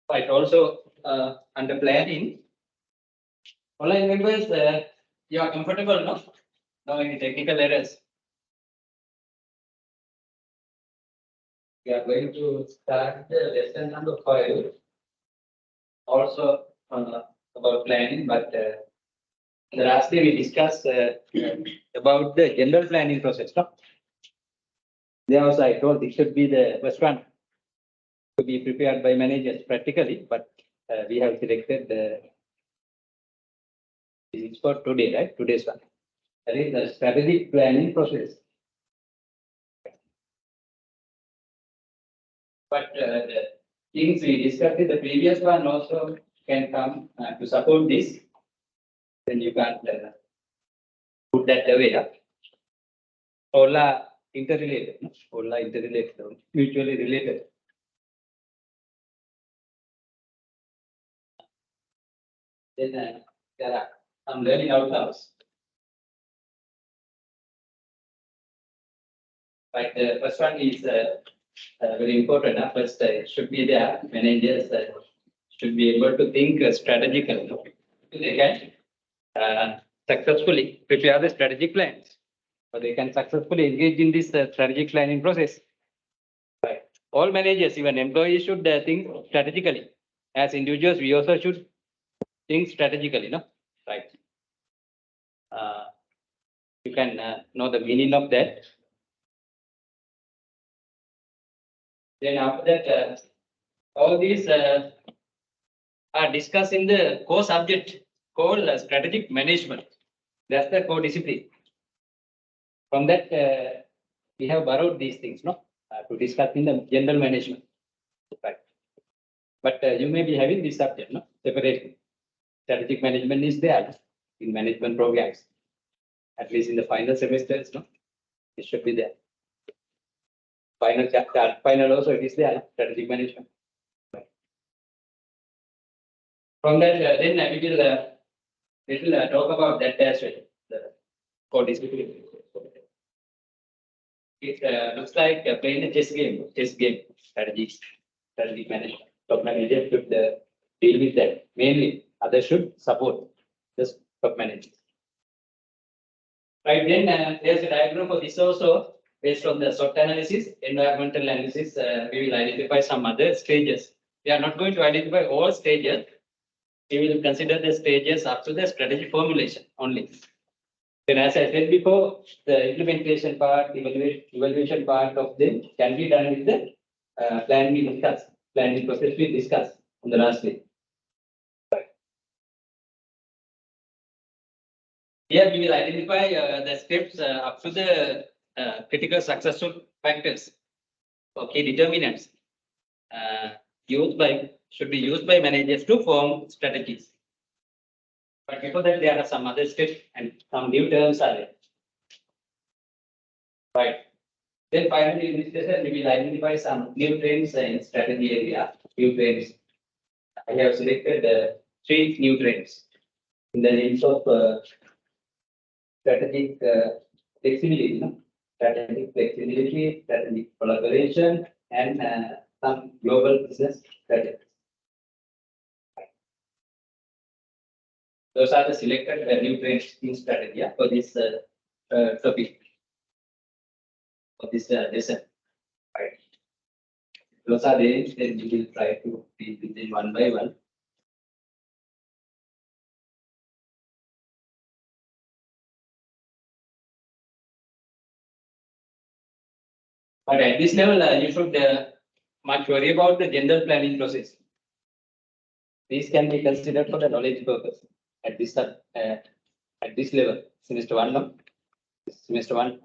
Right. Also, under planning, online members, you are comfortable, no? No any technical errors. We are going to start the lesson number 5. Also about planning, but the last day we discussed about the general planning process. No? There also I told it should be the first one to be prepared by managers practically, but we have selected this is for today, right? Today's one. That is the strategic planning process. But the things we discussed in the previous one also can come to support this. Then you can't put that away. Huh? All are interrelated. No? All are interrelated, mutually related. Then there are some learning outcomes. Right, the first one is very important. First, should be there. Managers should be able to think strategically. They can successfully prepare the strategic plans, or they can successfully engage in this strategic planning process. Right. All managers, even employees, should think strategically. As individuals, we also should think strategically, no? Right. You can know the meaning of that. Then after that, all these are discussed in the core subject called strategic management. That's the core discipline. From that, we have borrowed these things, no, to discuss in the general management. Right. But you may be having this subject, no, separately. Strategic management is there in management programs, at least in the final semesters, no, it should be there. Final chapter, final also it is there, strategic management. Right. From that, then we will talk about that as well, the core discipline. It looks like playing a chess game, strategy management. Top manager should deal with that. Mainly, others should support the top managers. Right, then there's a diagram for this also. Based on the SWOT analysis, environmental analysis, we will identify some other stages. We are not going to identify all stages. We will consider the stages up to the strategy formulation only. Then, as I said before, the implementation part, evaluation part of them can be done with the plan we discussed, planning process we discussed on the last day. Here we will identify the steps up to the critical successful factors or key determinants should be used by managers to form strategies. But before that, there are some other steps and some new terms are there. Right. Then finally, in this session, we will identify some new trends in strategy area. New trends. I have selected 3 new trends in the names of strategic flexibility, no? Strategic flexibility, strategic collaboration, and some global business strategies. Those are the selected new trends in strategy for this topic, for this lesson. Right. Those are the then we will try to deal with them one by one. But at this level, you should much worry about the general planning process. These can be considered for the knowledge purpose at this level, semester 1, no? Semester 1.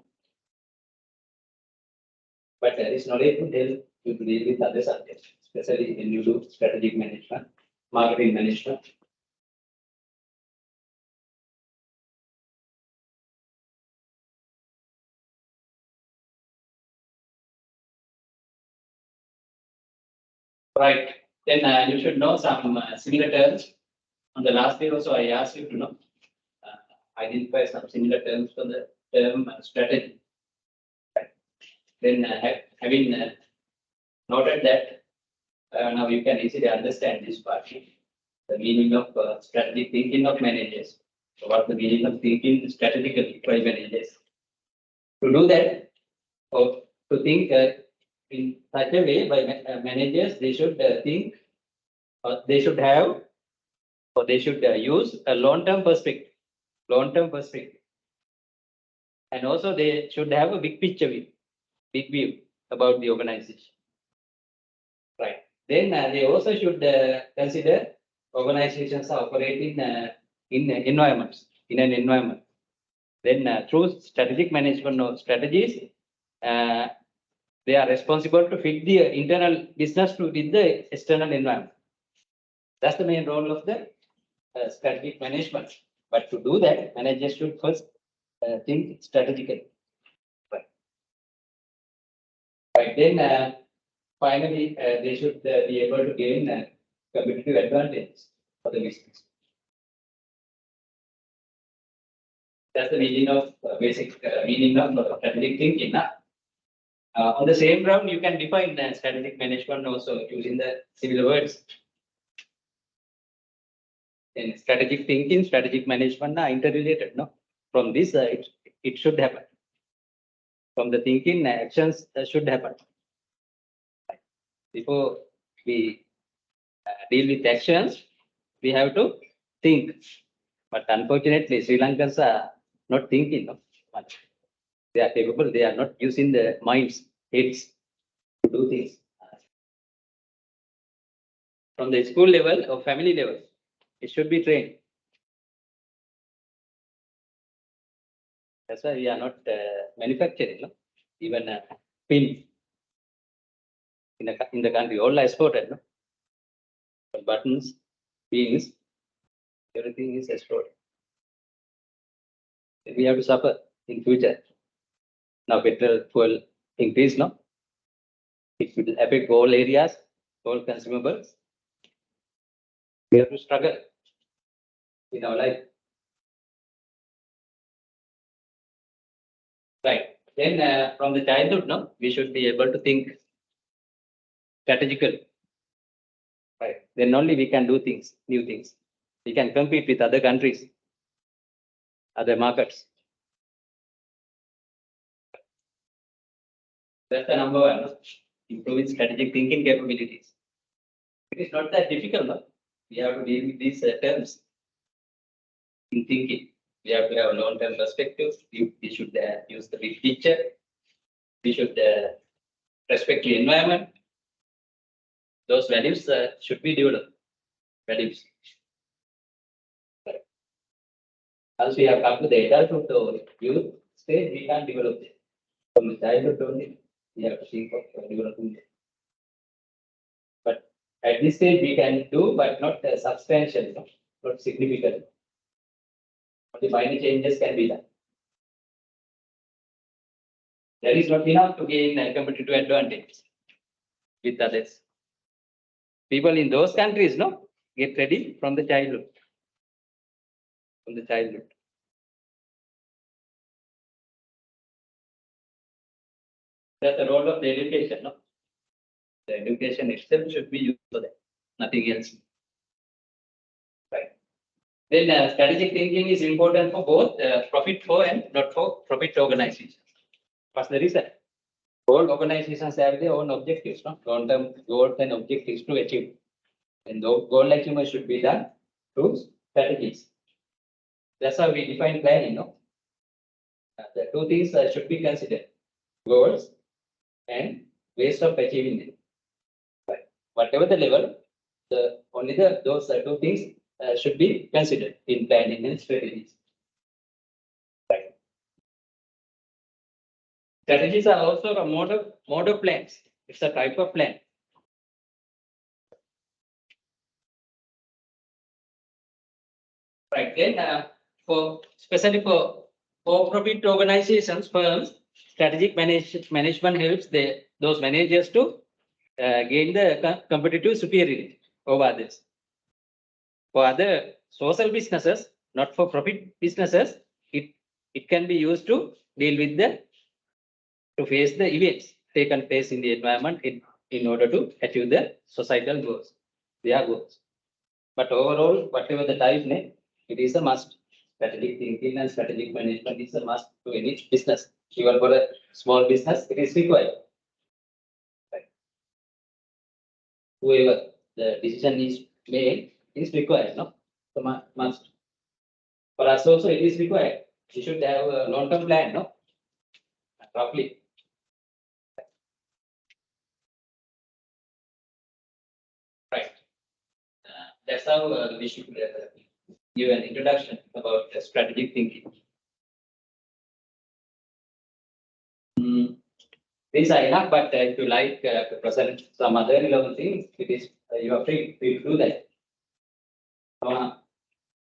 But this knowledge will help you to deal with other subjects, especially when you do strategic management, marketing management. Right. Then you should know some similar terms. On the last day also, I asked you to know identify some similar terms for the term strategy. Right. Then having noted that, now you can easily understand this part. The meaning of strategic thinking of managers. So what the meaning of thinking strategically by managers? To do that, or to think in such a way by managers, they should think, or they should have, or they should use a long-term perspective. Long-term perspective. And also they should have a big picture view, big view about the organization. Right. Then they also should consider organizations are operating in environments, in an environment. Then through strategic management or strategies, they are responsible to fit the internal business with the external environment. That's the main role of the strategic management. But to do that, managers should first think strategically. Right. Right. Then finally, they should be able to gain competitive advantage for the business. That's the meaning of basic meaning of strategic thinking. On the same ground, you can define strategic management also using the similar words. In strategic thinking, strategic management are interrelated. No, from this it should happen. From the thinking, actions should happen. Before we deal with actions, we have to think. But unfortunately, Sri Lankans are not thinking much. They are capable. They are not using the minds, heads to do things. From the school level or family level, it should be trained. That's why we are not manufacturing. No? Even pin in the country, all are exported. No? But buttons, pins, everything is exported. We have to suffer in future. Now petrol fuel increase, no? It will affect all areas, all consumables. We have to struggle in our life. Right. Then from the childhood, no, we should be able to think strategically. Right. Then only we can do things, new things. We can compete with other countries, other markets. That's the number one. No? Improving strategic thinking capabilities. It is not that difficult. No? We have to deal with these terms in thinking. We have to have a long-term perspective. We should use the big picture. We should respect the environment. Those values should be developed. Values. Right. Once we have come to the adulthood or youth stage, we can't develop it. From the childhood only, we have to think of developing it. But at this stage, we can do, but not substantial, not significant. Only minor changes can be done. That is not enough to gain a competitive advantage with others. People in those countries, no, get ready from the childhood. From the childhood. That's the role of the education, no? The education itself should be used for that, nothing else. Right. Then strategic thinking is important for both profit for and not for profit organizations. What's the reason? All organizations have their own objectives, no? Long-term goals and objectives to achieve. And the goal achievement should be done through strategies. That's how we define planning, no? The two things should be considered: goals and ways of achieving it. Right. Whatever the level, those two things should be considered in planning and strategies. Right. Strategies are also a mode of plans. It's a type of plan. Right. Then especially for profit organizations, firms, strategic management helps those managers to gain the competitive superiority over others. For other social businesses, not for profit businesses, it can be used to deal with to face the events taken place in the environment, in order to achieve the societal goals, their goals. But overall, whatever the type name, it is a must. Strategic thinking and strategic management is a must to any business. Even for a small business, it is required. Right. Whoever the decision is made is required, no? So must. For us also, it is required. We should have a long-term plan, no? Roughly. Right. That's how we should give an introduction about strategic thinking. These are enough, but if you like to present some other relevant things, it is you are free to do that. No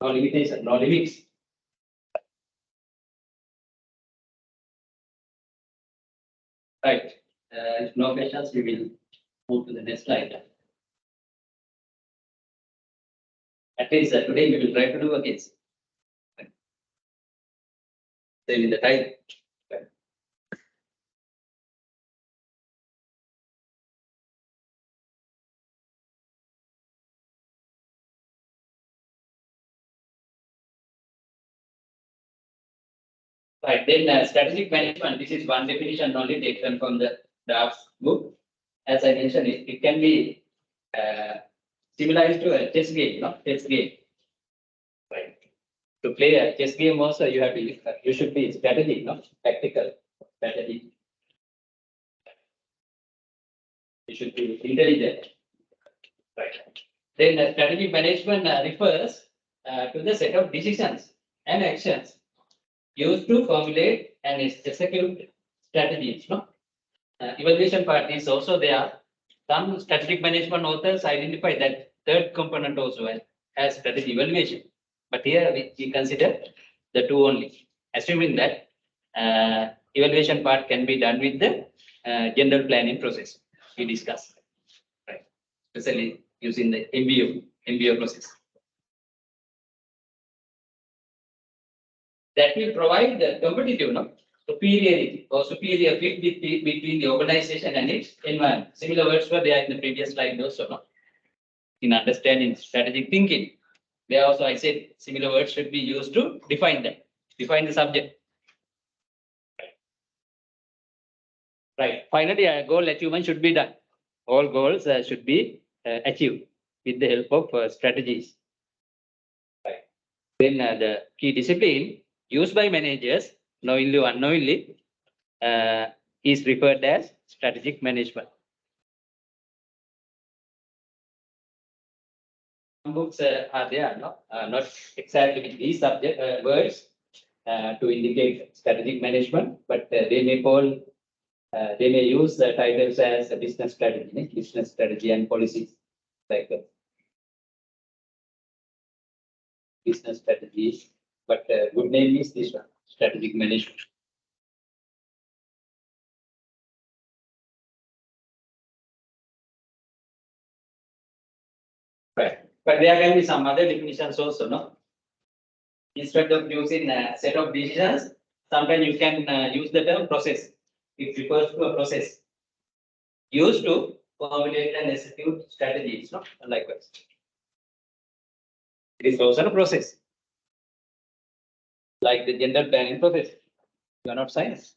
limitation, no limits. Right. If no questions, we will move to the next slide. At least today we will try to do again. Same in the time. Right. Then strategic management. This is one definition only taken from the draft book. As I mentioned, it can be similar to a chess game, no? Chess game. Right. To play a chess game also, you should be strategic, no? Tactical strategy. You should be intelligent. Right. Then strategic management refers to the set of decisions and actions used to formulate and execute strategies. No? Evaluation part is also there. Some strategic management authors identify that third component also as strategy evaluation. But here we consider the two only, assuming that evaluation part can be done with the general planning process we discussed, right? Especially using the MBO process. That will provide the competitive, superiority or superior fit between the organization and its environment. Similar words were there in the previous slide also. No? In understanding strategic thinking, there also I said similar words should be used to define the subject. Right. Finally, a goal achievement should be done. All goals should be achieved with the help of strategies. Right. Then the key discipline used by managers, knowingly or unknowingly, is referred as strategic management. Some books are there, not exactly with these subject words to indicate strategic management, but they may use the titles as a business strategy and policies, like that. Business strategies, but good name is this one, strategic management. Right. But there can be some other definitions also, no? Instead of using a set of decisions, sometimes you can use the term process. It refers to a process used to formulate and execute strategies, no? Likewise. It is also a process. Like the general planning process. You are not science.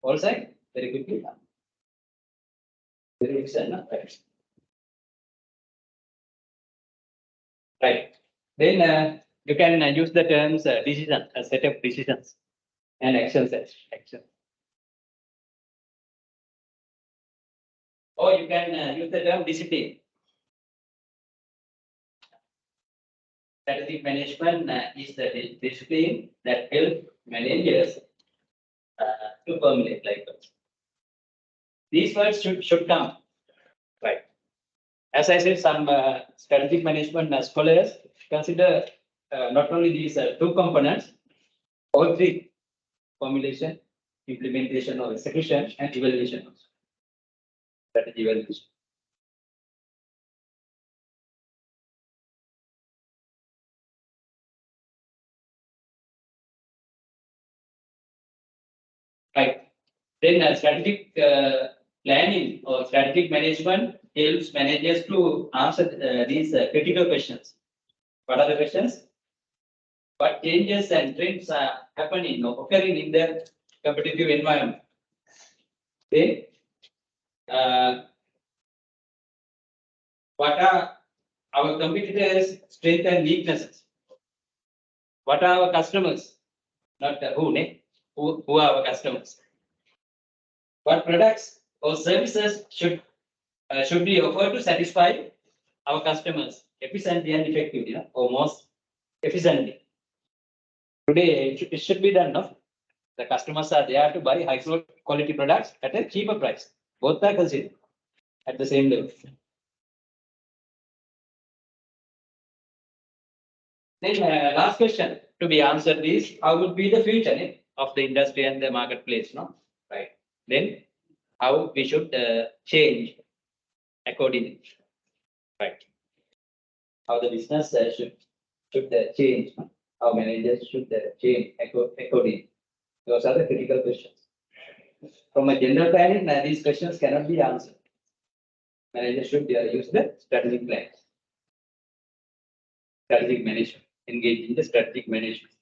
All science. Very quickly. Very excellent, right? Right. Then you can use the terms decision, a set of decisions and actions. Or you can use the term discipline. Strategic management is the discipline that helps managers to formulate like that. These words should come. Right. As I said, some strategic management scholars consider not only these two components, all three: formulation, implementation or execution, and evaluation also. Strategy evaluation. Right. Then strategic planning or strategic management helps managers to answer these critical questions. What are the questions? What changes and trends are happening or occurring in the competitive environment? Then, what are our competitors' strengths and weaknesses? What are our customers? Not who are our customers? What products or services should be offered to satisfy our customers efficiently and effectively, or most efficiently? Today, it should be done, no? The customers are there to buy high quality products at a cheaper price. Both are considered at the same level. Then last question to be answered is, how would be the future of the industry and the marketplace, no? Right. Then how we should change accordingly. Right. How the business should change, no? How managers should change accordingly. Those are the critical questions. From a general planning, these questions cannot be answered. Managers should use the strategic plans, strategic management, engage in the strategic management.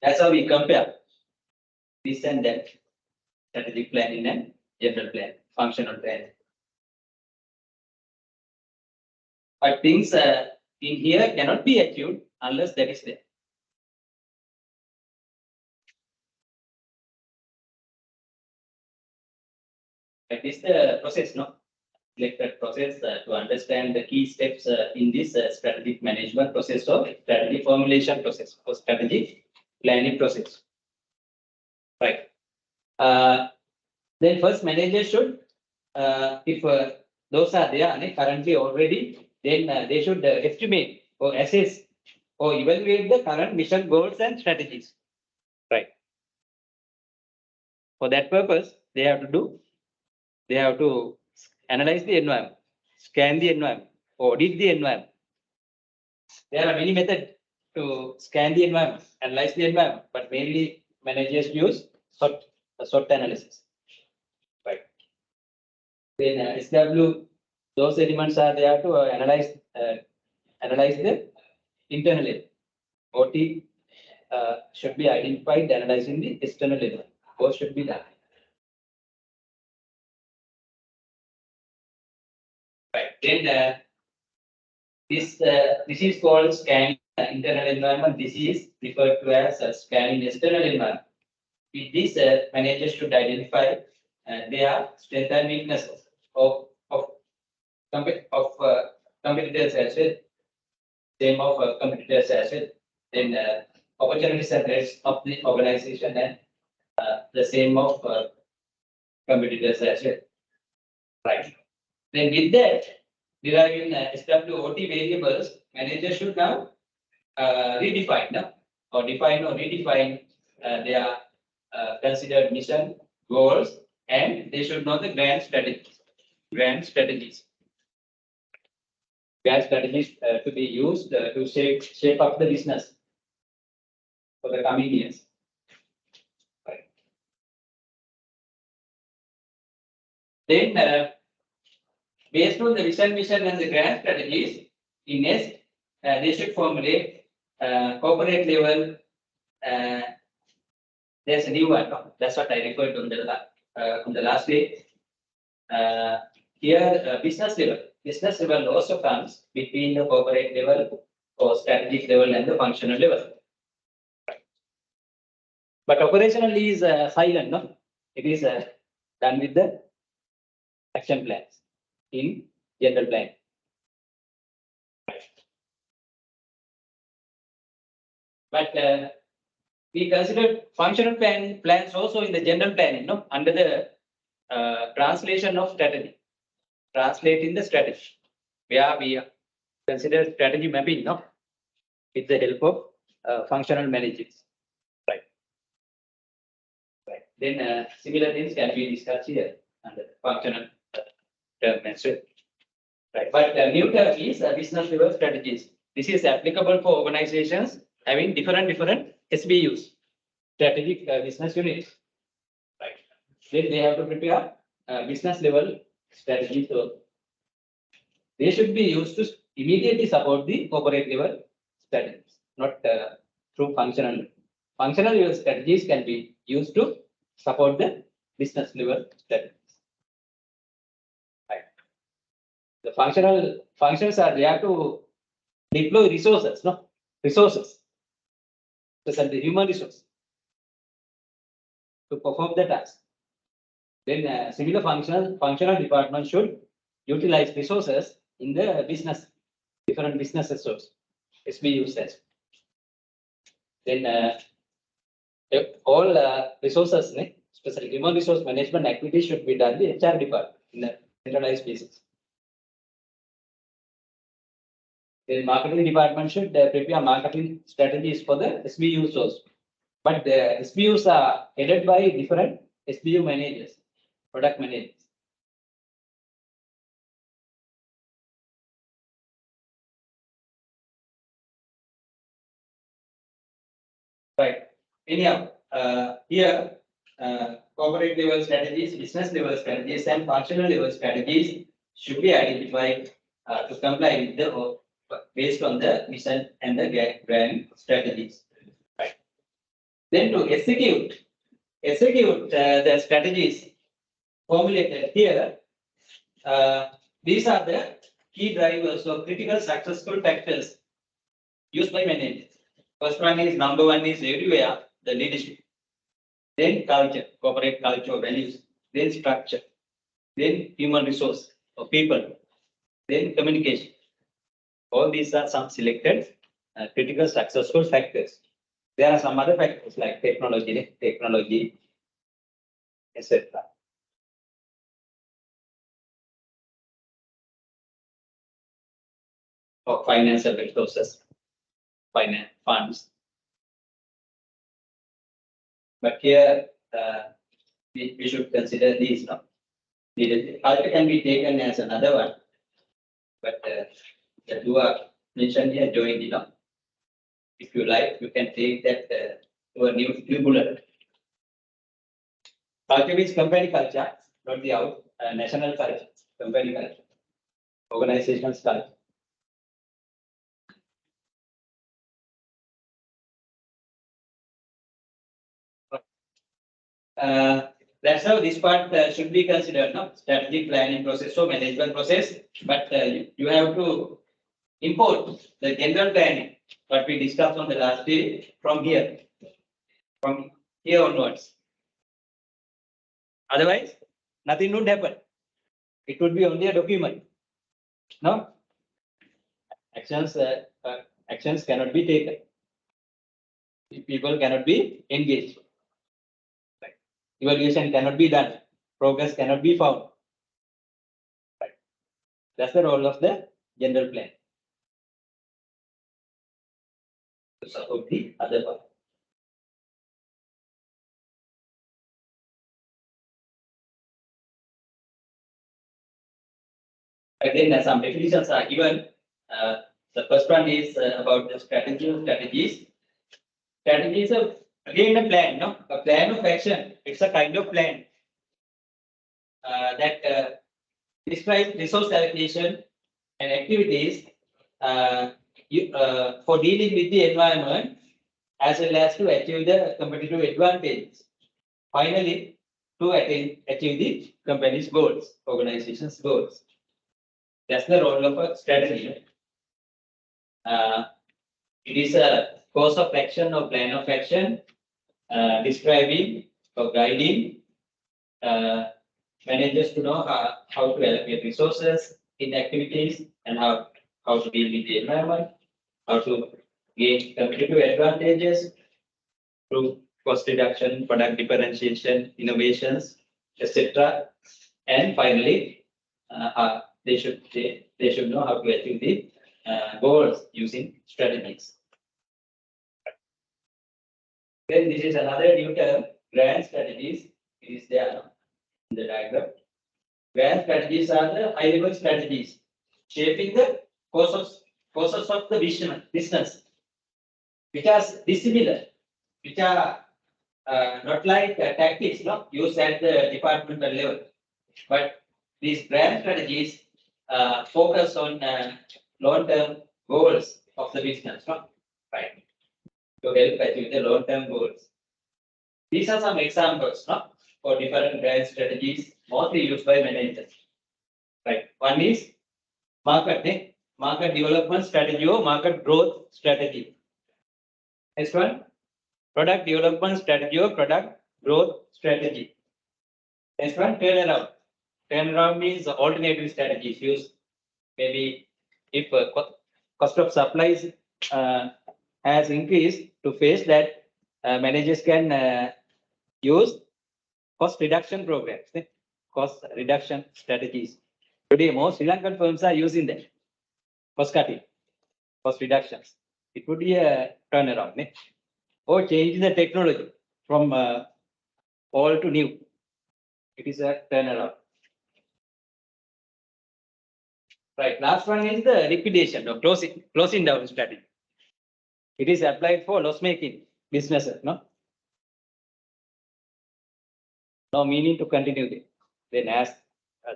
That's how we compare this and that, strategic planning and general plan, functional plan. But things in here cannot be achieved unless that is there. That is the process, no? Selected process to understand the key steps in this strategic management process or strategy formulation process or strategy planning process. Right. Then first manager should, if those are there currently already, then they should estimate or assess or evaluate the current mission, goals, and strategies. Right. For that purpose, they have to analyze the environment, scan the environment, audit the environment. There are many methods to scan the environment, analyze the environment, but mainly managers use SWOT analysis. Right. Then SW, those elements are there to analyze the internal element. OT should be identified, analyzing the external element. Both should be done. Right. Then this is called scanning internal environment. This is referred to as scanning external environment. With this, managers should identify their strengths and weaknesses of competitors as well. Same of competitors as well. Then opportunities and threats of the organization, and the same of competitors as well. Right. Then with that, deriving SWOT variables, managers should now redefine or redefine their considered mission, goals, and they should know the grand strategies. Grand strategies to be used to shape up the business for the coming years. Right. Then, based on the vision, mission, and the grand strategies, in next, they should formulate corporate level. There's a new one. That's what I referred to on the last day. Here, business level also comes between the corporate level or strategic level and the functional level. But operationally is silent, no? It is done with the action plans in general plan. But we consider functional plans also in the general planning, no? Under the translation of strategy, translating the strategy, where we consider strategy mapping, no? With the help of functional managers. Right. Right. Then similar things can be discussed here under functional term as well. Right. But the new term is business level strategies. This is applicable for organizations having different SBUs, strategic business units, right? Then they have to prepare business level strategy. So they should be used to immediately support the corporate level strategies, not through functional. Functional level strategies can be used to support the business level strategies. Right. The functions are there to deploy resources, no? Resources, especially the human resource, to perform the task. Then similar functional department should utilize resources in the business, different business resources, SBUs as. Then all resources, especially human resource management activities, should be done in the HR department in a centralized basis. The marketing department should prepare marketing strategies for the SBUs also. But the SBUs are headed by different SBU managers, product managers. Right. Anyhow, here corporate level strategies, business level strategies, and functional level strategies should be identified to comply with the based on the mission and the grand strategies. Right. Then to execute the strategies formulated here. These are the key drivers or critical successful factors used by managers. First one is number one is everywhere the leadership. Then culture, corporate culture, values. Then structure. Then human resource or people. Then communication. All these are some selected critical successful factors. There are some other factors like technology, etc. Or financial resources, finance funds. But here we should consider these. The culture can be taken as another one, but the two are mentioned here joined. If you like, you can take that to a new bullet. Culture is company culture, not the national culture. Company culture, organizational culture. That's how this part should be considered, no? Strategic planning process or management process. But you have to import the general planning, what we discussed on the last day, from here onwards. Otherwise, nothing would happen. It would be only a document. No? Actions cannot be taken. People cannot be engaged. Right. Evaluation cannot be done. Progress cannot be found. Right. That's the role of the general plan. To support the other part. Again, some definitions are given. The first one is about the strategies. Strategies are again a plan, no? A plan of action. It's a kind of plan that describes resource allocation and activities for dealing with the environment as well as to achieve the competitive advantage. Finally, to achieve the company's goals, organization's goals. That's the role of a strategy. It is a course of action or plan of action describing or guiding managers to know how to allocate resources in activities and how to deal with the environment, how to gain competitive advantages through cost reduction, product differentiation, innovations, etc. And finally, they should know how to achieve the goals using strategies. Then this is another new term, grand strategies. It is there in the diagram. Grand strategies are the high-level strategies shaping the courses of the business, which are dissimilar which are not like tactics, no, used at the departmental level, but these brand strategies focus on long-term goals of the business, no? Right, to help achieve the long-term goals. These are some examples, no, for different brand strategies mostly used by managers. Right, one is market development strategy or market growth strategy. Next one, product development strategy or product growth strategy. Next one, turnaround. Turnaround means alternative strategies used. Maybe if cost of supplies has increased, to face that, managers can use cost reduction programs, cost reduction strategies. Today, most Sri Lankan firms are using that. Cost cutting, cost reductions. It would be a turnaround. Or change the technology from old to new. It is a turnaround. Right. Last one is the liquidation or closing down strategy. It is applied for loss-making businesses. No meaning to continue it. Then, as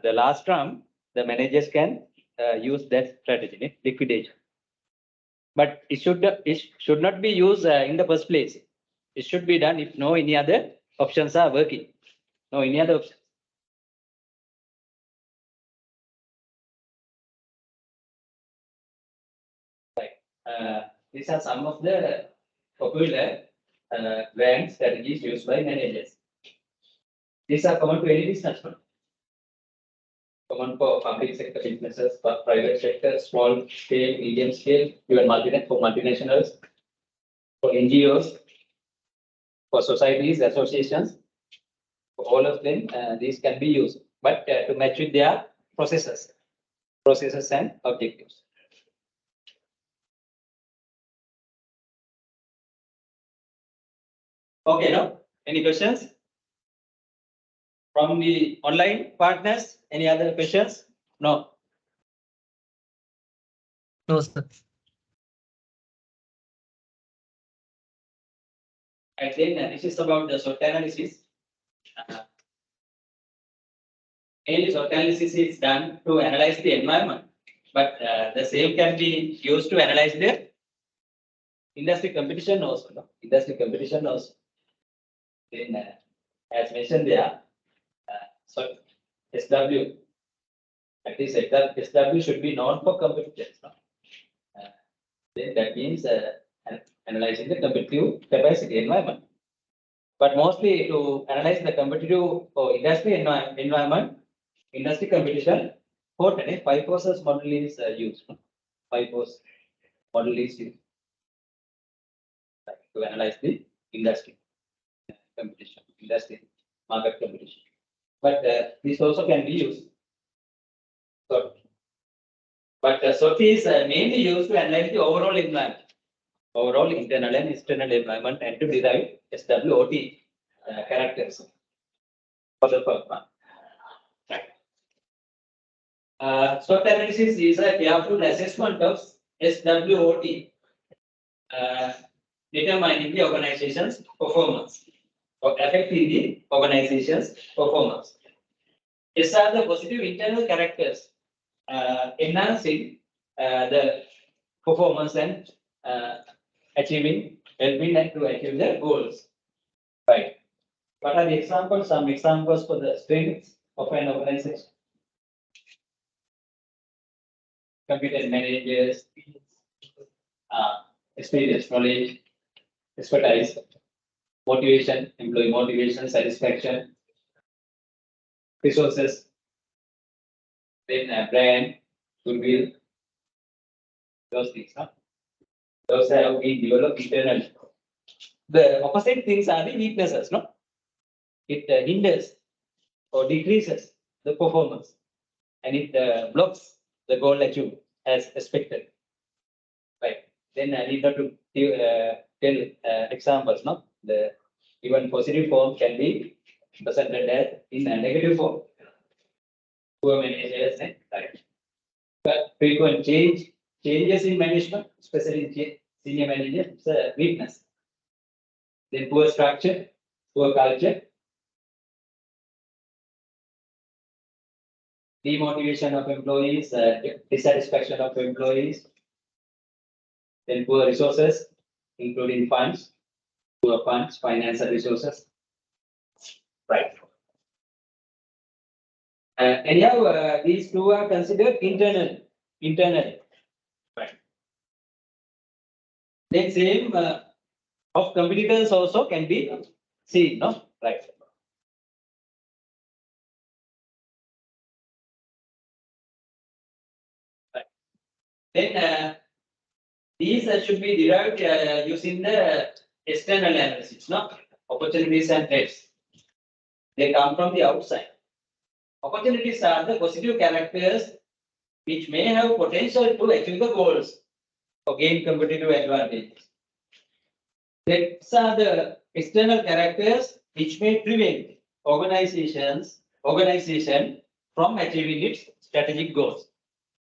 the last term, the managers can use that strategy, liquidation. But it should not be used in the first place. It should be done if no any other options are working. No any other options. Right. These are some of the popular brand strategies used by managers. These are common to any business. Common for public sector businesses, for private sector, small scale, medium scale, even for multinationals, for NGOs, for societies, associations. For all of them, these can be used, but to match with their processes and objectives. Okay, now any questions from the online partners? Any other questions? No. No, sir. I think this is about the SWOT analysis. Mainly SWOT analysis is done to analyze the environment, but the same can be used to analyze the industry competition also. No? Industry competition also. Then, as mentioned there, so SW, at least SW should be known for competitors. No? Then that means analyzing the competitive capacity environment. But mostly to analyze the competitive or industry environment, industry competition, 5 process model is used. 5 process model is used to analyze the industry competition, industry market competition. But this also can be used. So, but SWOT is mainly used to analyze the overall environment, overall internal and external environment, and to derive SWOT characters for the firm. SWOT analysis is a careful assessment of SWOT, determining the organization's performance or affecting the organization's performance. These are the positive internal characters enhancing the performance and helping to achieve their goals. Right. What are the examples? Some examples for the strengths of an organization. Competent managers, experience, knowledge, expertise, motivation, employee motivation, satisfaction, resources, then brand, goodwill, those things. Those have been developed internally. The opposite things are the weaknesses. No, it hinders or decreases the performance, and it blocks the goal achieved as expected. Right. Then I need not to tell examples. No, the even positive form can be presented as in a negative form. Poor managers, right? But frequent changes in management, especially senior managers, it's a weakness. Then poor structure, poor culture, demotivation of employees, dissatisfaction of employees, then poor resources, including funds, poor funds, financial resources. Right. Anyhow, these two are considered internal. Right. Then same of competitors also can be seen, no? Right. Right. Then these should be derived using the external analysis, no? Opportunities and threats. They come from the outside. Opportunities are the positive characters which may have potential to achieve the goals or gain competitive advantages. Threats are the external characters which may prevent organization from achieving its strategic goals.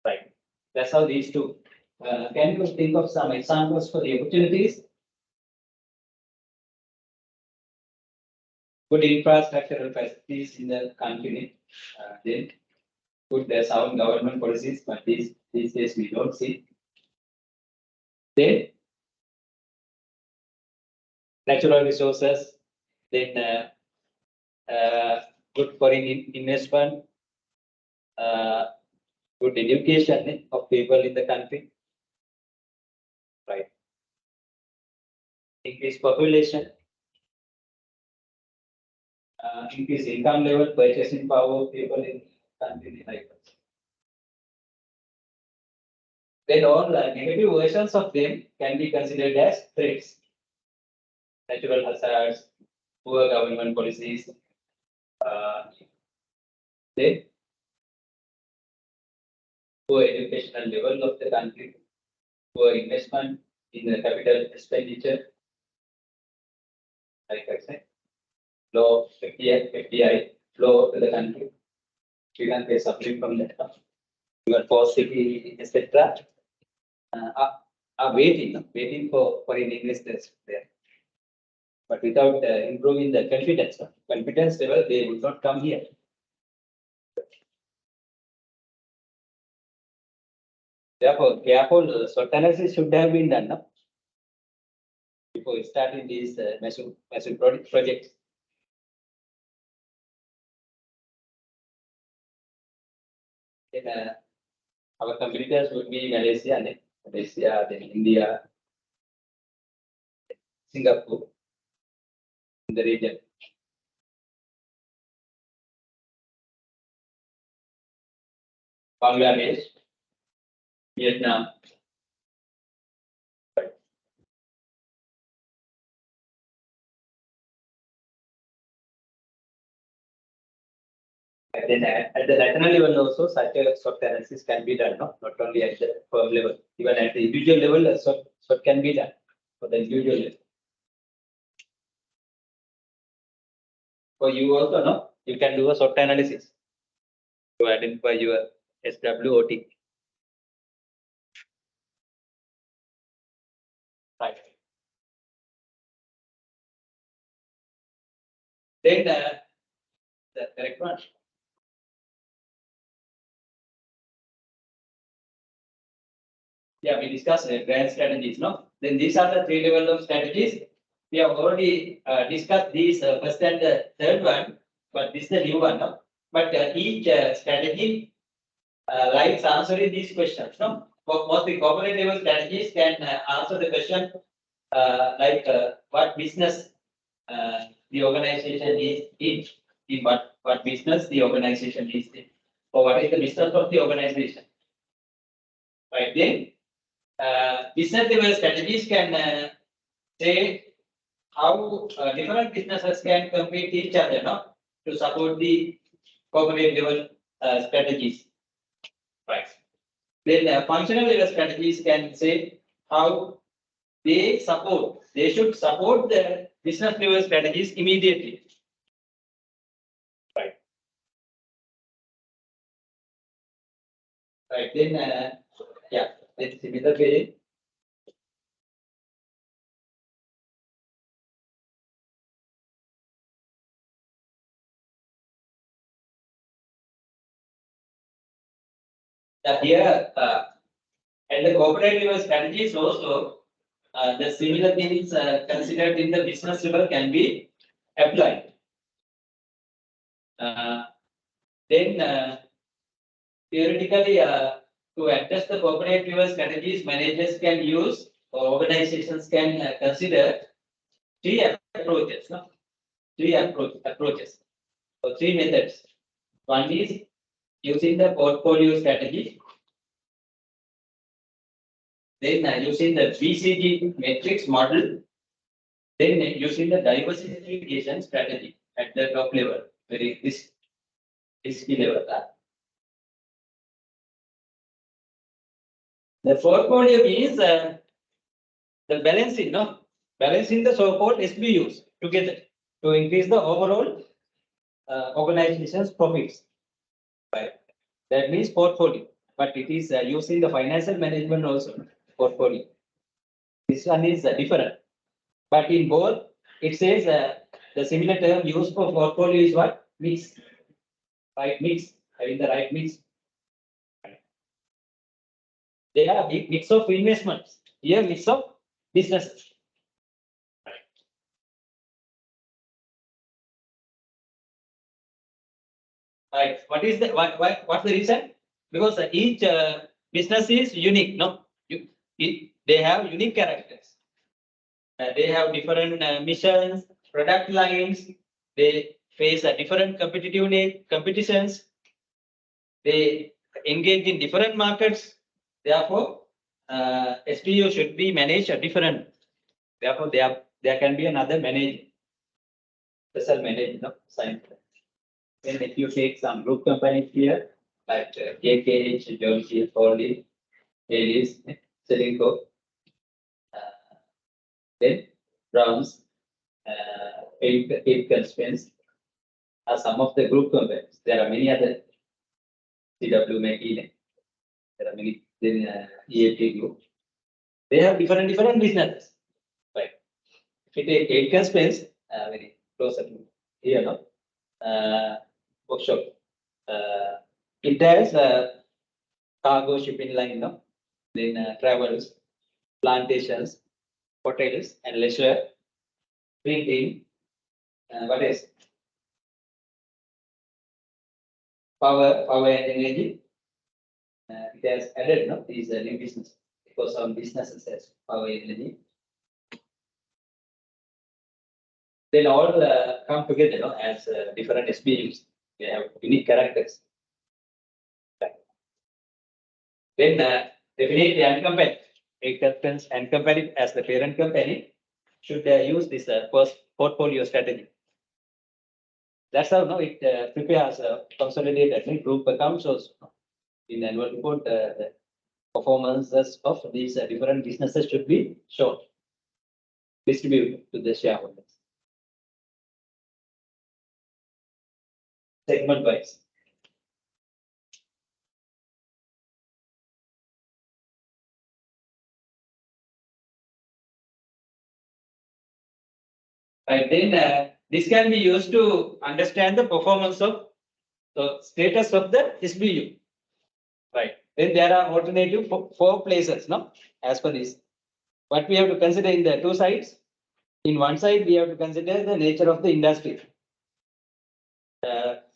Right. That's how these two. Can you think of some examples for the opportunities? Good infrastructural facilities in the country. Then good sound government policies, but these days we don't see. Then natural resources. Then good foreign investment. Good education of people in the country. Right. Increased population. Increase income level, purchasing power of people in country. Like that. Then all negative versions of them can be considered as threats. Natural hazards, poor government policies, then poor educational level of the country, poor investment in the capital expenditure, like I said, low FDI flow to the country. Srilanka is suffering from that. Even post city, etc. Are waiting for foreign investors there. But without improving the confidence level, they would not come here. Therefore, careful SWOT analysis should have been done before starting these massive projects. Then our competitors would be Malaysia, then India, Singapore, in the region. Bangladesh, Vietnam. And then at the national level also, such a SWOT analysis can be done, not only at the firm level, even at the individual level, SWOT can be done for the individual level. For you also, no, you can do a SWOT analysis to identify your SWOT. Right. Then the correct one. Yeah, we discussed grand strategies, no? Then these are the three levels of strategies. We have already discussed these first and the third one, but this is the new one, no? But each strategy likes answering these questions, no? Mostly corporate level strategies can answer the question like what business the organization is in what business the organization is in, or what is the business of the organization. Right then, business level strategies can say how different businesses can compete each other, no, to support the corporate level strategies. Right. Then functional level strategies can say how they should support the business level strategies immediately. Right. Right. Then yeah, let's see the way. Here, and the cooperative strategies also, the similar things considered in the business level can be applied. Then theoretically, to adjust the cooperative strategies, managers can use or organizations can consider three approaches. No? Approaches. So three methods. One is using the portfolio strategy. Then using the BCG matrix model. Then using the diversification strategy at the top level, this key level. The portfolio means the balancing, no? Balancing the so-called SBUs together to increase the overall organization's profits. Right. That means portfolio, but it is using the financial management also portfolio. This one is different, but in both it says the similar term used for portfolio is what? Mix. Right, mix. Having the right mix. They are a mix of investments. Here, mix of businesses. Right. What is the what's the reason? Because each business is unique. No, they have unique characters. They have different missions, product lines. They face a different competitions. They engage in different markets. Therefore, SPU should be managed different. Therefore, there can be another manager, special manager, no, science. Then if you take some group companies here, like KKH, Jones, Holding, Aries, Srilanka, then Browns, eight constraints are some of the group companies. There are many other CW McKinney. There are many EAT group. They have different businesses. Right. If you take eight constraints, very closer to here, no? Workshop. It has cargo shipping line, no? Then travels, plantations, hotels and leisure, printing, what is power and energy. It has added, no, these new business because some businesses has power and energy. Then all come together, no, as different SBUs. They have unique characters. Right. Then definitely uncompetitive. And company as the parent company should use this first portfolio strategy. That's how, no, it prepares consolidated group accounts also. In the annual report, the performances of these different businesses should be shown, distributed to the shareholders. Segment wise. Right, then this can be used to understand the performance of the status of the SBU. Right. Then there are alternative four places, no? As per this. What we have to consider in the two sides. In one side, we have to consider the nature of the industry.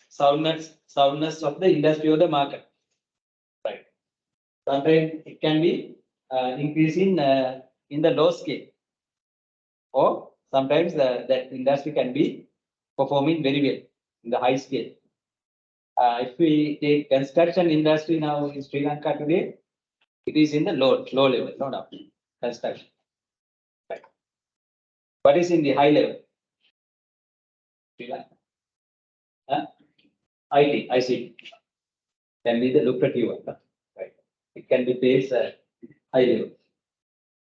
Soundness of the industry or the market. Right. Sometimes it can be increasing in the low scale. Or sometimes that industry can be performing very well in the high scale. If we take construction industry now in Sri Lanka today, it is in the low level, no doubt. Construction. Right. What is in the high level? Sri Lanka. IT, ICT. Can be the lucrative one. Right. It can be placed high level.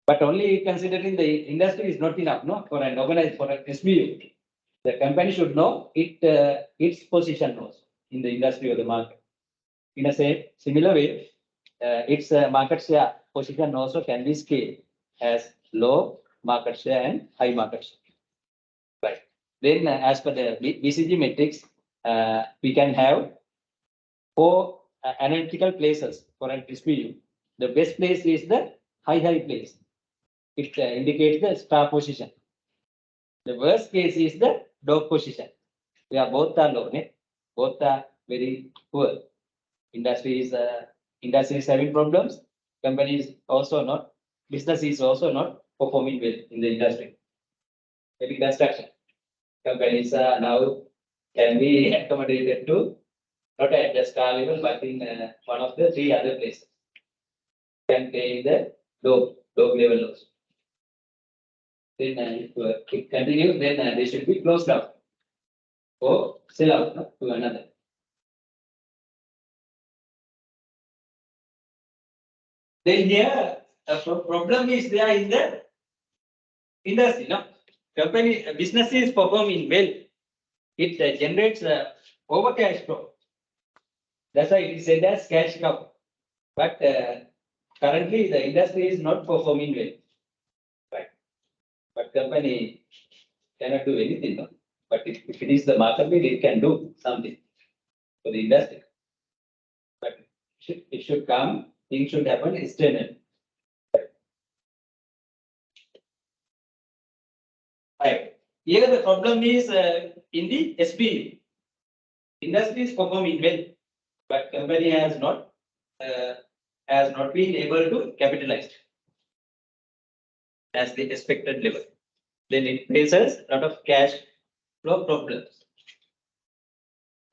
But only considering the industry is not enough, no, for an organized, for an SBU. The company should know its position also in the industry or the market. In a similar way, its market share position also can be scaled as low market share and high market share. Right. Then, as per the BCG metrics, we can have four analytical places for an SBU. The best place is the high place. It indicates the star position. The worst case is the dog position. Both are low, both are very poor. Industry is having problems. Companies also not. Business is also not performing well in the industry. Maybe construction companies are now can be accommodated to not at the star level, but in one of the three other places. Can pay the dog level also. Then if it continues, then they should be closed down or sell out to another. Then here a problem is there in the industry. Company business is performing well. It generates over cash flow. That's why it is said as cash cow. But currently the industry is not performing well. Right. But company cannot do anything. But if it is the market need, it can do something for the industry. But it should come, things should happen externally. Right. Here the problem is in the SBU. Industry is performing well, but company has not been able to capitalize as the expected level. Then it faces a lot of cash flow problems.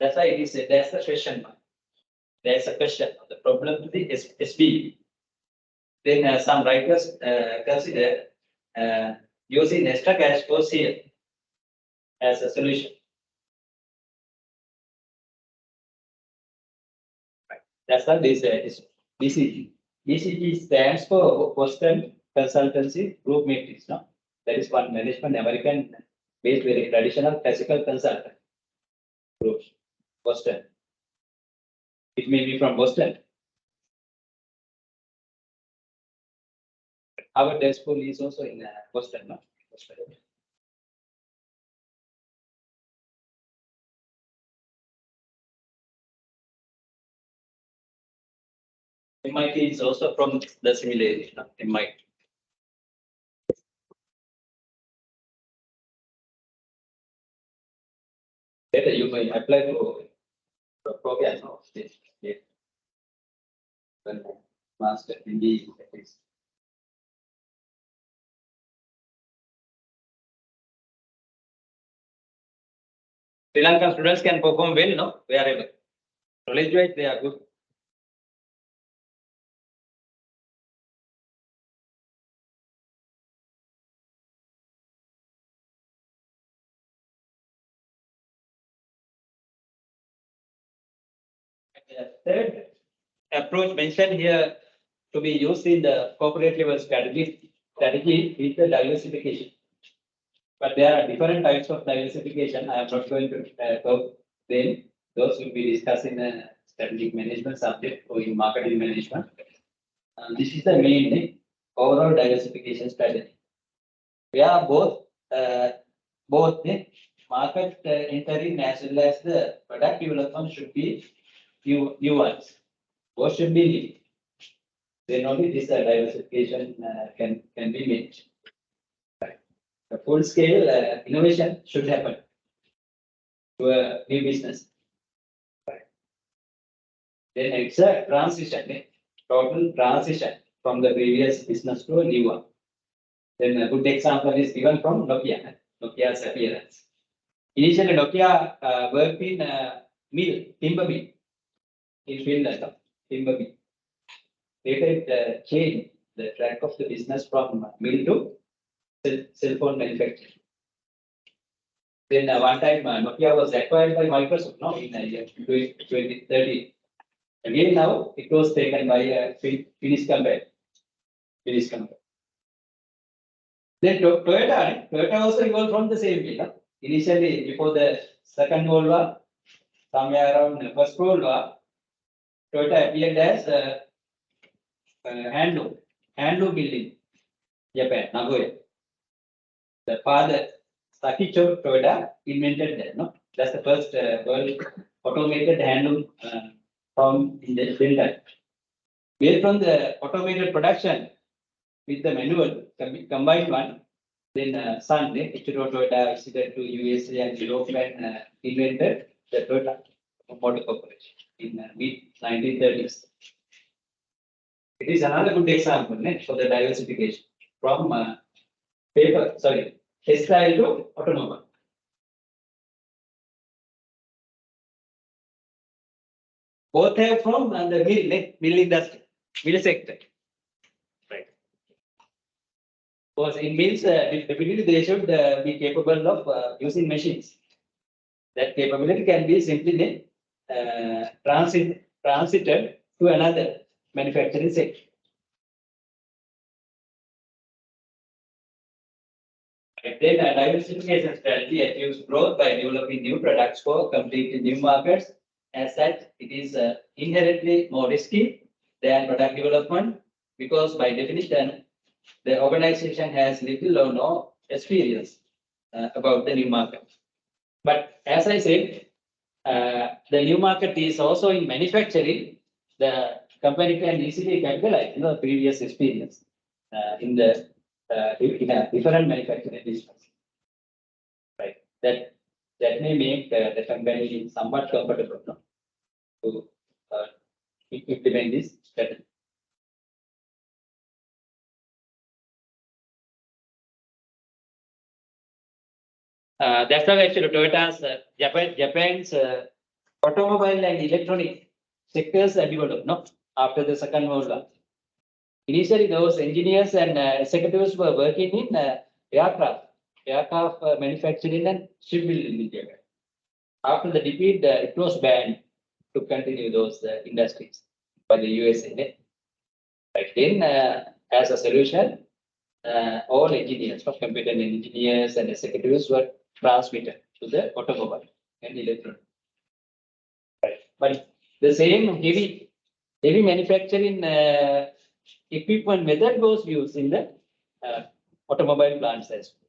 That's why it is said there's a question mark. There's a question of the problem with the SBU. Then some writers consider using extra cash flows here as a solution. Right. That's what this is BCG. BCG stands for Boston Consultancy Group Matrix. No? That is one management American based very traditional classical consultant group. Boston. It may be from Boston. Our desk school is also in Boston. No? Boston. MIT is also from the similar area. No? MIT. Later you may apply for a program of this. Yeah. Master in the ethics. Sri Lankan students can perform well, no? Wherever. Knowledge-wise, they are good. The third approach mentioned here to be used in the corporate level strategy is the diversification. But there are different types of diversification. I am not going to talk them. Those will be discussed in a strategic management subject or in marketing management. This is the main thing, overall diversification strategy. We are both market entering as well as the product development should be new ones. What should be new? Then only this diversification can be made. Right. The full scale innovation should happen to a new business. Right. Then it's a transition, total transition from the previous business to a new one. Then a good example is given from Nokia's appearance. Initially, Nokia worked in timber mill in Finland, timber mill. Later, it changed the track of the business from mill to cell phone manufacturing. Then one time, Nokia was acquired by Microsoft, in 2013. Again, now it was taken by a Finnish company. Then Toyota also evolved from the same way. Initially, before the Second World War, somewhere around the First World War, Toyota appeared as handloom building, Japan, Nagoya. The father, Sakicho Toyota, invented that. That's the first world automated handloom from in the build-up. Based on the automated production with the manual combined one, then Sun, Toyota visited to USA and Europe and invented the Toyota Motor Corporation in mid-1930s. It is another good example for the diversification from textile to automobile. Both have from the mill industry, mill sector. Right. Because in mills, definitely they should be capable of using machines. That capability can be simply transited to another manufacturing sector. Then a diversification strategy achieves growth by developing new products for completely new markets. As such, it is inherently more risky than product development because by definition, the organization has little or no experience about the new market. But as I said, the new market is also in manufacturing. The company can easily capitalize the previous experience in a different manufacturing business. Right. That may make the company somewhat comfortable to implement this strategy. That's how actually Toyota's Japan's automobile and electronic sectors are developed after the Second World War. Initially, those engineers and executives were working in aircraft manufacturing and shipbuilding in Japan. After the defeat, it was banned to continue those industries by the USA. Right then, as a solution, all engineers, computer engineers and executives were transmitted to the automobile and electronic. Right. But the same heavy manufacturing equipment method was used in the automobile plants as well.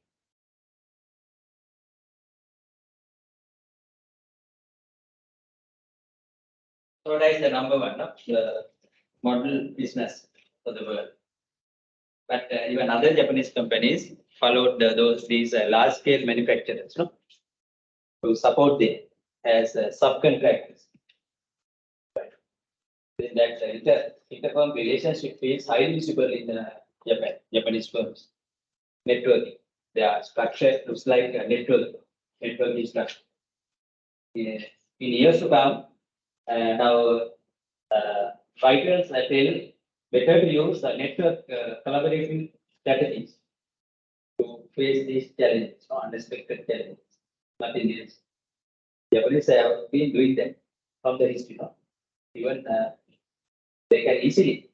So that is the number one, the model business for the world. But even other Japanese companies followed these large scale manufacturers to support them as subcontractors. Right. Then that interfirm relationship is highly visible in Japanese firms. Networking. Their structure looks like a networking structure. In years to come, now writers are telling better to use the network collaborating strategies to face these challenges or unexpected challenges. Nothing else. Japanese have been doing that from the history. Even they can easily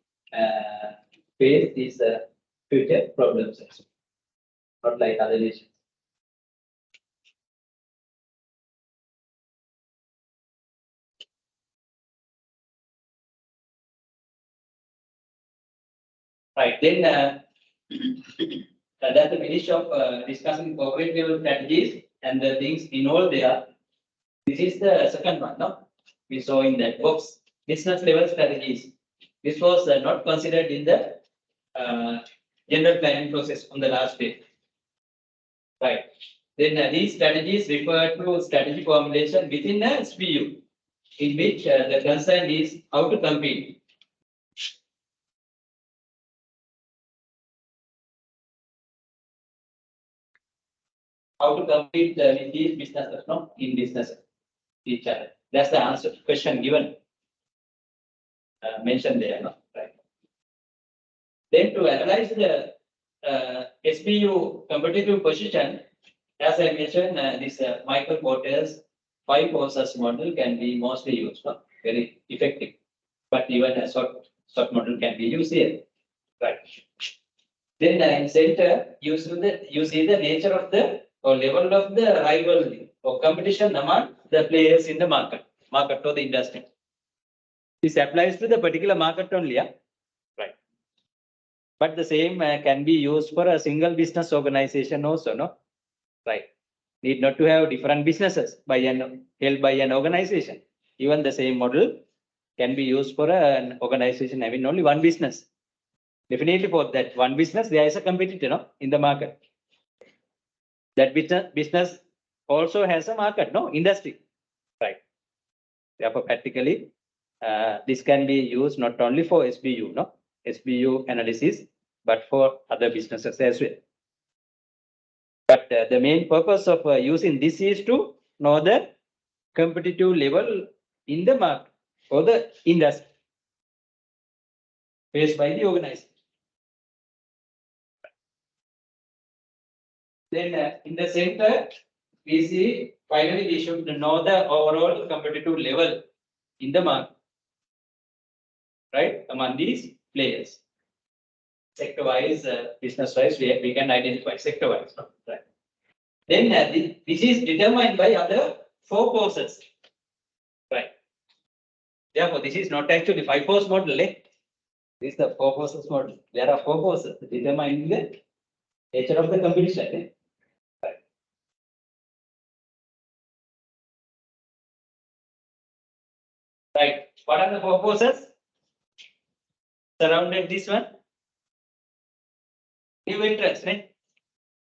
face these future problems, not like other nations. Right, then that's the finish of discussing corporate level strategies and the things involved there. This is the second one, we saw in that box, business level strategies. This was not considered in the general planning process on the last day. Right. Then these strategies refer to strategy formulation within a SPU, in which the concern is how to compete. How to compete with these businesses, in businesses, each other. That's the answer question given, mentioned there, right? Then to analyze the SPU competitive position, as I mentioned, this Michael Porter's 5 forces model can be mostly used, very effective. But even a short model can be used here, right? Then in center, you see the nature of the or level of the rivalry or competition among the players in the market or the industry. This applies to the particular market only, right? But the same can be used for a single business organization also, right? Need not to have different businesses held by an organization. Even the same model can be used for an organization having only one business. Definitely for that one business, there is a competitor, no, in the market. That business also has a market, no, industry, right? Therefore, practically, this can be used not only for SBU, no, SBU analysis, but for other businesses as well. But the main purpose of using this is to know the competitive level in the market or the industry faced by the organization. Then in the center, we see finally we should know the overall competitive level in the market, right, among these players. Sector-wise, business-wise, we can identify sector-wise, right? Then this is determined by other four forces, right? Therefore, this is not actually 5-force model. This is the 4 forces model. There are 4 forces determining the nature of the competition. Right. Right. What are the 4 forces surrounded this one? New entrants. Right?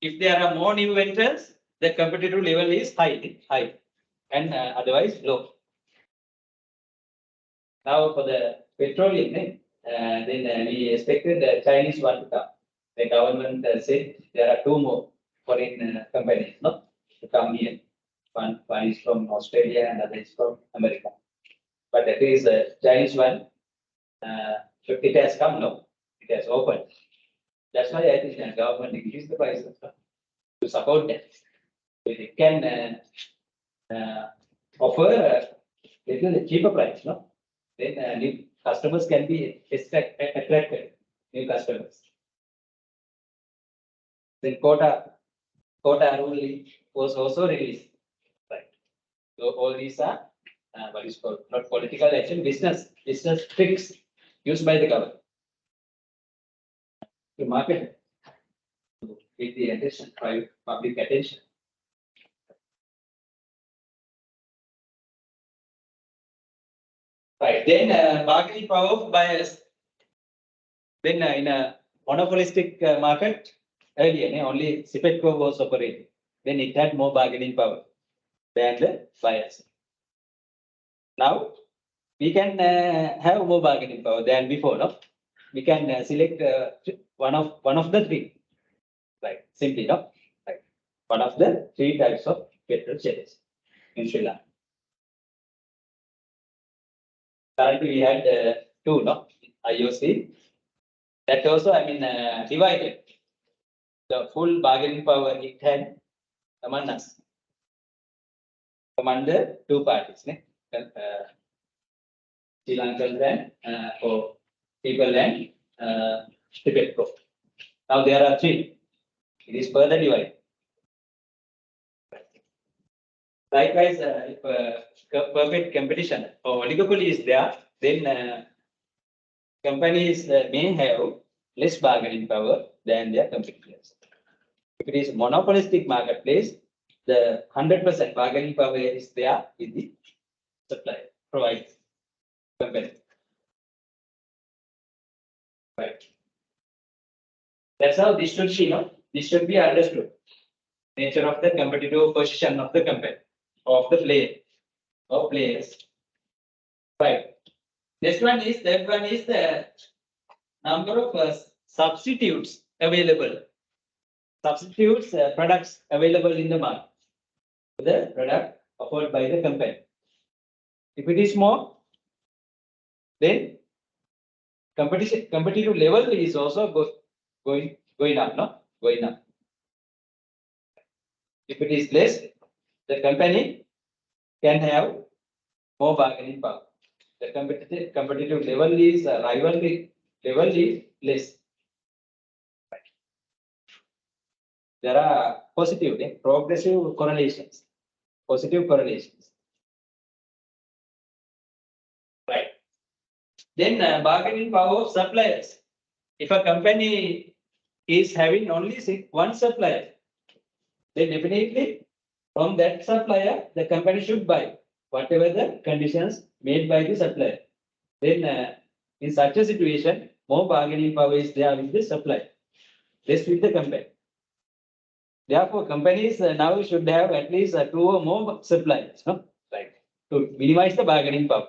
If there are more new entrants, the competitive level is high, and otherwise low. Now for the petroleum, then we expected the Chinese one to come. The government said there are 2 more foreign companies, no, to come here. One is from Australia and other is from America. But at least the Chinese one, it has come, no, it has opened. That's why I think the government increased the prices to support them. It can offer a little cheaper price, no? Then new customers can be attracted, new customers. Then quota rule was also released, right? So all these are what is called not political action, business tricks used by the government to market to get the attention, public attention. Right. Then bargaining power of buyers. Then in a monopolistic market earlier, only Sipetco was operating. Then it had more bargaining power than the buyers. Now we can have more bargaining power than before. No, we can select one of the 3. Right. Simply, no, right. One of the 3 types of petrol chains in Sri Lanka. Currently, we had 2, no, IOC. That also, divided the full bargaining power it had among us, among the 2 parties, Sri Lankan and for people and Tibetco. Now there are 3. It is further divided. Likewise, if perfect competition or oligopoly is there, then companies may have less bargaining power than their competitors. If it is monopolistic marketplace, the 100% bargaining power is there with the supplier, provider, company. Right. That's how this should be, this should be understood. Nature of the competitive position of the company, of the player, or players. Right. That one is the number of substitutes available. Substitutes products available in the market. The product offered by the company. If it is more, then competitive level is also going up, no? Going up. If it is less, the company can have more bargaining power. The competitive level is rivalry level is less. There are positive, progressive correlations. Positive correlations. Right. Then bargaining power of suppliers. If a company is having only 1 supplier, then definitely from that supplier, the company should buy whatever the conditions made by the supplier. then in such a situation, more bargaining power is there with the supplier, less with the company. Therefore, companies now should have at least 2 or more suppliers, no? Right, to minimize the bargaining power.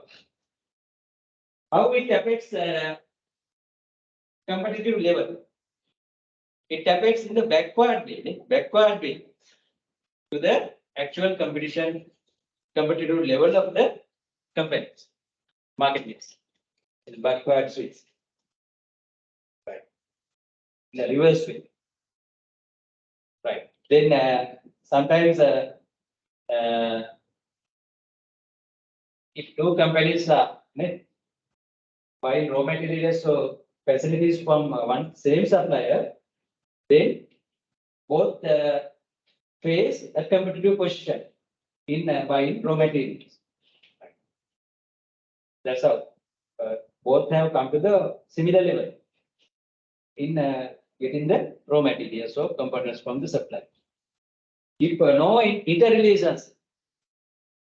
How it affects competitive level? It affects in the backward way to the actual competitive level of the companies, market mix. In backward switch. Right. In the reverse way. Right. Then sometimes if two companies are buying raw materials or facilities from one same supplier, then both face a competitive position in buying raw materials. Right. That's how both have come to the similar level in getting the raw materials or components from the supplier. If no interrelations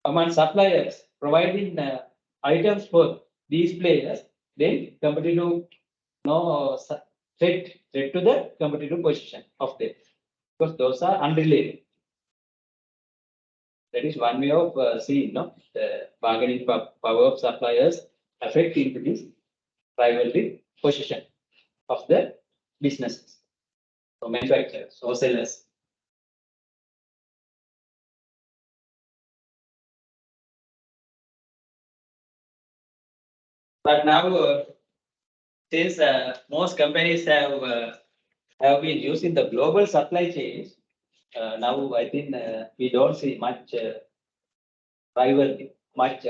among suppliers providing items for these players, then competitive threat to the competitive position of them, because those are unrelated. That is one way of seeing the bargaining power of suppliers affecting this rivalry position of the businesses, or manufacturers or sellers. But now, since most companies have been using the global supply chains, now I think we don't see much rivalry, much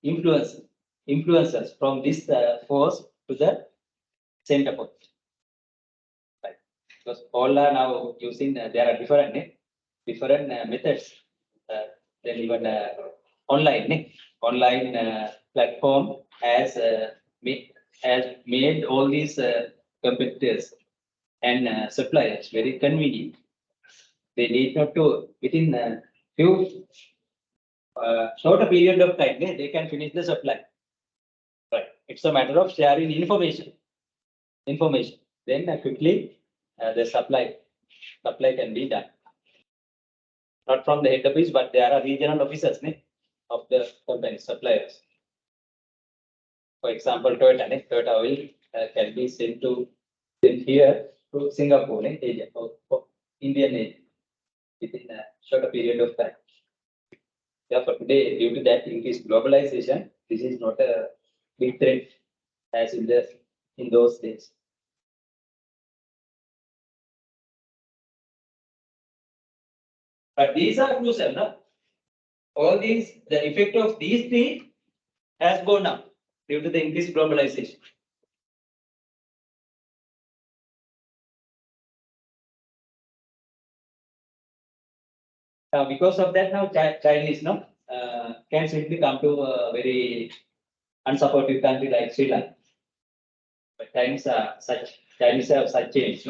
influences from this force to the center point. Right. Because all are now using, there are different methods. Then even online platform has made all these competitors and suppliers very convenient. They need not to within a few shorter period of time, they can finish the supply. Right. It's a matter of sharing information. Then quickly the supply can be done. Not from the head office, but there are regional officers of the company suppliers. For example, Toyota oil can be sent here to Singapore, Asia, or Indian agent within a shorter period of time. Therefore, today, due to that increased globalization, this is not a big threat as in those days. But these are crucial, no? All these, the effect of these three has gone up due to the increased globalization. Because of that, now Chinese can simply come to a very unsupportive country like Sri Lanka. But Chinese have such change,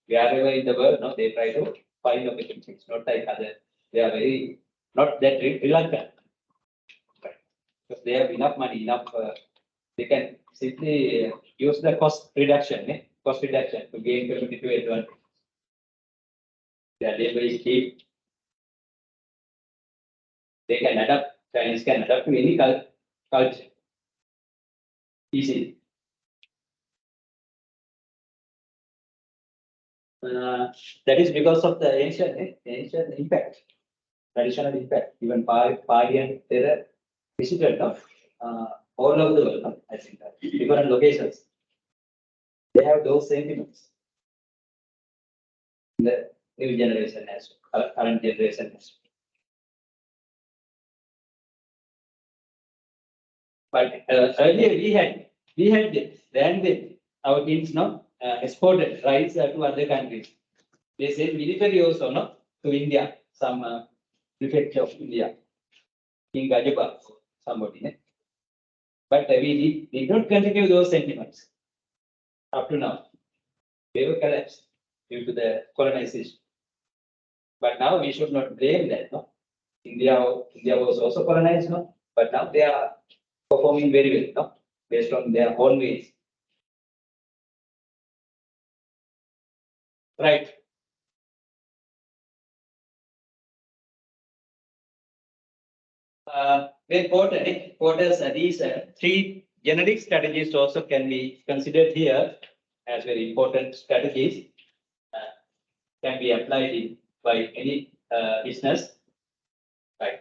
wherever in the world, they try to find opportunities, not like other. They are very not that reluctant, because they have enough money, they can simply use the cost reduction to gain competitive advantage. Their labor is cheap. They can adapt. Chinese can adapt to any culture easily. That is because of the ancient impact, traditional impact. Even Pali and Terra visited all over the world. I think different locations. They have those sentiments. The new generation has, current generation has. But earlier we had this. Then our teams exported rice to other countries. They sent military also to India, some prefecture of India, in Gajaba, somebody. But we did not continue those sentiments up to now. They were collapsed due to the colonization. But now we should not blame that. India was also colonized, but now they are performing very well. based on their own ways. Right. When quotas, these three generic strategies also can be considered here as very important strategies. Can be applied by any business. Right.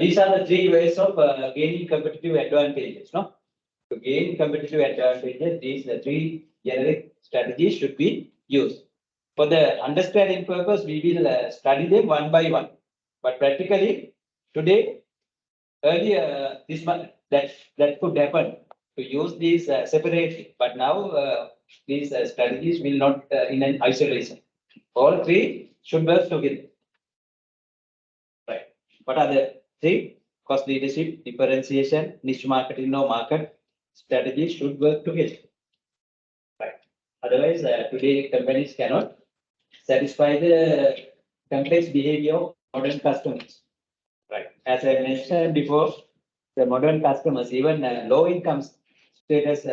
These are the three ways of gaining competitive advantages. No, to gain competitive advantages, these three generic strategies should be used. For the understanding purpose, we will study them one by one. But practically, today, earlier this month, that could happen to use these separately. But now these strategies will not in an isolation. All three should work together. Right. What are the three? Cost leadership, differentiation, niche marketing, no market strategies should work together. Right. Otherwise, today companies cannot satisfy the complex behavior of modern customers. Right. As I mentioned before, the modern customers, even low income status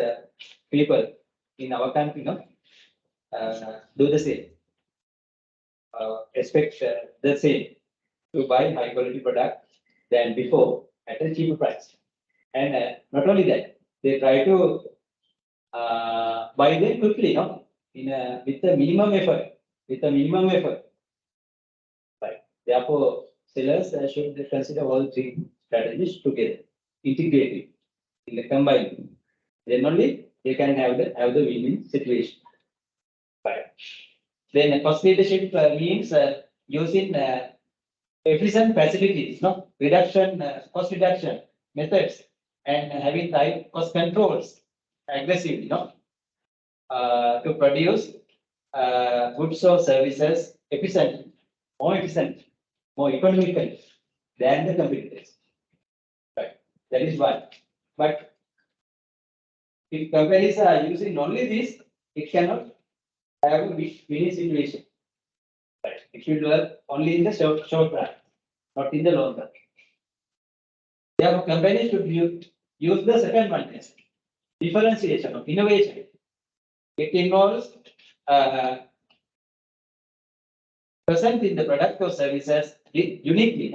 people in our country, do the same. Expect the same to buy high quality product than before at a cheaper price. And not only that, they try to buy them quickly, with the minimum effort. Right. Therefore, sellers should consider all three strategies together, integrated, in the combined. Then only they can have the win-win situation. Right. Then cost leadership means using efficient facilities, cost reduction methods, and having tight cost controls aggressively, to produce goods or services more efficient, more economical than the competitors. Right. That is one. But if companies are using only this, it cannot have a winning situation. Right. It should work only in the short run, not in the long run. Therefore, companies should use the second one, differentiation of innovation. It involves present in the product or services uniquely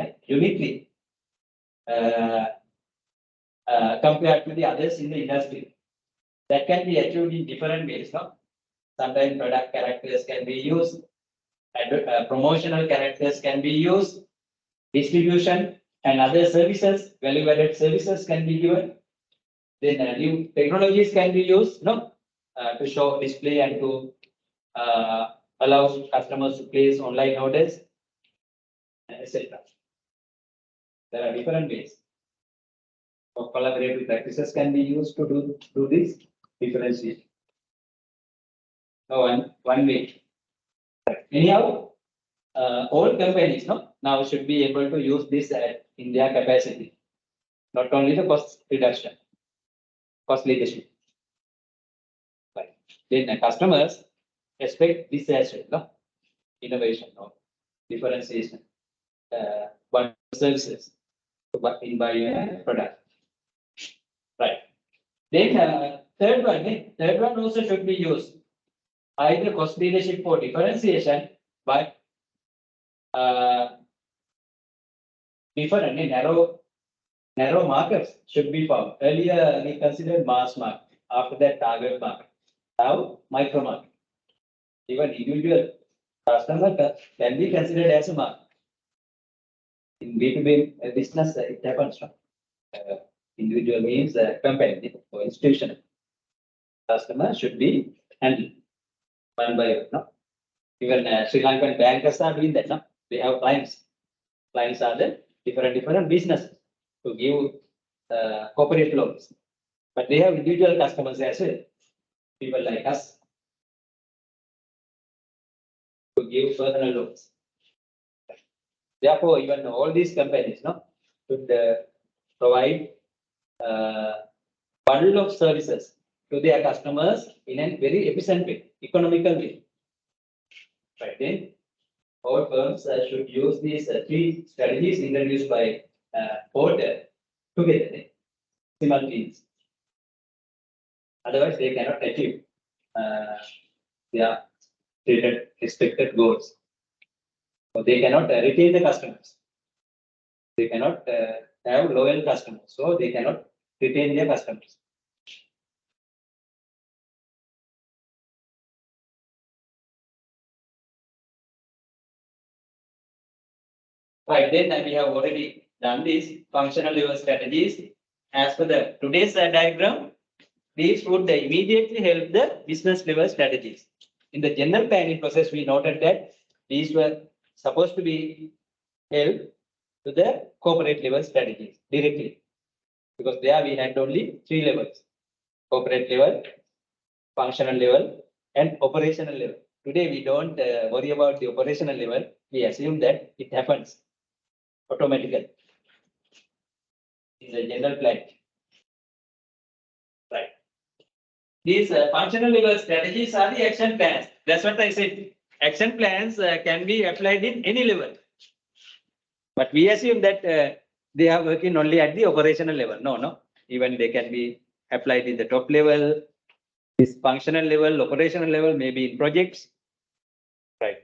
compared to the others in the industry. That can be achieved in different ways. Sometimes product characters can be used, promotional characters can be used, distribution and other services, value-added services can be given. Then new technologies can be used, to show, display, and to allow customers to place online orders, etc. There are different ways of collaborative practices can be used to do this differentiation. One way. Anyhow, all companies now should be able to use this in their capacity, not only the cost reduction, cost leadership. Right. Then customers expect this as well, innovation or differentiation, but services in buying product. Right. Then third one also should be used. Either cost leadership for differentiation, but different narrow markets should be found. Earlier we considered mass market, after that target market. Now micro market. Even individual customer can be considered as a market. In B2B business, it happens. Individual means company or institution. Customer should be handled one by one. Even Sri Lankan bankers are doing that. They have clients. Clients are the different businesses to give corporate loans. But they have individual customers as well. People like us to give personal loans. Therefore, even all these companies should provide bundle of services to their customers in a very efficient way, economical way. Right. Then all firms should use these three strategies introduced by Porter together, simultaneously. Otherwise, they cannot achieve their stated expected goals. So they cannot retain the customers. They cannot have loyal customers. So they cannot retain their customers. Right, then we have already done these functional level strategies. As per the today's diagram, these would immediately help the business level strategies. In the general planning process, we noted that these were supposed to be help to the corporate level strategies directly, because there we had only 3 levels: corporate level, functional level, and operational level. Today we don't worry about the operational level. We assume that it happens automatically in the general plan. Right. These functional level strategies are the action plans. That's what I said. Action plans can be applied in any level. But we assume that they are working only at the operational level. No. Even they can be applied in the top level, this functional level, operational level, maybe in projects. Right.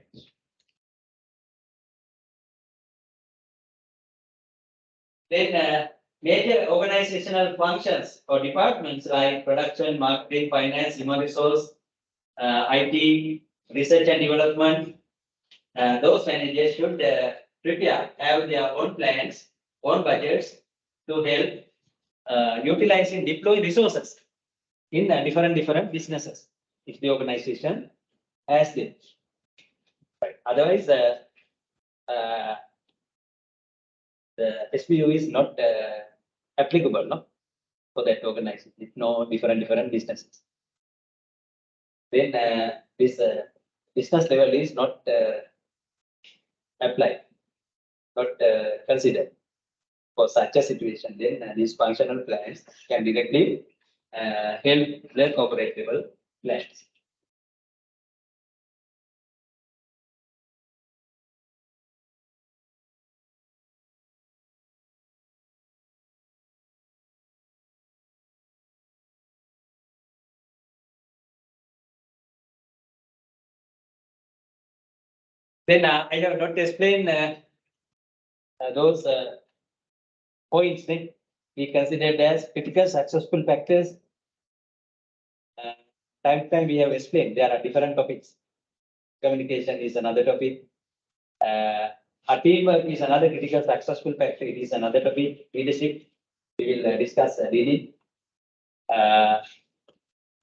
Then major organizational functions or departments like production, marketing, finance, human resource, IT, research and development, those managers should have their own plans, own budgets to help utilizing deploy resources in different businesses if the organization has them. Right. Otherwise, the SBU is not applicable, no, for that organization. It's no different businesses. Then this business level is not applied, not considered for such a situation. Then these functional plans can directly help the corporate level plans. Then I have not explained those points that we considered as critical successful factors. Time to time we have explained there are different topics. Communication is another topic. Our teamwork is another critical successful factor. It is another topic. Leadership, we will discuss leading.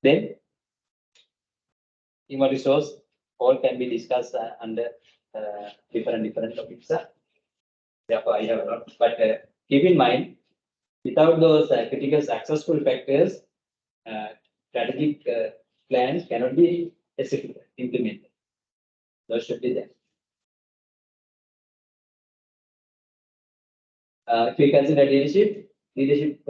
Then human resource, all can be discussed under different topics. Therefore, I have not. But keep in mind, without those critical successful factors, strategic plans cannot be executed, implemented. Those should be there. If we consider leadership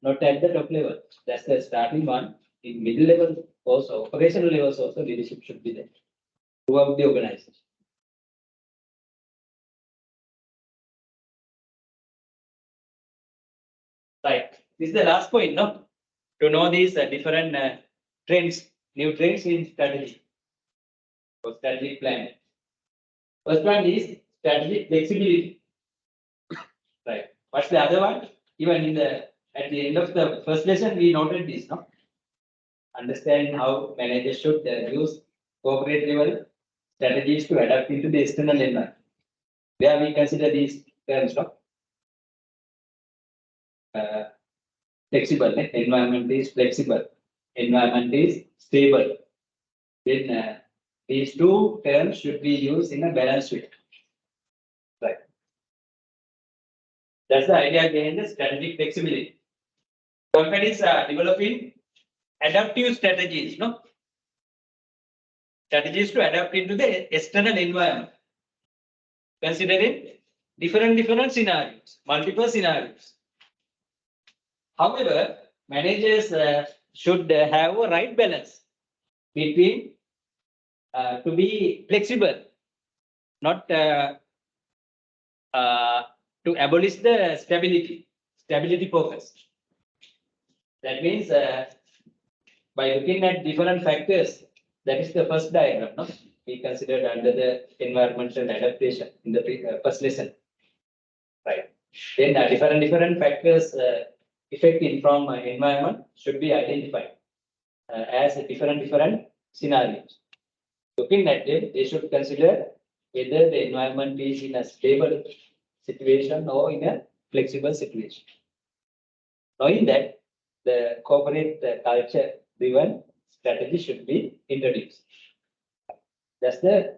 not at the top level. That's the starting one. In middle level also, operational levels also, leadership should be there throughout the organization. Right. This is the last point, no? To know these different trends, new trends in strategy or strategic plan. First one is strategic flexibility. Right. What's the other one? Even in the at the end of the first lesson, we noted this, no? Understanding how managers should use corporate level strategies to adapt into the external environment. Where we consider these terms, no? Flexible, environment is flexible, environment is stable. Then these two terms should be used in a balanced way. Right. That's the idea behind the strategic flexibility. Companies are developing adaptive strategies, no? Strategies to adapt into the external environment, considering different scenarios, multiple scenarios. However, managers should have a right balance between to be flexible, not to abolish the stability focus. That means by looking at different factors, that is the first diagram, no? We considered under the environmental adaptation in the first lesson, right? Then different factors affecting from environment should be identified as different scenarios. Looking at them, they should consider whether the environment is in a stable situation or in a flexible situation. Knowing that, the corporate culture-driven strategy should be introduced. That's the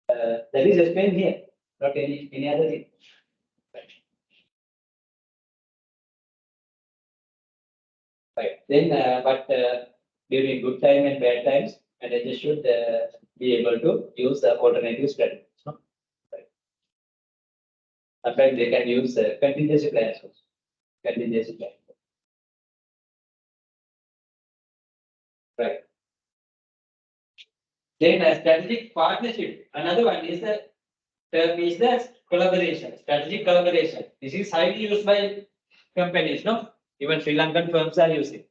that is explained here, not any other thing. Right. Then, during good time and bad times, managers should be able to use the alternative strategies. No? Right. Sometimes they can use contingency plans also. Contingency plan. Right. Then strategic partnership. Another one is the term is the collaboration, strategic collaboration. This is highly used by companies, no? Even Sri Lankan firms are using.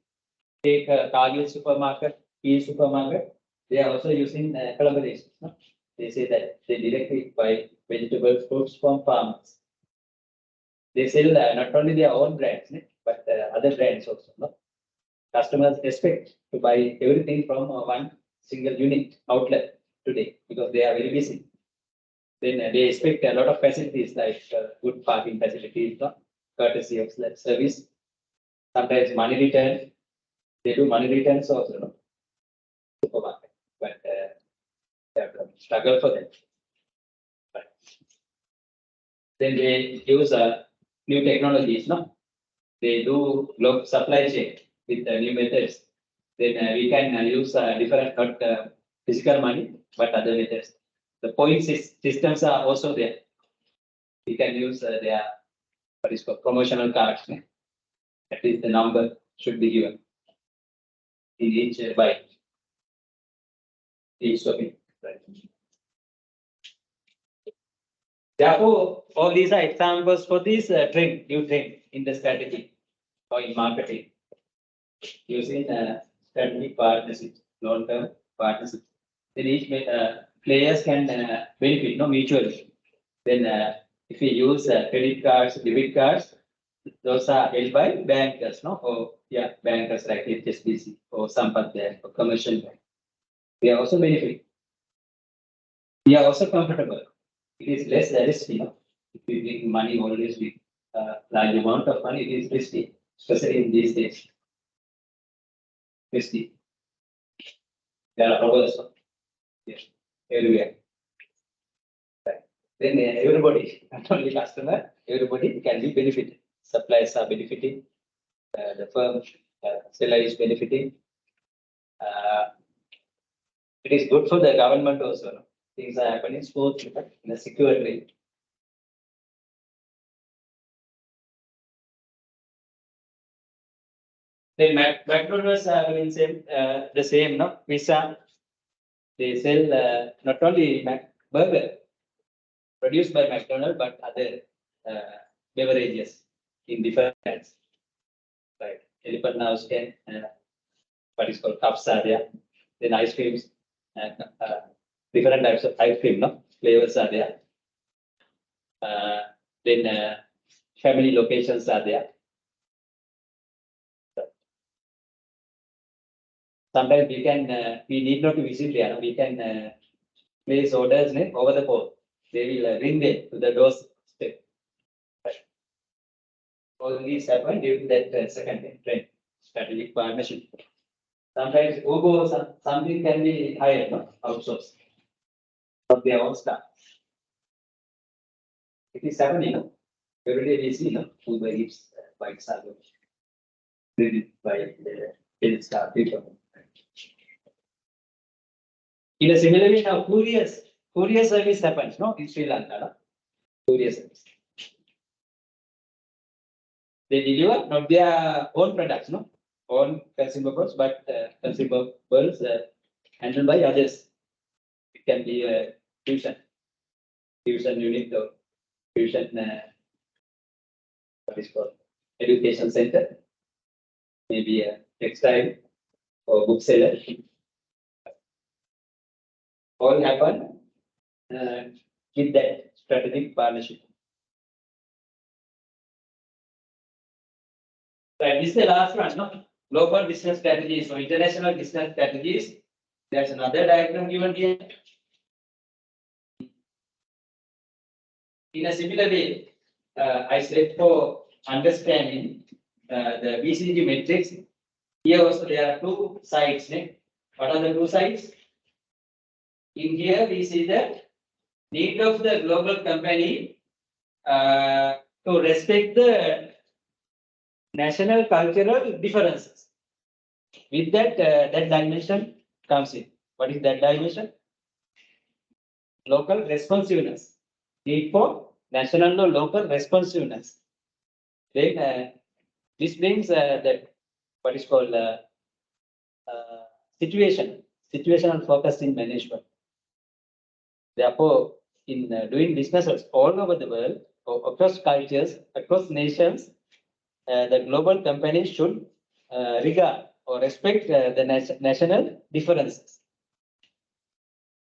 Take Target supermarket, supermarket, they are also using collaboration. No? They say that they directly buy vegetable fruits from farmers. They sell not only their own brands, but other brands also. No? Customers expect to buy everything from one single unit outlet today because they are very busy. Then they expect a lot of facilities like good parking facilities, no? Courtesy of service, sometimes money return. They do money returns also, no? Supermarket, but they have to struggle for that. But then they use new technologies, no? They do global supply chain with new methods. Then we can use different, not physical money, but other methods. The point systems are also there. We can use their what is called promotional cards. At least the number should be given in each by each shopping. Right. Therefore, all these are examples for this new trend in the strategy or in marketing using strategic partnerships, long-term partnerships. Then each players can benefit, no, mutually. Then if we use credit cards, debit cards, those are held by bankers, no? Or yeah, bankers like HSBC or Sampath Bank or commercial bank. They are also benefit. We are also comfortable. It is less risky. No? If we bring money always with large amount of money, it is risky, especially in these days. Risky. There are robbers. Yes, everywhere. Right. Then everybody, not only customer, everybody can be benefited. Suppliers are benefiting. The firm seller is benefiting. It is good for the government also. No? Things are happening smoothly in a secure way. Then McDonald's are doing the same, no? Pizza. They sell not only burger produced by McDonald's, but other beverages in different brands. Right. Elephant now can what is called cups are there. Then ice creams, different types of ice cream, no? Flavors are there. Then family locations are there. Sometimes we can, we need not to visit there. We can place orders over the phone. They will ring them to the doorstep. Right. All these happen due to that second trend, strategic partnership. Sometimes Uber, something can be hired, no? Outsourced of their own staff. It is happening. Every day we see, no? Uber Eats bikes are driven by the staff people. In a similar way, now courier service happens, no? In Sri Lanka, no? Courier service. They deliver not their own products, no? Own consumables, but consumables handled by others. It can be a tuition unit or tuition, what is called education center, maybe a textile or bookseller. All happen with that strategic partnership. Right, this is the last one, no? Global business strategies or international business strategies. There's another diagram given here. In a similar way, I said for understanding the BCG metrics, here also there are two sides. What are the two sides? In here, we see the need of the global company to respect the national cultural differences. With that, that dimension comes in. What is that dimension? Local responsiveness. Need for national or local responsiveness. Then this brings that what is called situational focus in management. Therefore, in doing businesses all over the world, or across cultures, across nations, the global companies should regard or respect the national differences,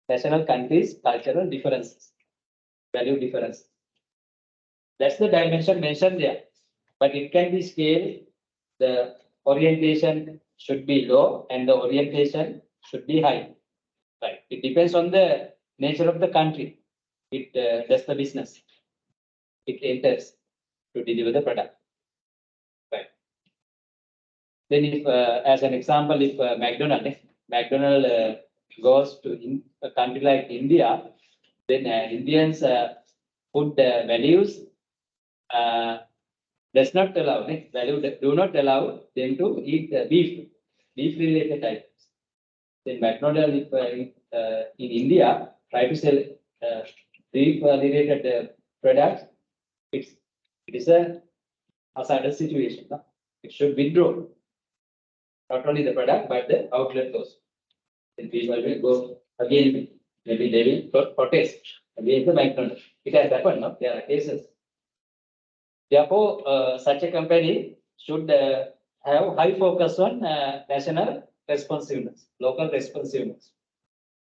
national countries' cultural differences, value differences. That's the dimension mentioned there. But it can be scaled. The orientation should be low and the orientation should be high. Right. It depends on the nature of the country. It does the business. It enters to deliver the product. Right. Then, if as an example, if McDonald goes to a country like India, then Indians food values does not allow do not allow them to eat beef related items. Then McDonald, if in India try to sell beef related products, it is a hazardous situation. No? It should withdraw not only the product but the outlet also. Then people will go again. Maybe they will protest against the McDonald. It has happened. No? There are cases. Therefore, such a company should have high focus on national responsiveness, local responsiveness.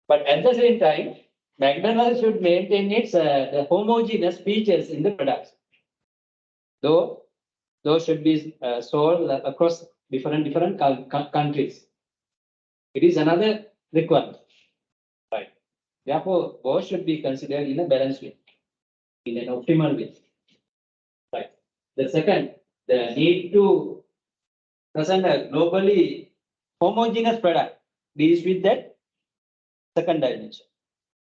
But at the same time, McDonald's should maintain its the homogeneous features in the products. Though those should be sold across different countries. It is another requirement. Right. Therefore, both should be considered in a balanced way, in an optimal way. Right. The second, the need to present a globally homogeneous product deals with that second dimension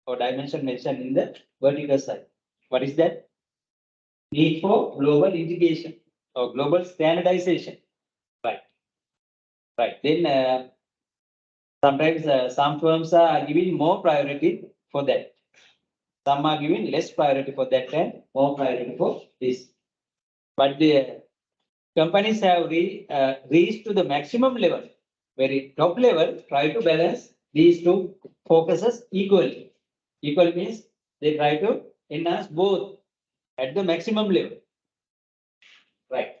or dimension mentioned in the vertical side. What is that? Need for global integration or global standardization. Right. Right. Then sometimes some firms are giving more priority for that. Some are giving less priority for that and more priority for this. But the companies have reached to the maximum level, very top level, try to balance these two focuses equally. Equal means they try to enhance both at the maximum level. Right.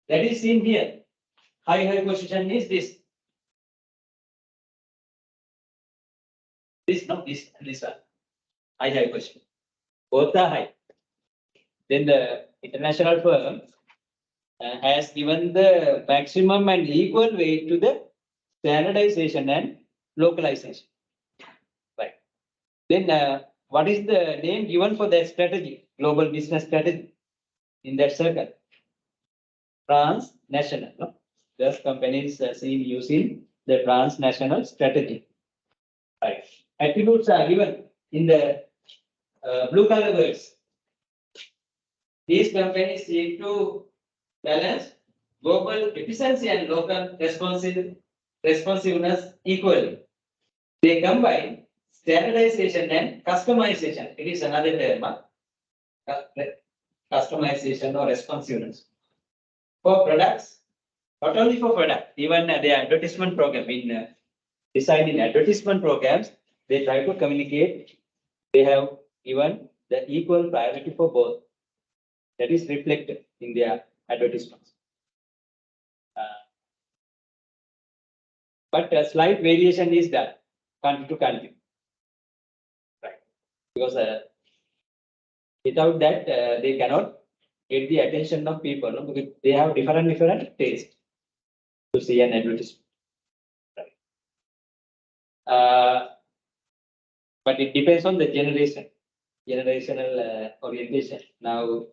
That is seen here. High position is this. This one. High position. Both are high. Then the international firm has given the maximum and equal weight to the standardization and localization. Right. Then what is the name given for that strategy? Global business strategy in that circle. Transnational. No? Thus companies seen using the transnational strategy. Right. Attributes are given in the blue color words. These companies seek to balance global efficiency and local responsiveness equally. They combine standardization and customization. It is another term. Customization or responsiveness. For products, not only for product, even the advertisement program in designing advertisement programs, they try to communicate. They have given the equal priority for both. That is reflected in their advertisements. but a slight variation is done country to country, right? Because without that, they cannot get the attention of people, no? Because they have different tastes to see an advertisement. Right? But it depends on the generational orientation. Now,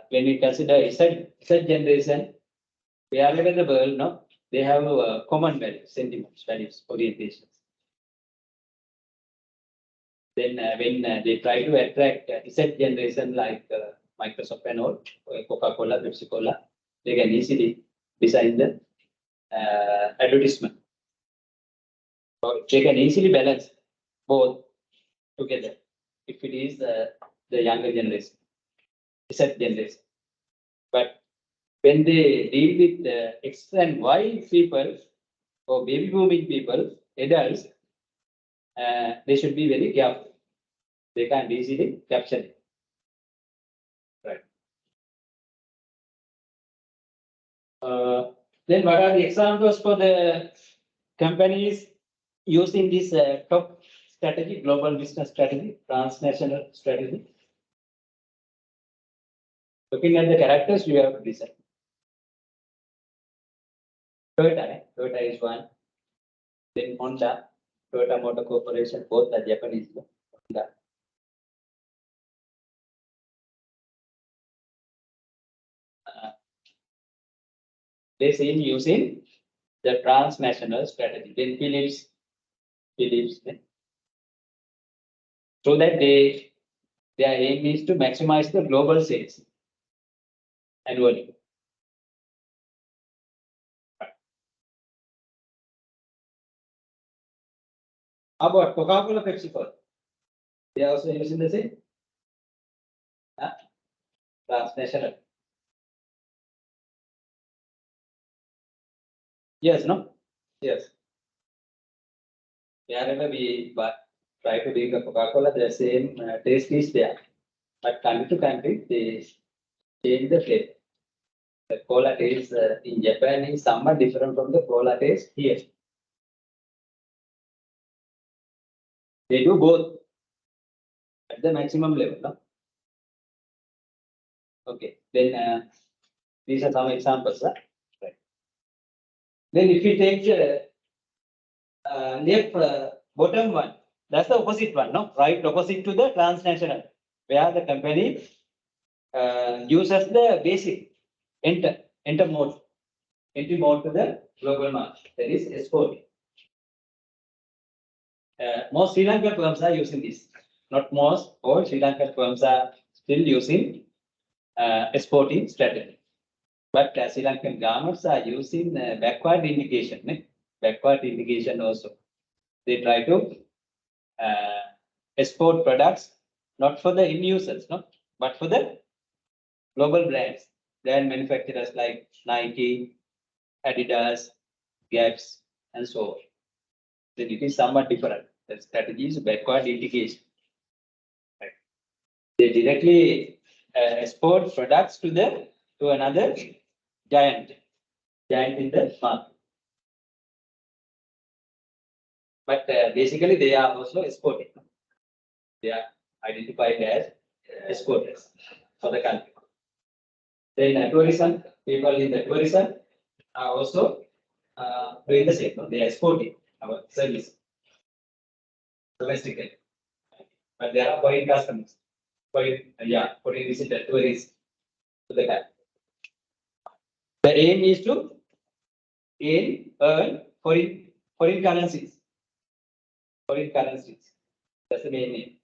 when we consider Z generation, wherever in the world, no, they have common values, sentiments, values, orientations. Then when they try to attract Z generation like Microsoft and all, Coca-Cola, Pepsi-Cola, they can easily design the advertisement. So they can easily balance both together if it is the younger generation, Z generation. But when they deal with X and Y people or baby booming people, adults, they should be very careful. They can't easily capture it. Right. Then what are the examples for the companies using this top strategy, global business strategy, transnational strategy? Looking at the characters, you have to decide. Toyota is one. Then Honda, Toyota Motor Corporation, both are Japanese. Honda. They seem using the transnational strategy. Then Philips, so that their aim is to maximize the global sales annually. How about Coca-Cola, Pepsi-Cola? They are also using the same transnational. Yes, no? Yes. Wherever we try to make a Coca-Cola, the same taste is there. But country to country, they change the flavor. The cola taste in Japan is somewhat different from the cola taste here. They do both at the maximum level. No? Okay, then these are some examples. Right. Then if you take left bottom one, that's the opposite one, no? Right, opposite to the transnational, where the company uses the basic entry mode to the global market, that is exporting. Most Sri Lankan firms are using this. Not most, all Sri Lankan firms are still using exporting strategy. But Sri Lankan governments are using backward integration. Backward integration also. They try to export products not for the end users, no, but for the global brands. Brand manufacturers like Nike, Adidas, Gaps, and so on. Then it is somewhat different. The strategy is backward integration. Right. They directly export products to another giant in the market. But basically, they are also exporting. They are identified as exporters for the country. Then tourism, people in the tourism are also doing the same. They are exporting our service domestically. But there are foreign customers, foreign visitor tourists to the country. The aim is to earn foreign currencies. Foreign currencies. That's the main aim.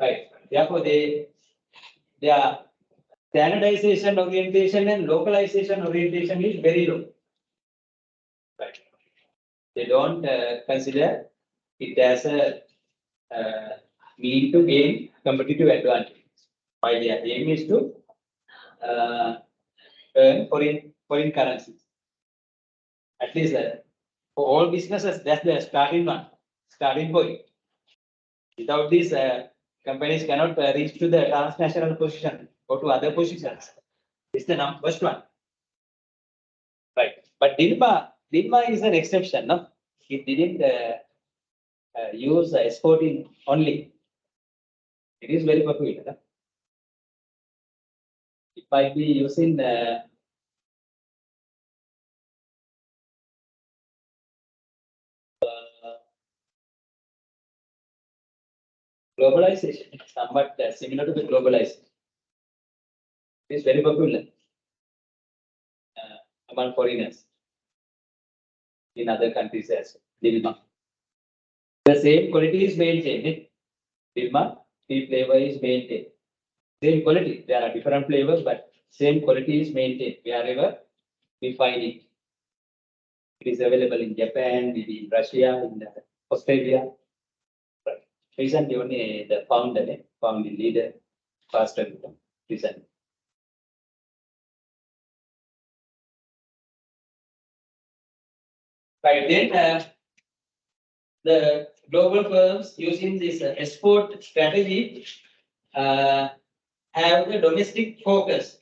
Right. Therefore, their standardization orientation and localization orientation is very low. Right. They don't consider it as a mean to gain competitive advantage. While their aim is to earn foreign currencies. At least for all businesses, that's the starting point. Without this, companies cannot reach to the transnational position or to other positions. It's the first one. Right. But Dilma Dilma is an exception, no? It didn't use exporting only. It is very popular. No? It might be using globalization, somewhat similar to the globalization. It is very popular among foreigners in other countries as well. Dilma. The same quality is maintained. Dilma, tea flavor is maintained. Same quality. There are different flavors, but same quality is maintained wherever we find it. It is available in Japan, maybe in Russia, in Australia. Right. Recently, only the founding leader, passed away. Recently. Right. Then the global firms using this export strategy have the domestic focus.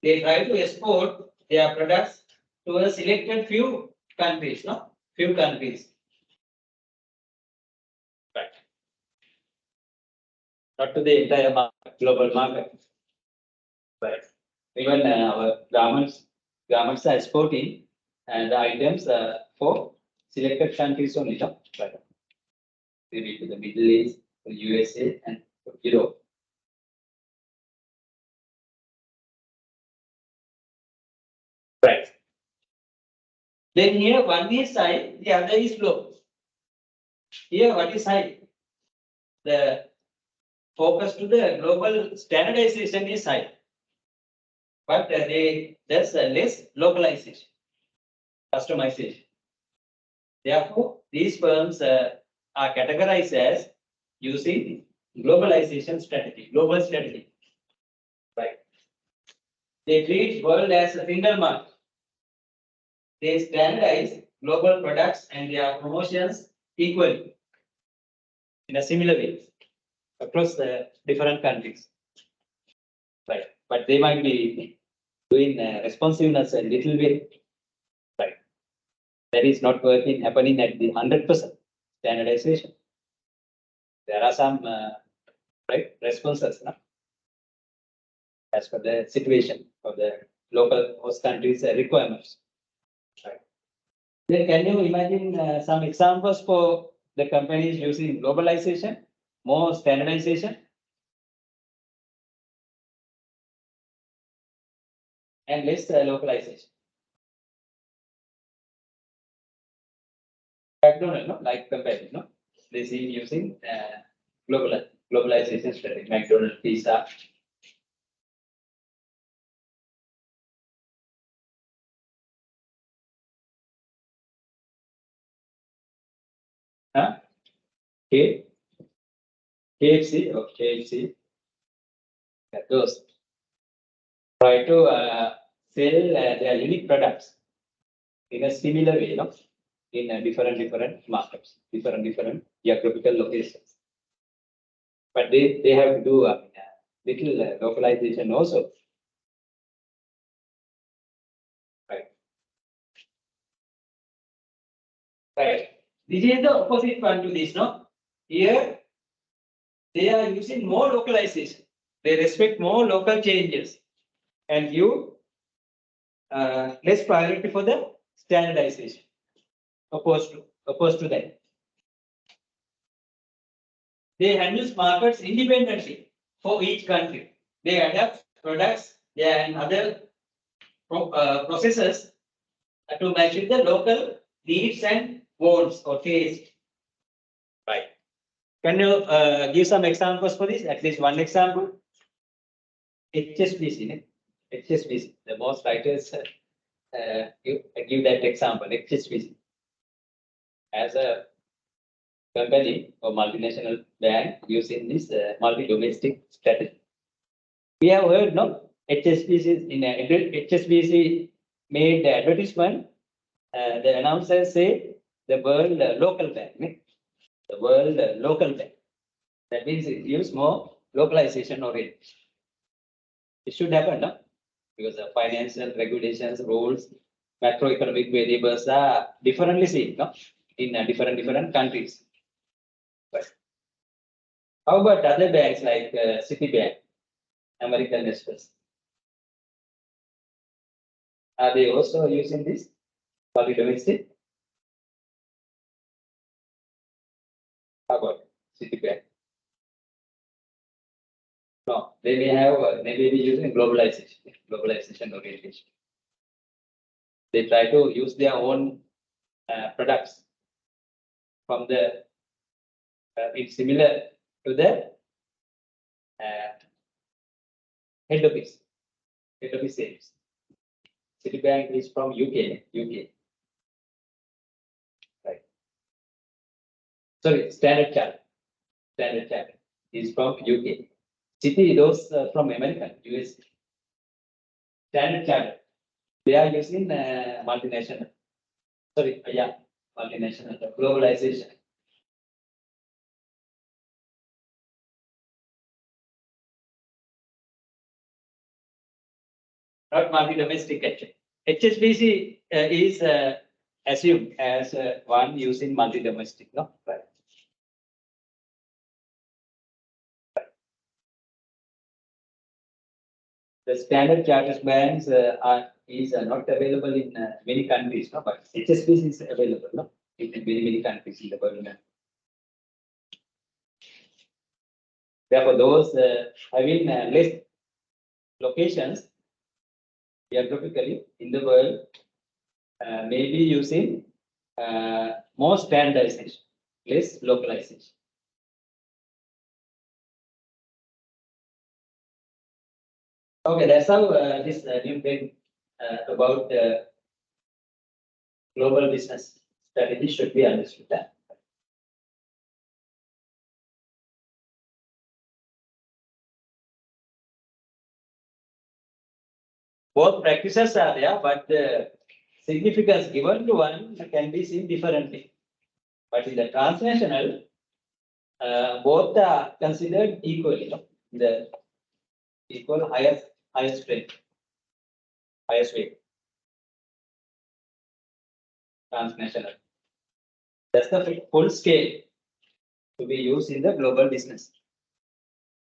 They try to export their products to a selected few countries, no? Few countries. Right. Not to the entire market, global market. Right. Even our garments are exporting and the items for selected countries only, no? Right. Maybe to the Middle East, the USA, and Europe. Right. Then here one is high, the other is low. Here what is high? The focus to the global standardization is high. But there's less localization, customization. Therefore, these firms are categorized as using globalization strategy, global strategy. Right. They treat world as a single market. They standardize global products and their promotions equally in a similar way across the different countries. Right. But they might be doing responsiveness a little bit. Right. That is not working, happening at the 100% standardization. There are some right responses, no? As per the situation of the local host countries' requirements. Right. Then can you imagine some examples for the companies using globalization, more standardization, and less localization? McDonald's, no, like company, no, they see using globalization strategy. McDonald's, pizza. Huh? K, KFC or KFC. Those try to sell their unique products in a similar way, no? In different markets, different geographical locations. But they have to do little localization also. Right. Right. This is the opposite one to this, no? Here, they are using more localization. They respect more local changes and give less priority for the standardization. Opposed to that. They handle markets independently for each country. They adapt products and other processes to match with the local needs and wants or taste. Right. Can you give some examples for this? At least one example. HSBC. HSBC. The most writers give that example. HSBC. As a company or multinational bank using this multi-domestic strategy. We have heard, no? HSBC in HSBC made the advertisement. The announcers say the world local bank. The world local bank. That means it gives more localization orientation. It should happen, no? Because of financial regulations, rules, macroeconomic variables are differently seen, no? In different countries. But how about other banks like Citibank, American Express? Are they also using this public domestic? How about Citibank? No, they may have, they may be using globalization orientation. They try to use their own products from the it's similar to the head office sales. Citibank is from UK. Right. Sorry, Standard Chartered is from UK. Citi, those from America, US. Standard Chartered, they are using multinational. Sorry, multinational, globalization. Not multi-domestic actually. HSBC is assumed as one using multi-domestic, no? Right. The Standard Chartered banks is not available in many countries, no? But HSBC is available, no? In many countries in the world. Therefore, those having less locations geographically in the world may be using more standardization, less localization. Okay, that's how this new thing about global business strategy should be understood. Both practices are there, but the significance given to one can be seen differently. But in the transnational, both are considered equally, the equal highest strength, highest weight, transnational. That's the full scale to be used in the global business,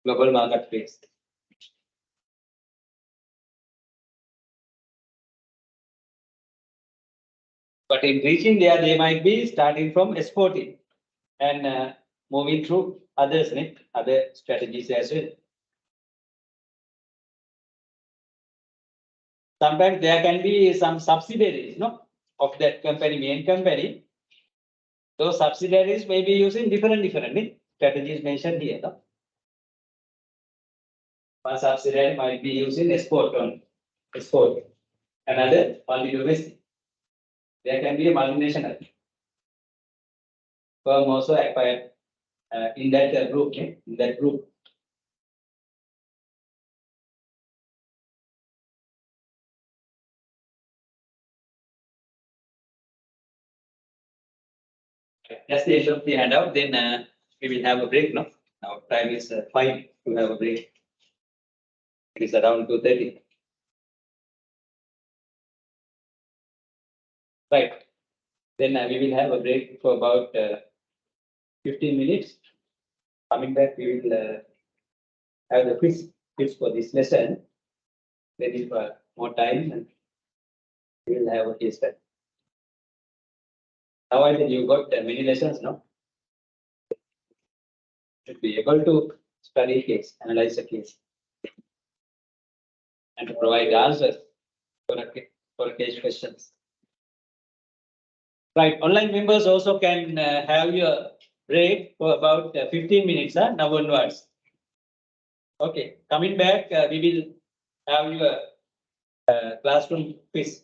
global marketplace. But in reaching there, they might be starting from exporting and moving through others, other strategies as well. Sometimes there can be some subsidiaries, of that company, main company. Those subsidiaries may be using different strategies mentioned here. No? One subsidiary might be using export. Another only domestic. There can be a multinational firm also acquired in that group. In that group. That's the end of the handout. Then we will have a break now. Our time is 5 to have a break. It is around 2:30. Right. Then we will have a break for about 15 minutes. Coming back, we will have the quiz for this lesson. Then if more time, we will have a case study. Now I think you got many lessons, no? Should be able to study case, analyze the case, and to provide answers for case questions. Right. Online members also can have your break for about 15 minutes, now onwards. Okay. Coming back, we will have your classroom quiz.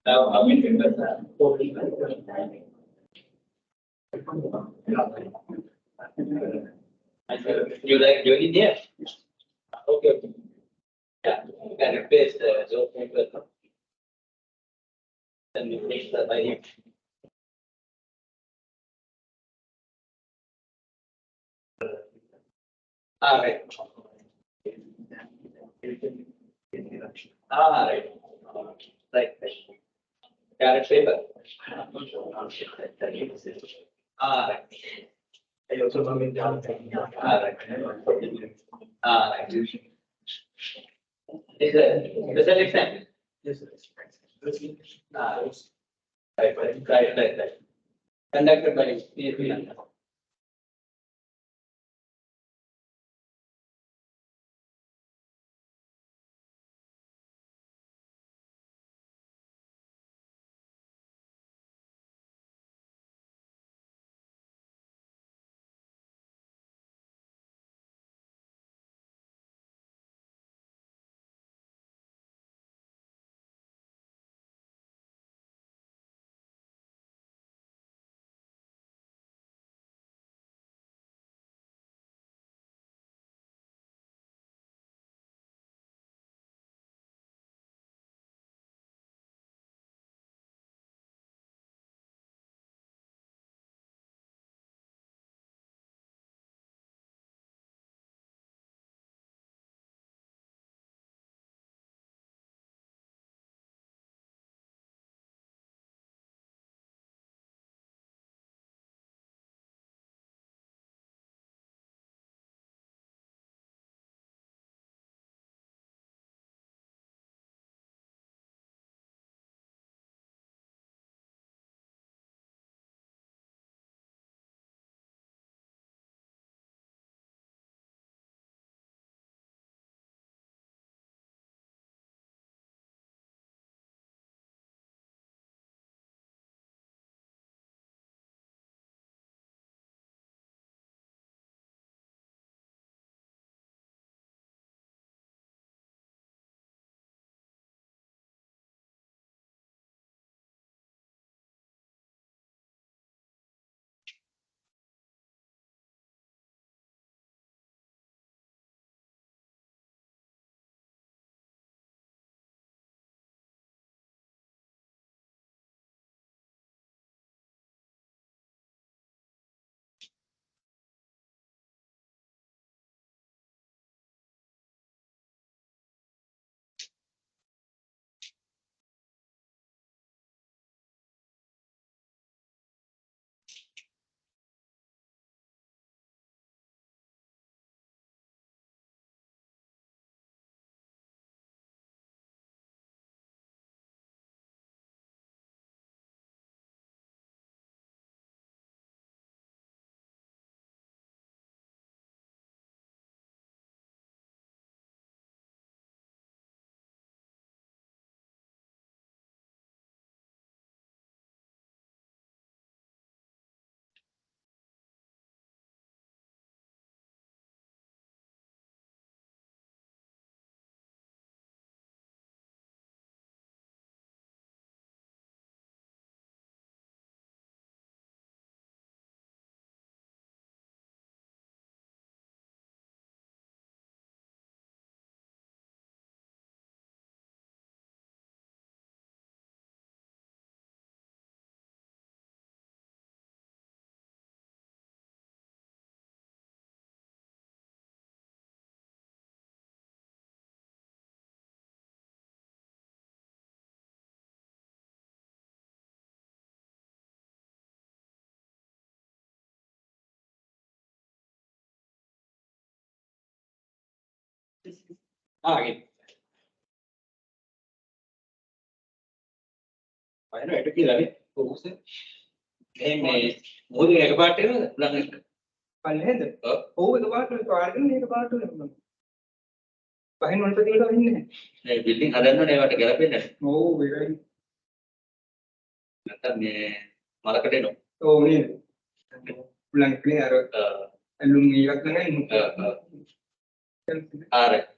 Now, how many members are? You like joining here? Okay. Yeah, you can replace those members. Then we finish the by. Right. Right. Right. Carrot paper. Right. I also come in down. Right. Right. Is that exam? Yes, right. Conducted by PSP Lanka. Okay. I know it is right. මේ මොකද එක පාට වෙනවද ළඟට පල්ලෙහෙද ඔව් එක පාට පාරගෙන මේක පාට වෙනවා පහින් වලට දිවට වෙන්නේ නැහැ මේ බිල්ඩින් හදන්නනේ ඒවට ගැලපෙන්නේ ඔව් ඒකයි නැත්නම් මේ මලකට එනවා ඔව් නේද ළඟට අර alumni ಇವತ್ತನೇ All right.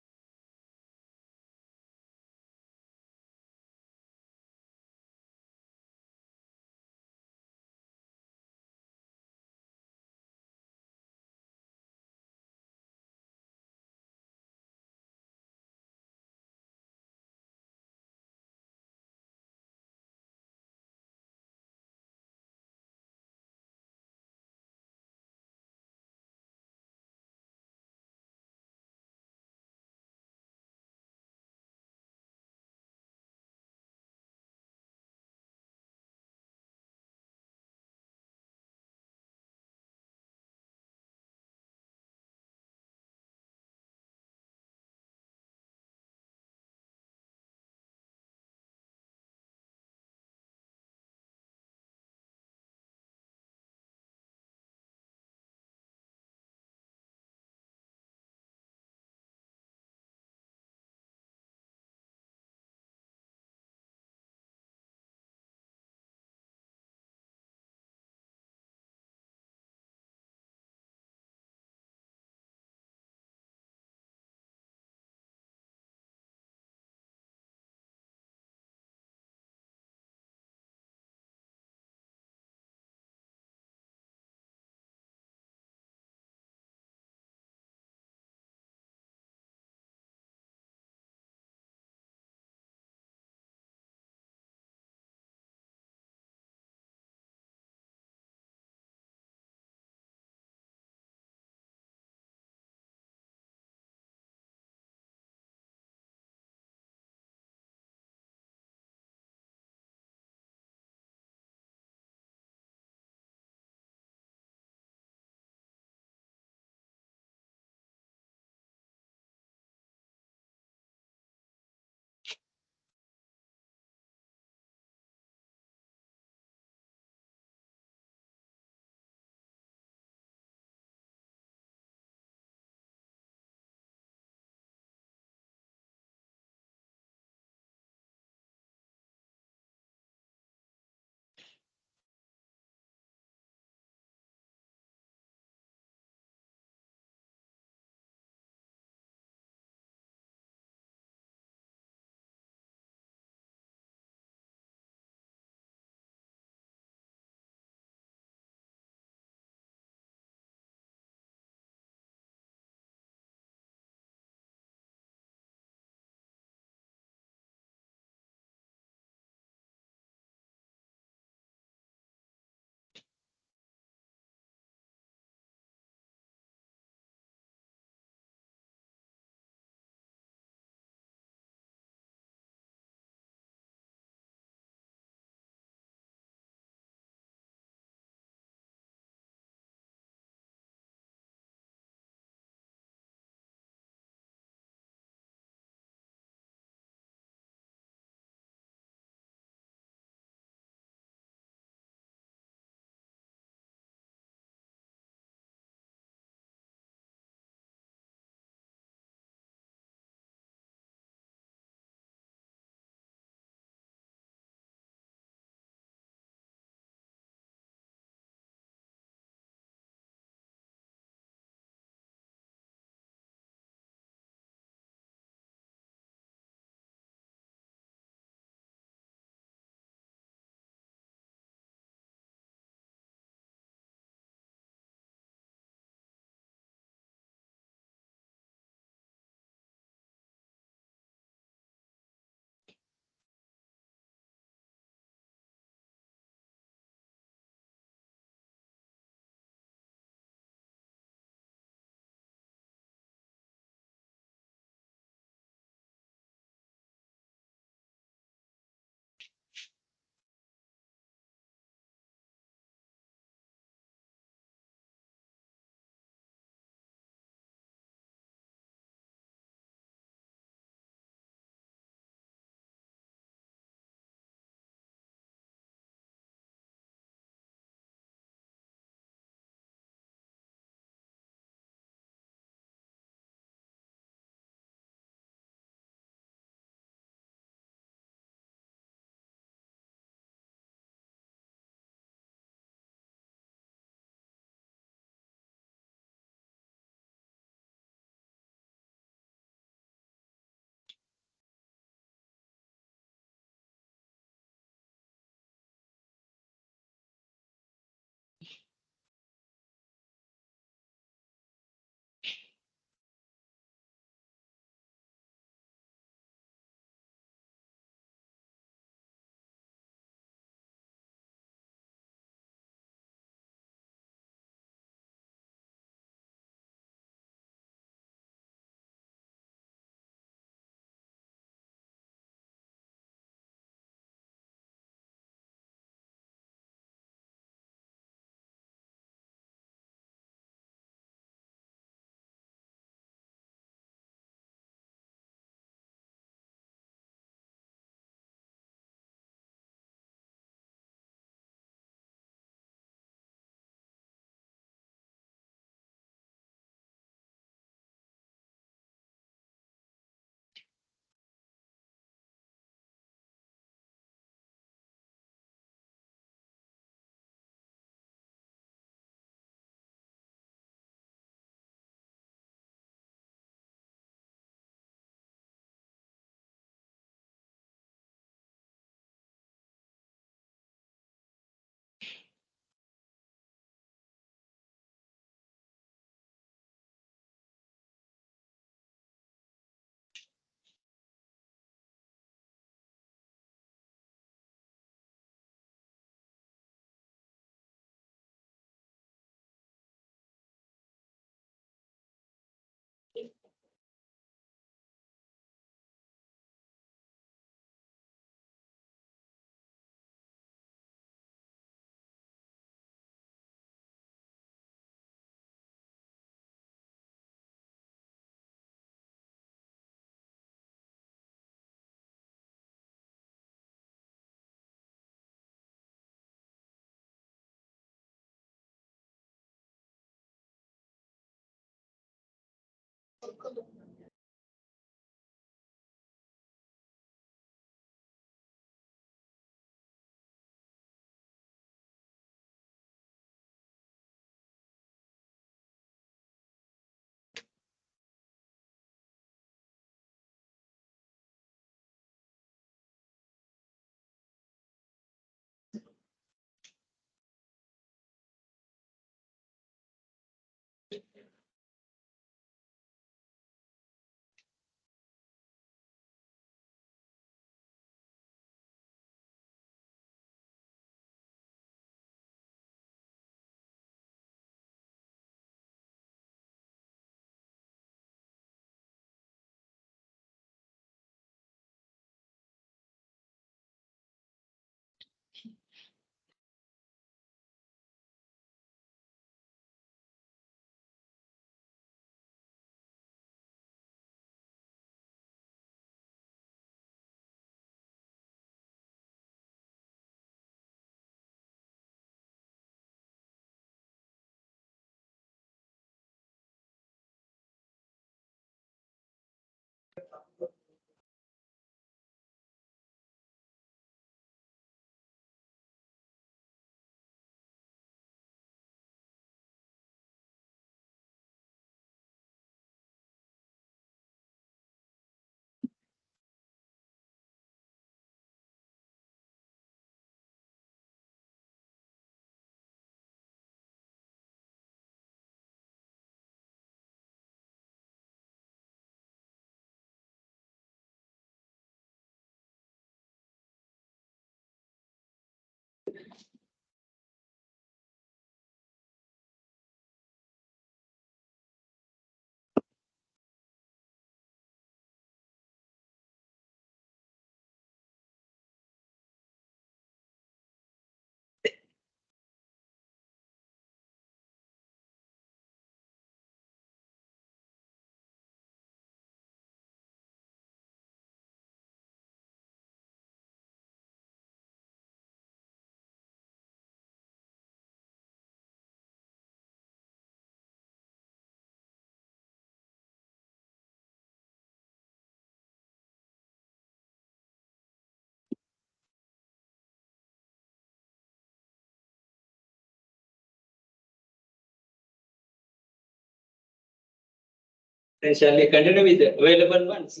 Then shall we continue with the available ones?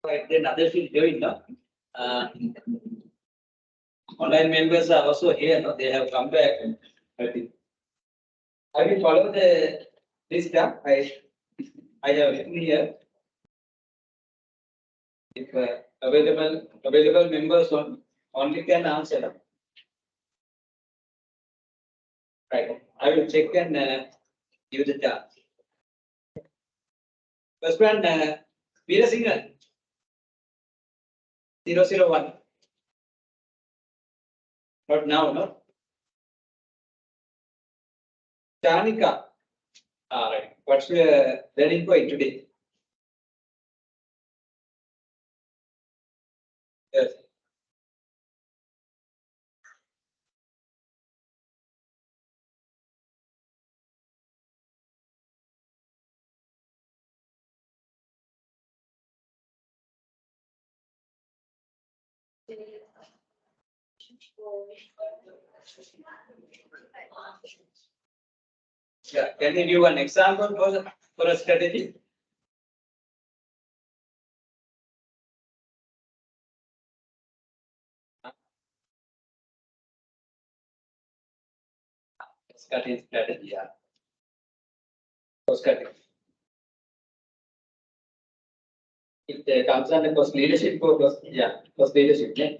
Right, then others will join now. Online members are also here, no? They have come back. I think. I will follow the list up. I have written here. If available members only can answer. No? Right. I will check and give the chance. First one, Veera Singhal, 001. Not now, no? Chanika. All right. What's the learning point today? Yes. Yeah. Can you give an example for a strategy? Cost cutting strategy, yeah. Cost cutting. It comes under cost leadership or cost, yeah, cost leadership. Yeah.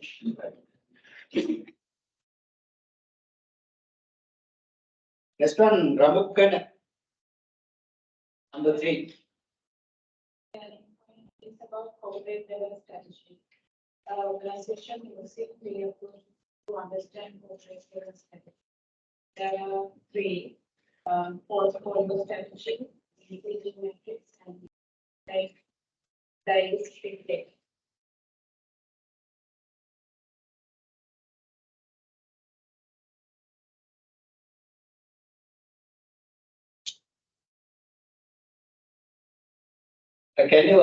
Next one, Ramukkan. Number 3. It's about corporate level strategy. Organization using clear to understand corporate level strategy. There are 3 portfolio strategy, equity metrics, and diversity. Can you,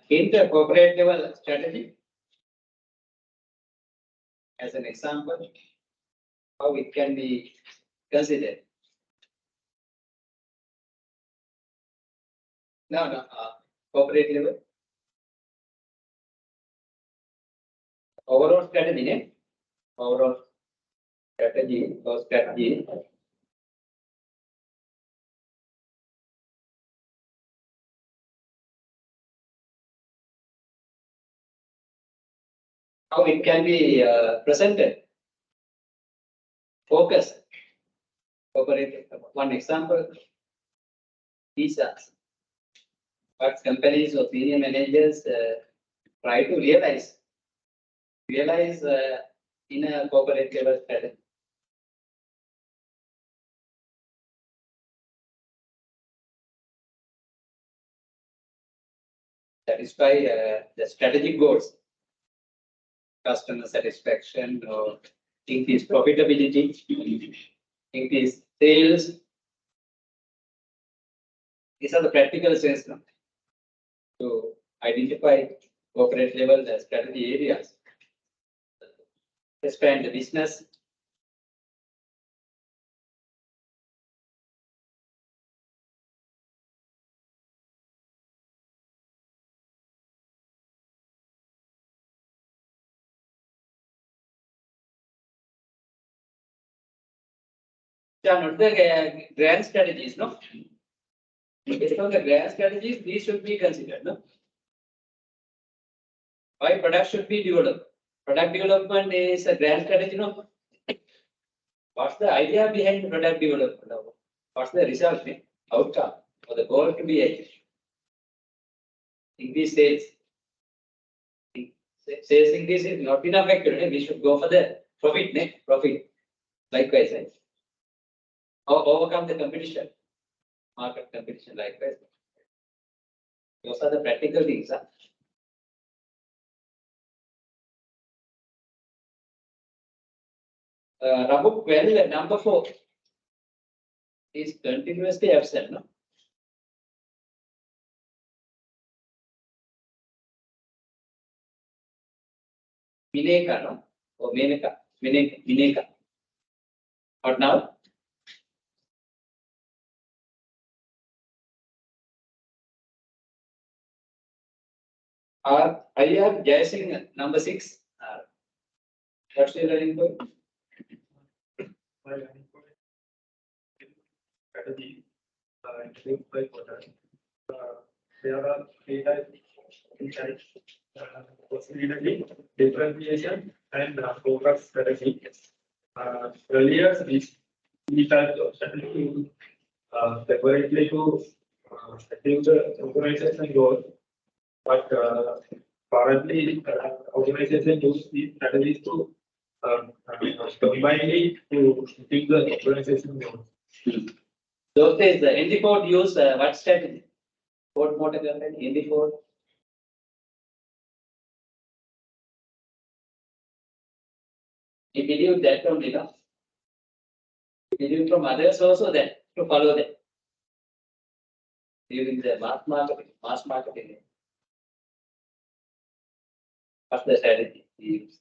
hint the corporate level strategy as an example, how it can be considered? No, corporate level. Overall strategy, ne? Overall strategy or strategy. How it can be presented. Focus. Corporate. One example. Visas. What companies or senior managers try to realize in a corporate level strategy. Satisfy the strategic goals, customer satisfaction, or increase profitability, increase sales. These are the practical sense now to identify corporate level strategy areas. Expand the business. They are not the grand strategies, no? Based on the grand strategies, these should be considered, no? Why product should be developed? Product development is a grand strategy, no? What's the idea behind product development? What's the result, outcome, or the goal to be achieved? Increase sales. Sales increase is not enough actually. We should go for the profit, profit. Likewise, right? Or overcome the competition, market competition, likewise. Those are the practical things. Rabuk, well, number 4 is continuously absent, no? Mineka, no? Or Meneka, Mineka. What now? I have guessing number 6. What's your learning point? Strategy, there are 3 types: possibility, differentiation, and focus strategy. Earlier, these types of strategy separately to achieve the organization goal, but currently organization use these strategies to combine to achieve the organization goal. Those days, the Henry Ford use what strategy? Ford Motor Company, Henry Ford. He believed that only, no? He believed from others also that to follow that. During the mass marketing. What's the strategy he used?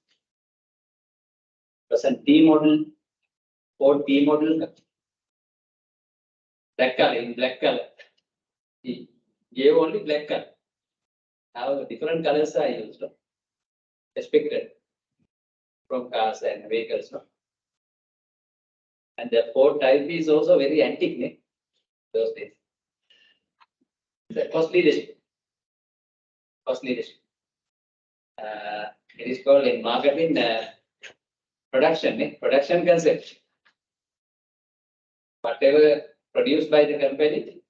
Present T model, Ford T model. Black color, in black color. He gave only black color. Now different colors are used, no? Expected from cars and vehicles, no? And the port type is also very antique, ne? Those days. It's a cost leadership. Cost leadership. It is called in marketing production, ne? Production concept. Whatever produced by the company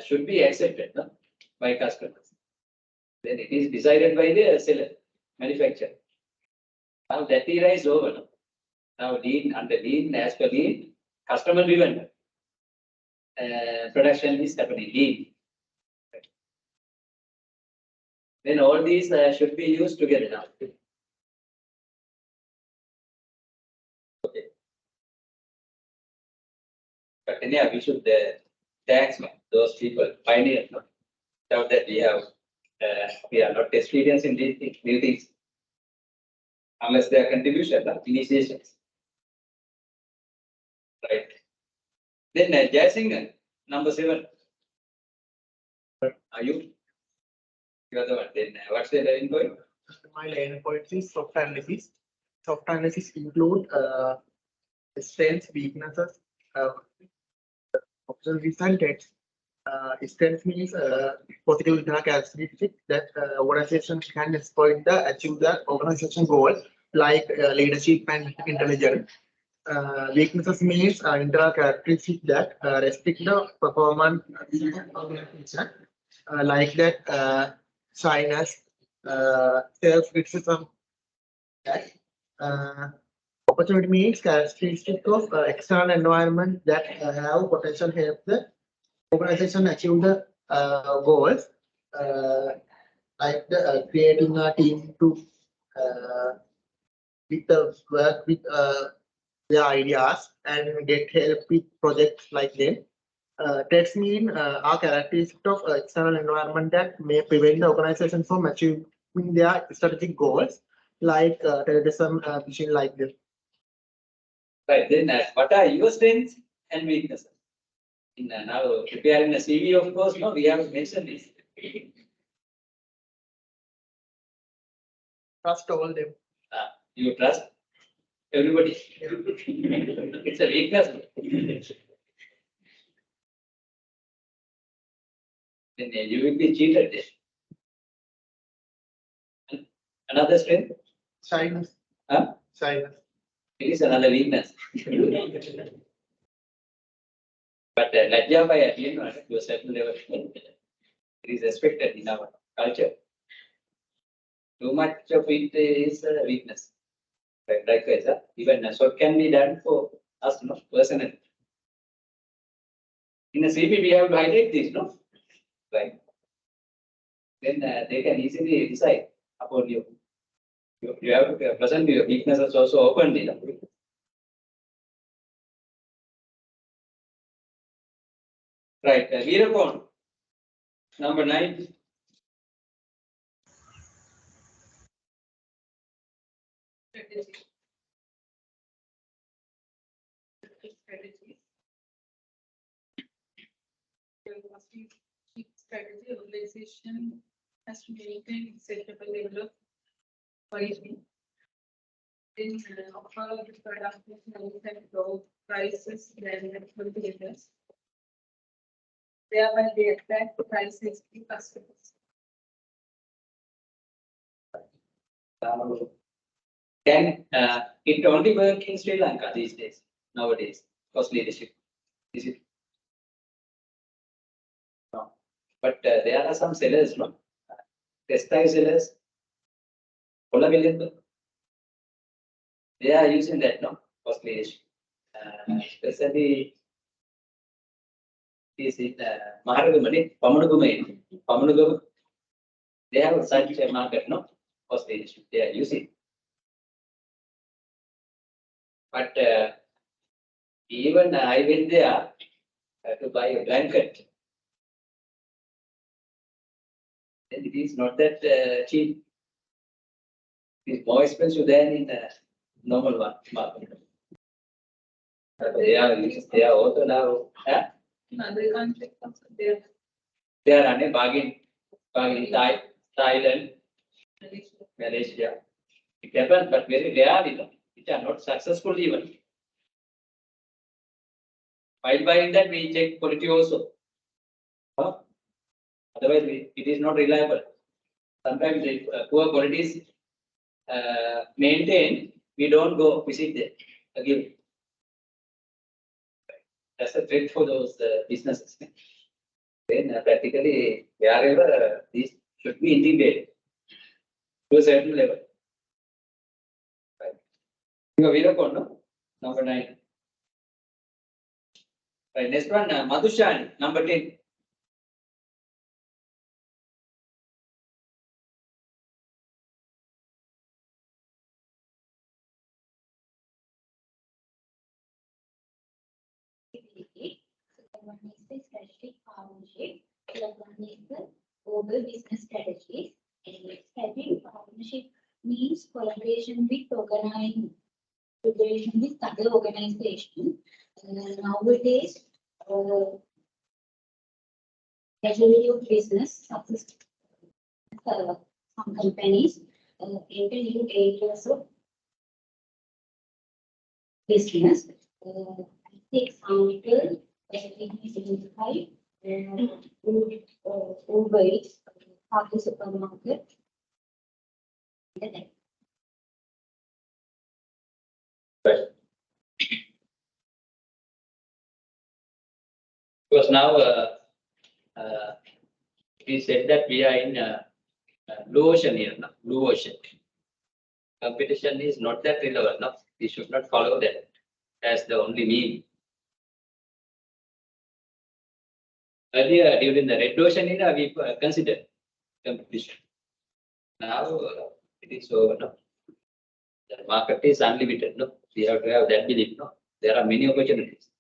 should be accepted, no? By customers. Then it is decided by the seller, manufacturer. Now that era is over. No? Now lean, under lean, as per lean, customer driven production is happening. Lean. Then all these should be used together now. Okay. But yeah, we should thanks those people, pioneers. No? Without that we are not experienced in these things, new things. Unless their contribution, initiations. Right. Then Jayasingh, number 7. Are you? You are the one. Then what's the learning point? My learning point is soft analysis. Soft analysis include strengths, weaknesses, opportunities and threats. Strengths means positive characteristics that organization can exploit to achieve the organization goal, like leadership and intelligence. Weaknesses means internal characteristics that restrict the performance of the organization, like that shyness, self-criticism. That opportunity means characteristics of external environment that have potential help the organization achieve the goals, like the creating a team to with the work with their ideas and get help with projects like them. Threats mean are characteristics of external environment that may prevent the organization from achieving their strategic goals, like terrorism, phishing, like this. Right. Then what are your strengths and weaknesses? In now preparing a CV, of course, no, we have mentioned this. Trust all them. You trust everybody. It's a weakness. Then you will be cheated. Another strength? Shyness. Huh? Shyness. It is another weakness. But Lajja by to a certain level, it is expected in our culture. Too much of it is a weakness. Right, likewise, even so it can be done for us, no, personally. In a CP, we have to highlight this, no? Right. Then they can easily decide upon you. You have to present your weaknesses also openly. No? Right, Veerapon, number 9. Strategy organization has to maintain acceptable level of quality. Then offer the product at low prices than the competitors. Thereby they attract the prices to customers. Can it only work in Sri Lanka these days, nowadays, cost leadership? Is it? No. But there are some sellers, no? Textile sellers, they are using that, no? Cost leadership. Especially is in Maharagumani, Pamanugama. They have such a market, no? Cost leadership, they are using. But even I went there to buy a blanket. And it is not that cheap. It is more expensive than in normal one market. They are also now. In other countries also there. They are running bargain Thailand, Malaysia. It happens, but very rarely, no? Which are not successful even. While buying that, we check quality also. Huh? Otherwise, it is not reliable. Sometimes if poor quality is maintained, we don't go visit there again. That's a threat for those businesses. Then practically, wherever these should be integrated to a certain level. Right. You have Veerakonda, no? Number 9. Right. Next one, Madhushani, number 10. One is the strategic partnership, the other one is the global business strategies. And strategic partnership means collaboration with other organizations. Nowadays, majority of business success, some companies enter new areas of business. The example identify Uber Eats, public supermarket. Because now we said that we are in blue ocean here, no? Blue ocean. Competition is not that relevant, no? We should not follow that as the only mean. Earlier, during the red ocean era, we considered competition. Now it is over, no? The market is unlimited, no? We have to have that belief, no? There are many opportunities.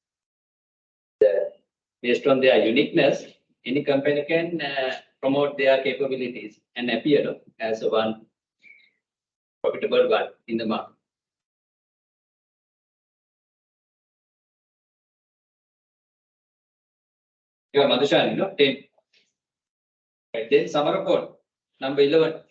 Based on their uniqueness, any company can promote their capabilities and appear, no, as one profitable one in the market. You are Madhushani, no? 10. Right, then Samarapon, number 11.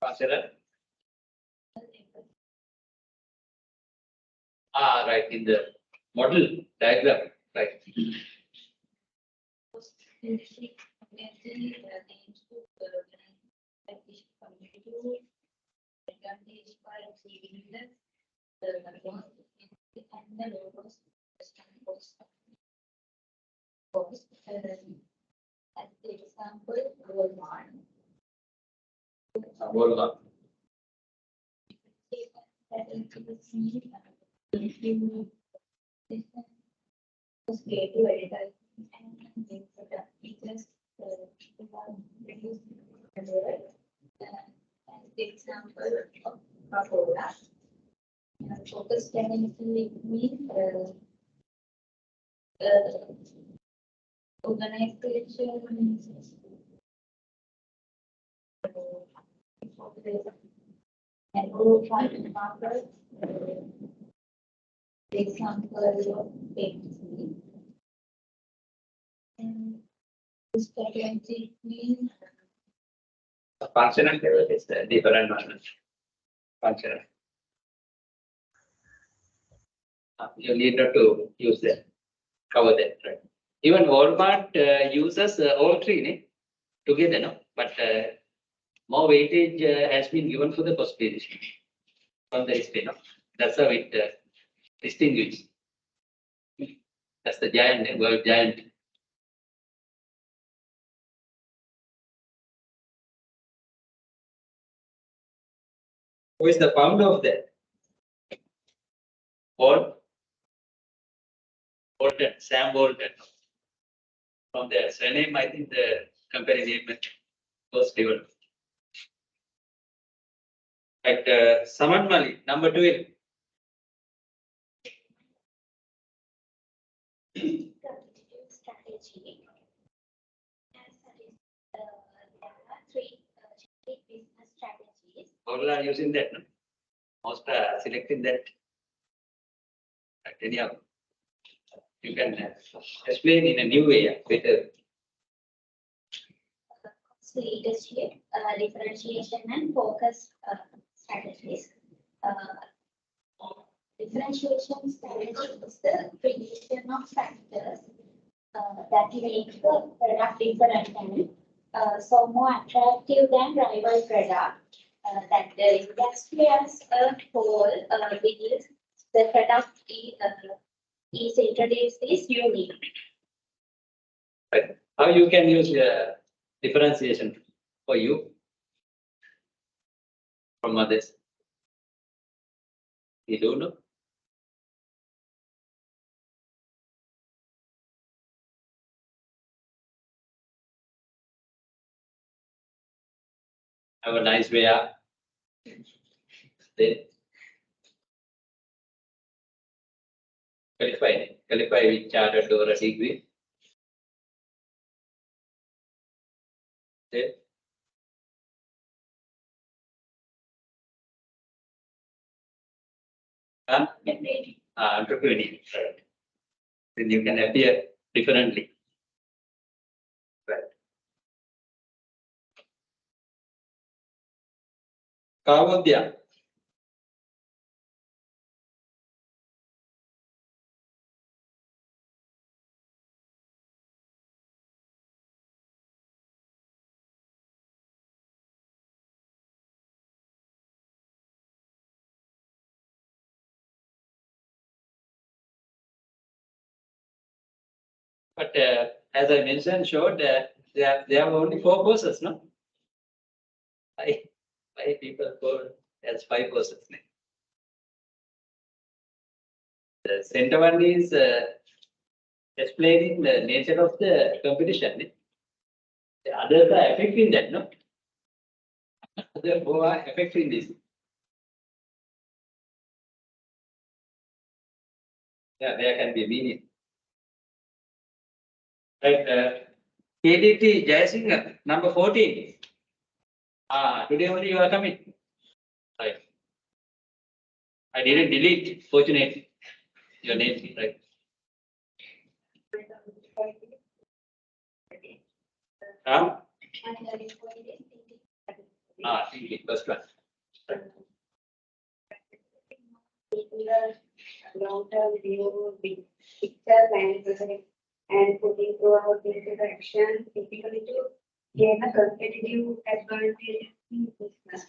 Consider. Right, in the model diagram, right. As the example, Walmart. Walmart. Example of Coca-Cola. Focus technically means organization and go find market. Example of agency. And strategy means The functional level is the different one. Functional. You need not to use that, cover that, right? Even Walmart uses all three, ne? Together, no? But more weightage has been given for the cost position from the display, no? That's how it distinguishes. That's the giant, world giant. Who is the founder of that? Bolton, Sam Bolton. From their surname, I think the company name was given. Right, Saman Mali, number 12. strategy. As there are All are using that. No? Most are selecting that. But anyhow, you can explain in a new way, better. Leadership, differentiation and focus strategies. Differentiation strategy is the creation of factors that make the product different and so more attractive than rival product. That the industry as a whole believes the product is introduced is unique. But how you can use differentiation for you from others? You don't know. Have a nice way up. Then qualify with chartered or a degree. Then entrepreneur. Right. Then you can appear differently. Right. Kavodya. But as I mentioned, showed there are only 4 courses, no? Five people call as 5 courses. The center one is explaining the nature of the competition. The others are affecting that, no? Other 4 are affecting this. Yeah, there can be meaning. Right. KDT Jayasingh, number 14. Today only you are coming. Right. I didn't delete, fortunately. Your name, right? First one. Long-term view, big picture management, and putting throughout into action, typically to gain a competitive advantage in business.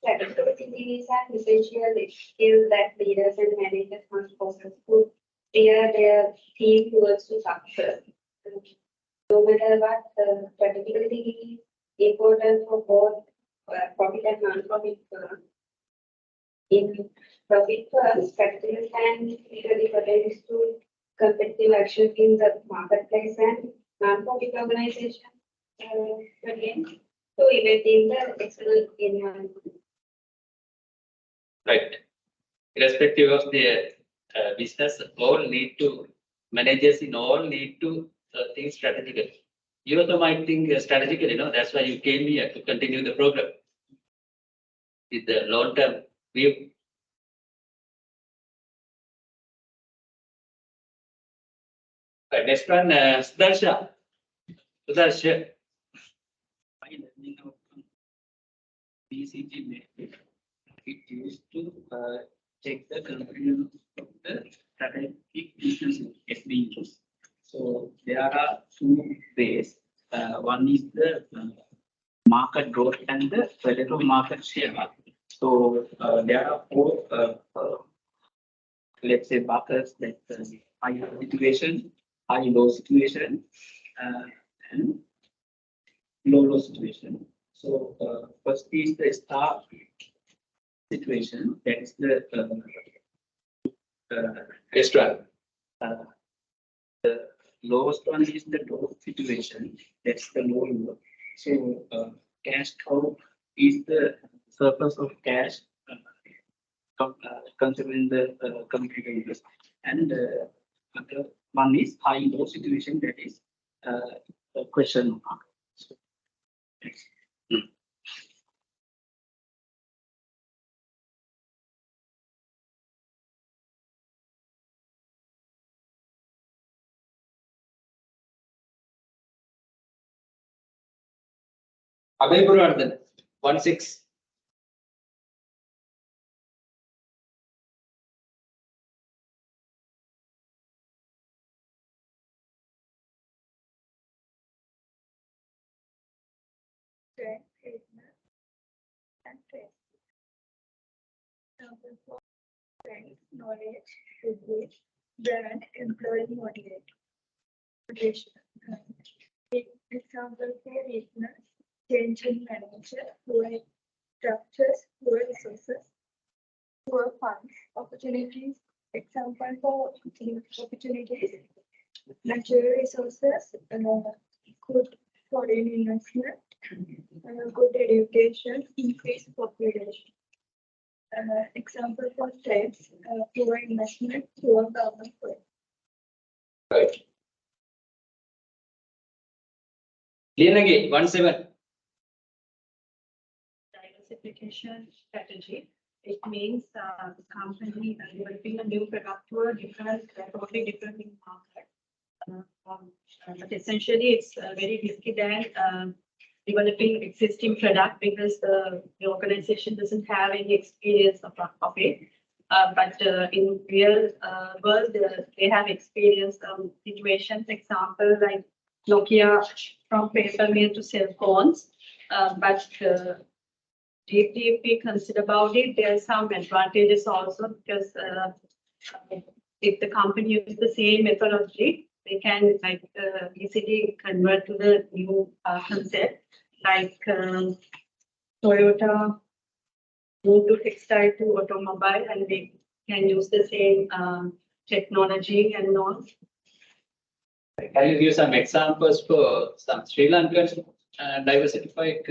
Strategic thinking is an essential skill that leaders and managers must possess to steer their team towards to success. No matter what, strategic thinking is important for both profit and non-profit firms. In profit firms, strategies can usually pertains to competitive action in the marketplace and non-profit organization. Again, to event in the external environment. Right. Irrespective of the business, all need to, managers in all need to think strategically. You also might think strategically, that's why you came here to continue the program with the long-term view. Right, next one, Sudarsha. Sudarsha. By learning outcome, BCG method, it used to check the conclusion of the strategic business SBUs. So there are 2 ways. One is the market growth and the relative market share. So there are 4, let's say, buckets, that high situation, high low situation, and low situation. So first is the star situation. That is the Extra. the lowest one is the low situation. That's the low number. So cash cow is the surplus of cash considering the company interest. And other one is high low situation. That is a question mark. So, Abhay 16. Strength, fitness, and traits. Example for strength, knowledge, privilege, brand, employee motivation. Example for weakness, change in manager, poor structures, poor resources, poor funds, opportunities. Example for opportunities, natural resources, good foreign investment, good education, increased population. Example for states, poor investment, poor government work. Right. Lianagi 17. Diversification strategy. It means company developing a new product to a different, totally different market. But essentially, it's very risky than developing existing product because the organization doesn't have any experience of it. But in real world, they have experienced situations, example like Nokia from paper mill to cell phones. But deeply, if we consider about it, there are some advantages also because if the company uses the same methodology, they can easily convert to the new concept, like Toyota moved to textile to automobile, and they can use the same technology and all. Can you give some examples for some Sri Lankan diversified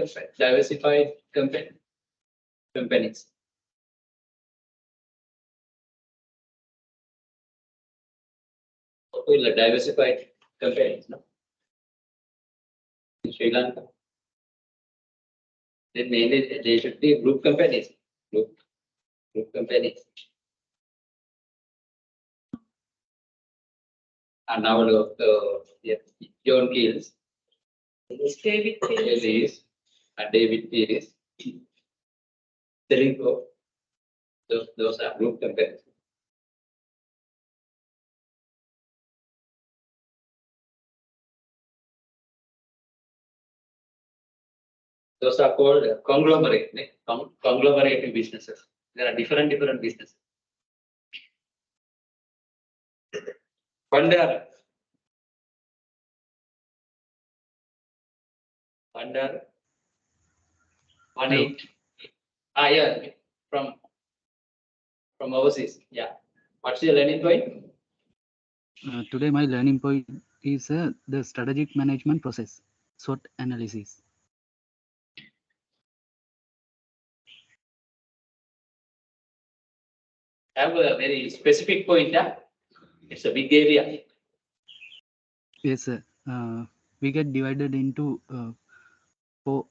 companies? Popular diversified companies, no? In Sri Lanka. Then mainly they should be group companies. Group companies. And now John Keels. David Ellis and David Pierce. Srilanka. Those are group companies. Those are called conglomerative businesses. There are different businesses. Fundar 18. Yeah, from overseas. Yeah. What's your learning point? Today, my learning point is the strategic management process, SWOT analysis. Have a very specific point. It's a big area. Yes, sir. We get divided into four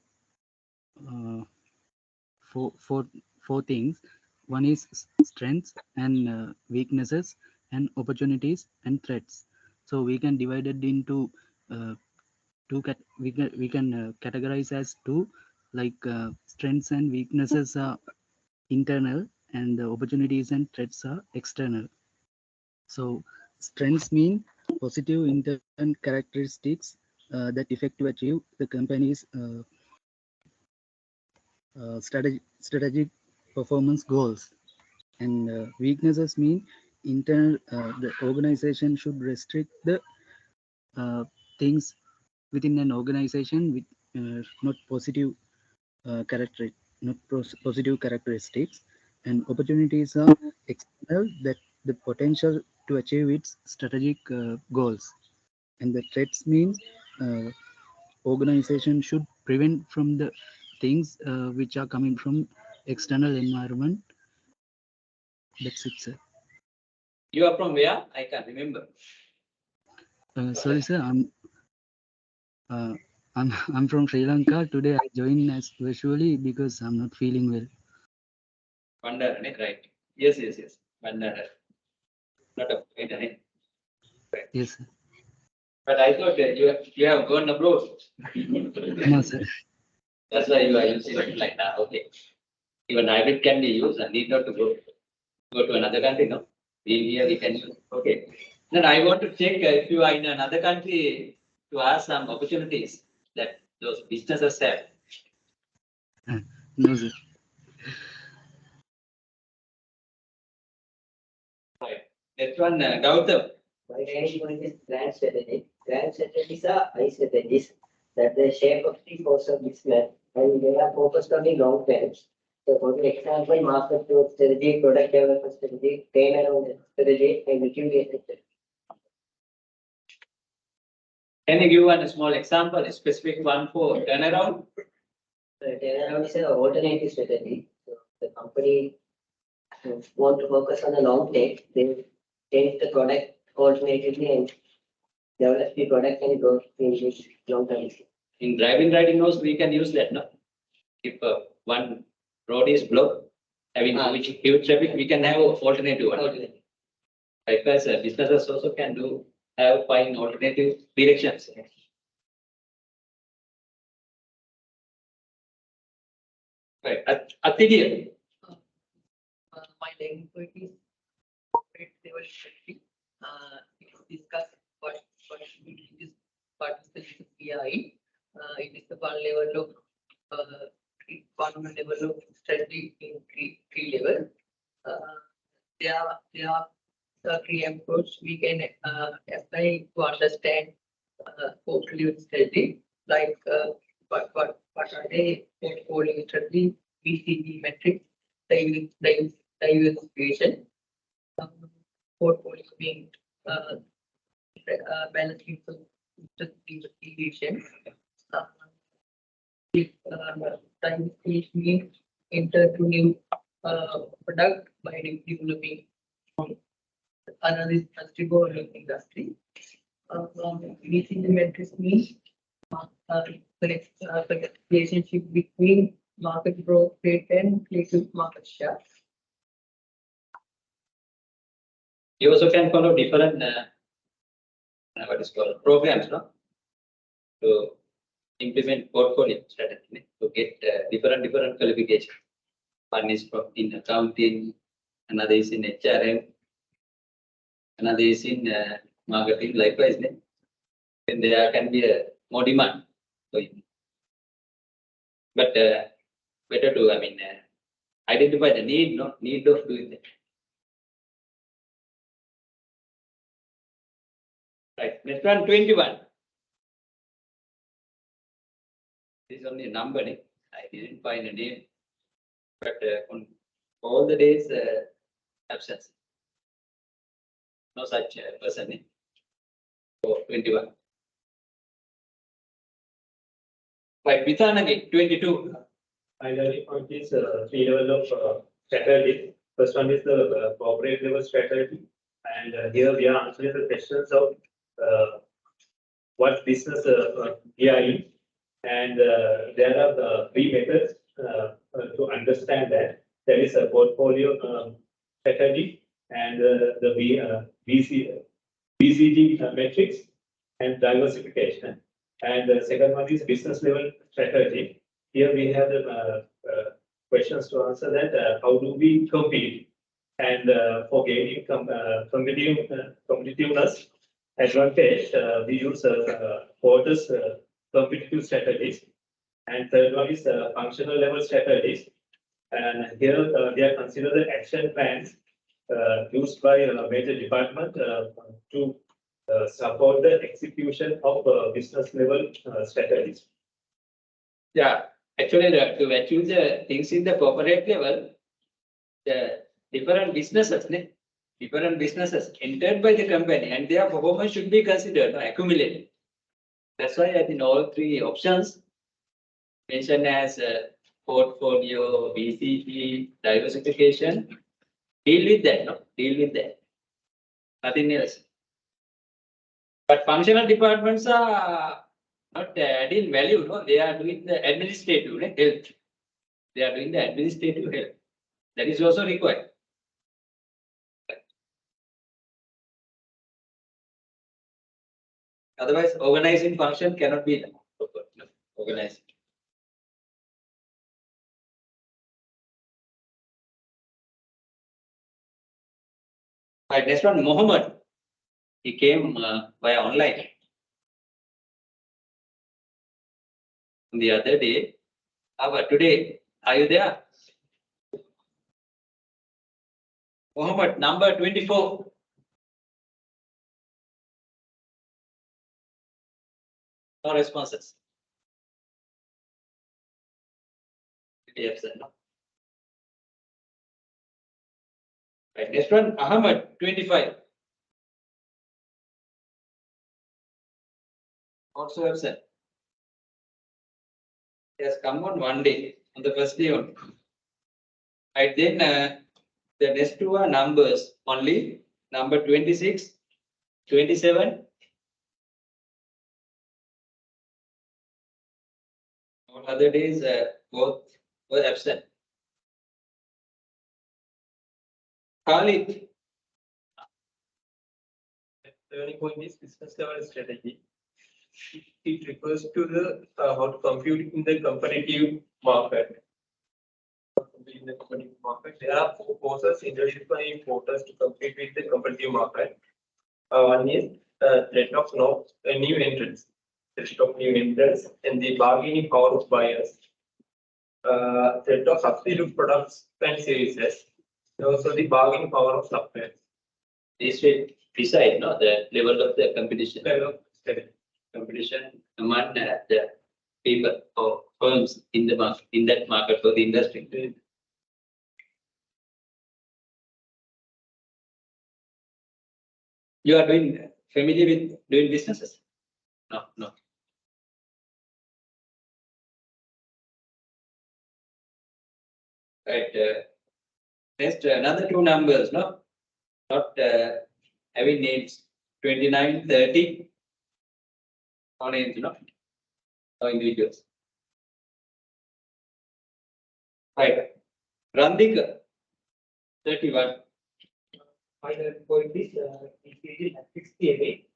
things. One is strengths and weaknesses and opportunities and threats. So we can divide it into we can categorize as two, like strengths and weaknesses are internal and the opportunities and threats are external. So strengths mean positive internal characteristics that effect to achieve the company's strategic performance goals. And weaknesses mean internal the organization should restrict the things within an organization with not positive positive characteristics, and opportunities are external that the potential to achieve its strategic goals. And the threats means organization should prevent from the things which are coming from external environment. That's it, sir. You are from where? I can't remember. Sorry, sir. I'm from Sri Lanka. Today I joined as virtually because I'm not feeling well. Fundar, right? Yes. Fundar. Not a point, right? Yes, sir. But I thought that you have gone abroad. No, sir. That's why you are using it like that. Okay. Even hybrid can be used and need not to go to another country. No, here we can use. Okay. Then I want to check if you are in another country to ask some opportunities that those businesses have. No, sir. Right. Next one, Gautam. My training point is grand strategy. Grand strategies are high strategies that the shape of the course of business and they are focused on the long term. So for example, market growth strategy, product development strategy, turnaround strategy, and liquidation strategy. Can you give one a small example, a specific one for turnaround? The turnaround is an alternative strategy. So the company want to focus on the long term. They change the product alternatively and develop the product and grow in this long term. In driving riding also we can use that, no? If one road is blocked, having huge traffic, we can have alternative one. Likewise, businesses also can find alternative directions. Right, Atidya. My language is corporate level strategy. It discuss what is the BI. It is the one level of strategy in three level. There are three approach we can apply to understand corporate level strategy, like what are they portfolio strategy, BCG metrics, diversification, portfolio being balancing diversification. Diversification means enter to new product by developing another industry or new industry. BCG metrics means relationship between market growth rate and relative market share. You also can follow different what is called programs, no? To implement portfolio strategy to get different qualifications. One is in accounting, another is in HRM, another is in marketing. Likewise, then there can be more demand. But better to identify the need of doing that. Right, next one, 21. This is only a number. I didn't find a name, but on all the days absence. No such person. For 21. Right, Vithanagi, 22. My learning point is three levels of strategy. First one is the corporate level strategy, and here we are answering the questions of what business we are in, and there are three methods to understand that. There is a portfolio strategy and the BCG metrics and diversification. And the second one is business level strategy. Here we have the questions to answer that. How do we compete? And for gaining competitiveness advantage, we use quarters competitive strategies. And third one is functional level strategies. And here they are considered the action plans used by a major department to support the execution of business level strategies. Yeah, actually, to achieve the things in the corporate level, the different businesses entered by the company and their performance should be considered, accumulated. That's why I think all three options mentioned as portfolio, BCG, diversification, deal with that, nothing else. But functional departments are not adding value, they are doing the administrative help. They are doing the administrative help. That is also required. Otherwise, organizing function cannot be organized. Right, next one, Mohammed. He came via online. The other day, but today, are you there? Mohammed, number 24. No responses. Yes, sir. No. Right, next one, Ahmed, 25. Also absent. Yes, come on one day, on the first day only. Right, then the next two are numbers only. Number 26, 27. All other days, both were absent. Khalid, Turning point is business level strategy. It refers to the how to compute in the competitive market. In the competitive market, there are four forces introduced by importers to compete with the competitive market. One is threat of new entrants, and the bargaining power of buyers. Threat of substitute products and services. Also, the bargaining power of suppliers. this will decide the level of the competition. Level of strategy. Competition among the people or firms in the market, in that market for the industry. You are familiar with doing businesses? No, no. Right. Next, another two numbers, no? Not having names. 29, 30. No names, no? No individuals. Right. Randika, 31. Final point is increasing ethics theory.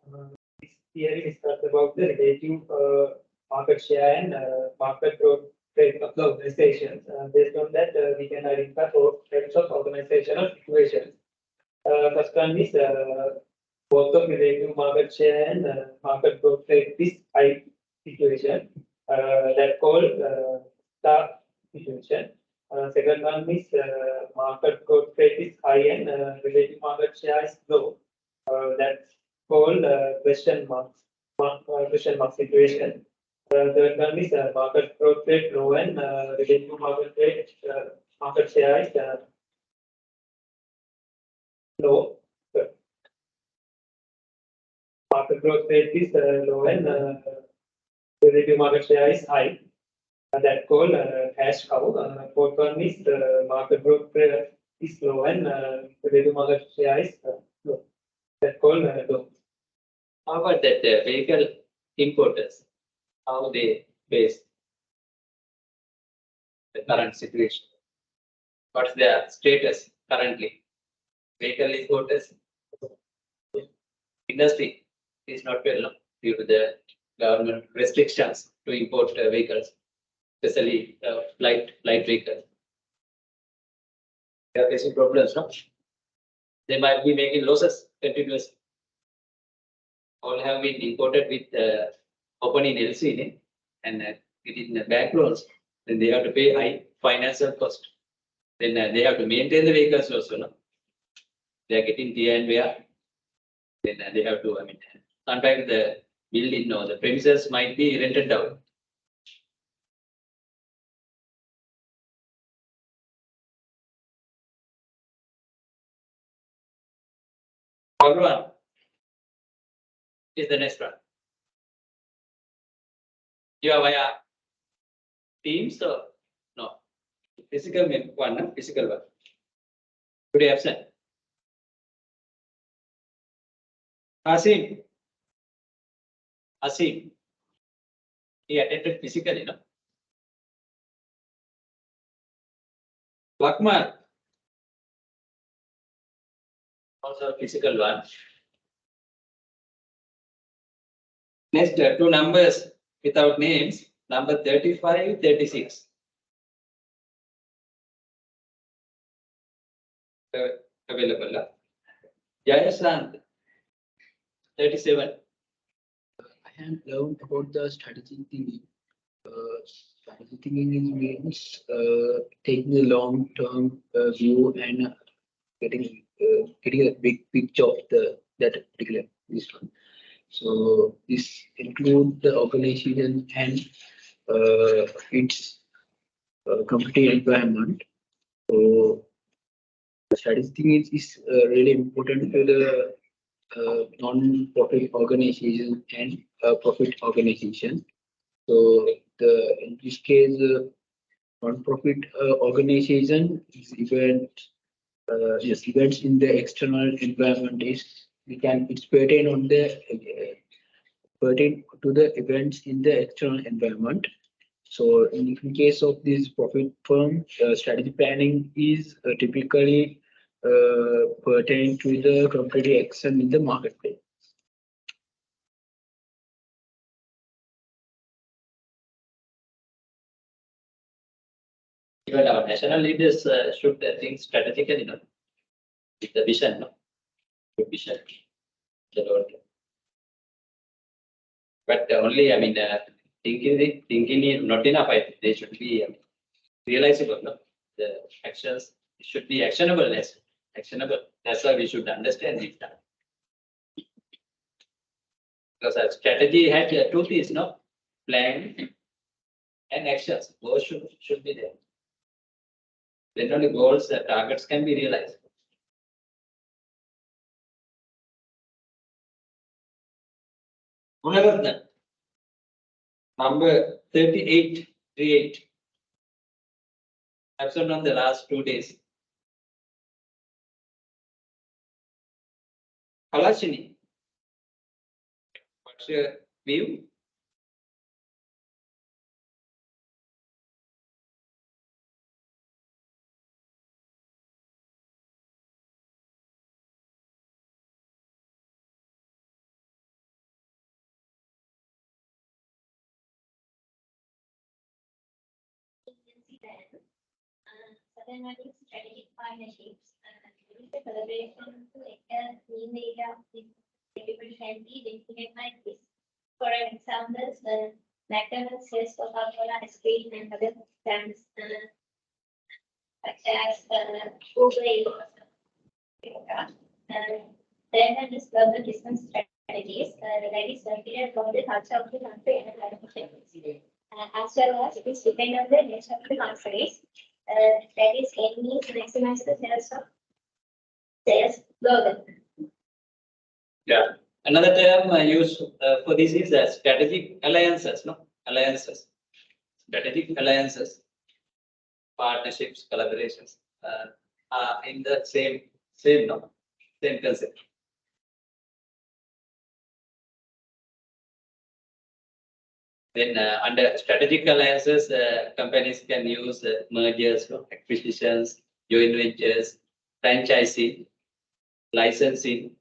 This theory discusses about the relative market share and market growth rate of the organizations. Based on that, we can identify four types of organizational situations. First one is both of relative market share and market growth rate is high situation. That called star situation. Second one is market growth rate is high and relative market share is low. That's called question mark situation. Third one is market growth rate low and relative market rate market share is low. Market growth rate is low and relative market share is high. That called cash cow. Fourth one is market growth rate is low and relative market share is low. That called low. How about that vehicle importers? How they face the current situation? What's their status currently? Vehicle importers, industry is not well due to the government restrictions to import vehicles, especially light vehicles. They are facing problems, no? They might be making losses continuously. All have been imported with opening LC and getting bank loans. Then they have to pay high financial cost. Then they have to maintain the vehicles also, no? They are getting tear and wear. Then they have to, sometimes the building or the premises might be rented out. One is the next one. You are via Teams or no? Physical one, no? Physical one. Today absent. Asim. He attended physically, no? Lakman. Also physical one. Next, two numbers without names, number 35, 36. Available. Jayasant, 37. I have learned about the strategic thinking. Strategic thinking means taking a long-term view and getting a big picture of that particular this one. So this include the organization and its competitive environment. So the strategic thinking is really important to the non-profit organization and profit organization. So in this case, non-profit organization is events in the external environment is it's pertain on the pertain to the events in the external environment. So in case of this profit firm, strategy planning is typically pertain to the competitive action in the marketplace. Even our national leaders should think strategically, with the vision, the vision. The Lord. But only, thinking is not enough. I think they should be realizable. The actions should be actionable. Actionable. That's why we should understand it. Because our strategy had two things, plan and actions. Both should be there. Then only goals, targets can be realized. Gunaratna, number 3838. Absent on the last 2 days. Kalashini, what's your view? Second one is strategic partnerships. There is a collaboration to enter new area with people can be defined like this. For example, McDonald's sales Coca-Cola, ice cream, and other brands such as Uber. Then is global business strategies that is considered from the culture of the country and the as well as it is depend on the nature of the countries. That is aiming to maximize the sales global. Yeah. Another term used for this is strategic alliances. Alliances. Strategic alliances, partnerships, collaborations are in the same concept. Then under strategic alliances, companies can use mergers, acquisitions, joint ventures, franchising, licensing,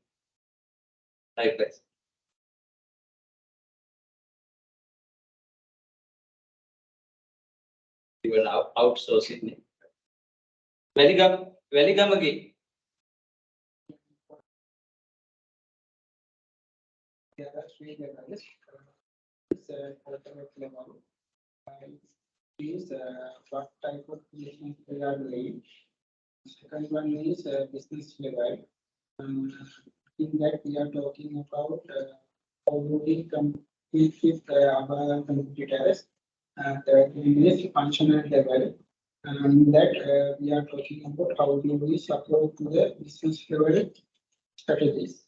likewise. Even outsourcing. Welcome again. Is what type of business they are doing. Second one is business level. In that we are talking about how do we compete with our competitors. Third one is functional level. And that we are talking about how do we support to the business level strategies.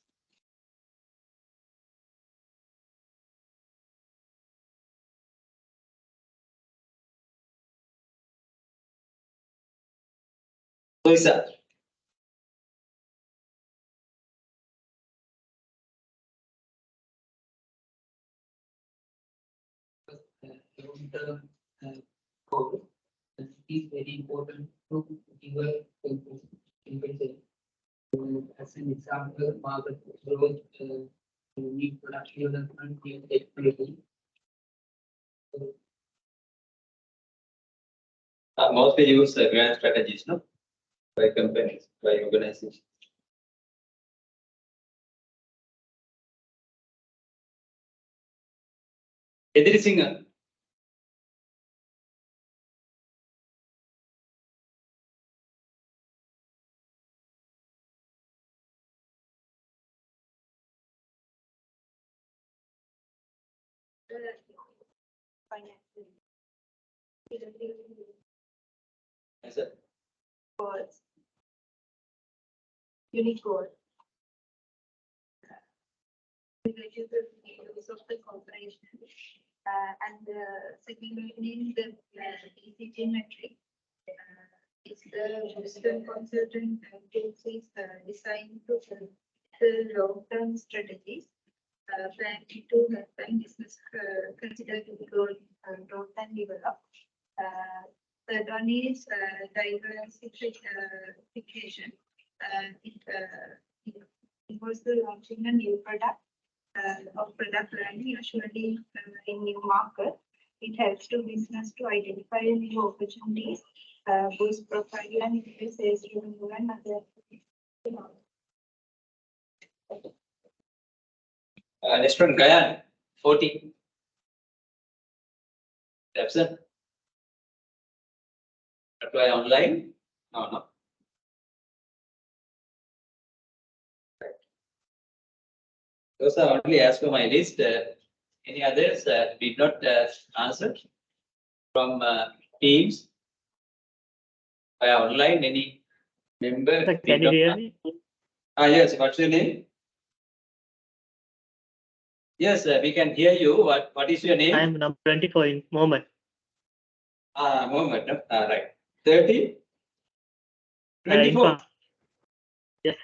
Lisa. Long-term goal, it is very important to give a compensation. As an example, market growth, new product development, new technology. Mostly use grand strategies, by companies, by organizations. Edrisingh. Yes, sir. Goals. Unique goal. Related to the use of the corporation. And secondly, the ECG metric. It's the wisdom consultant agencies designed to the long-term strategies. Plan to help and business consider to grow growth and develop. Third one is diversification. It involves the launching a new product or product line, usually in new market. It helps to business to identify new opportunities, boost profile and increase sales revenue and other. Next one, Gayan, 40. Absent. Apply online? No. Right. Those are only as per my list. Any others did not answer from Teams via online? Any member? Sir, can you hear me? Yes. What's your name? Yes, we can hear you. What is your name? I am number 24 in moment. Mohammed. No? Right. 30? 24. Yes.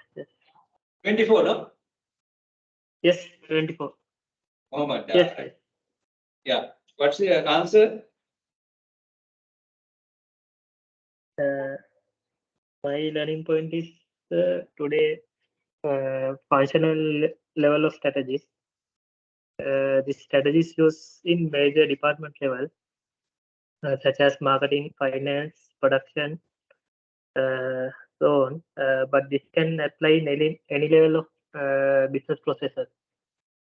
24, no? Yes, 24. Mohammed. Yes. Right. Yeah. What's your answer? My learning point is today functional level of strategies. This strategies used in major department level, such as marketing, finance, production, so on. But this can apply in any level of business processes,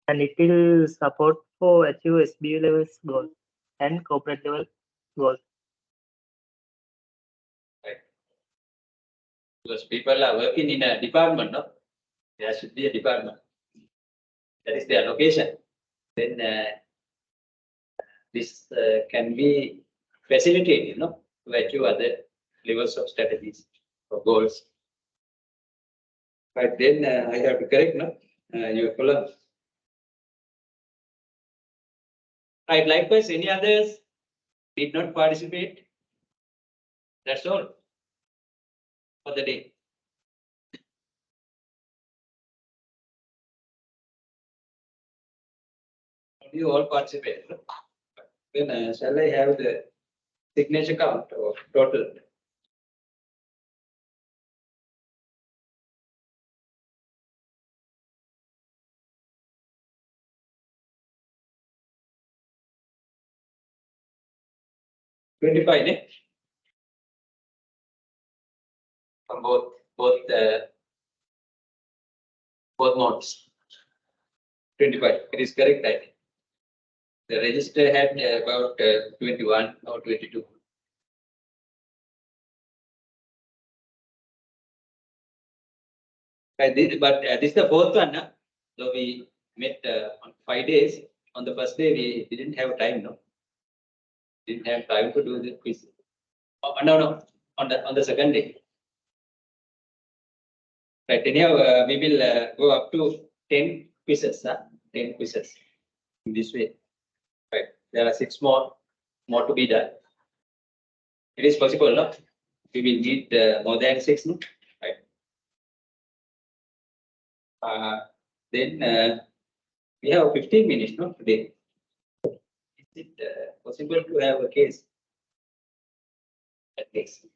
and it will support for achieve SBU levels goals and corporate level goals. Right. Because people are working in a department, no? There should be a department. That is their location. Then this can be facilitated, to achieve other levels of strategies or goals. Right, then I have to correct, your column. Right, likewise, any others did not participate? That's all for the day. You all participate. No? Then shall I have the signature count of total? $25, eh? From both modes. 25. It is correct, I think. The register had about 21 or 22. But this is the fourth one. So we met on 5 days. On the first day, we didn't have time. Didn't have time to do the quiz. Oh, no. On the second day. Right. Anyhow, we will go up to 10 quizzes. 10 quizzes in this way. Right. There are 6 more to be done. It is possible, no? We will need more than 6, no? Right. Then we have 15 minutes, no, today. Is it possible to have a case? At least.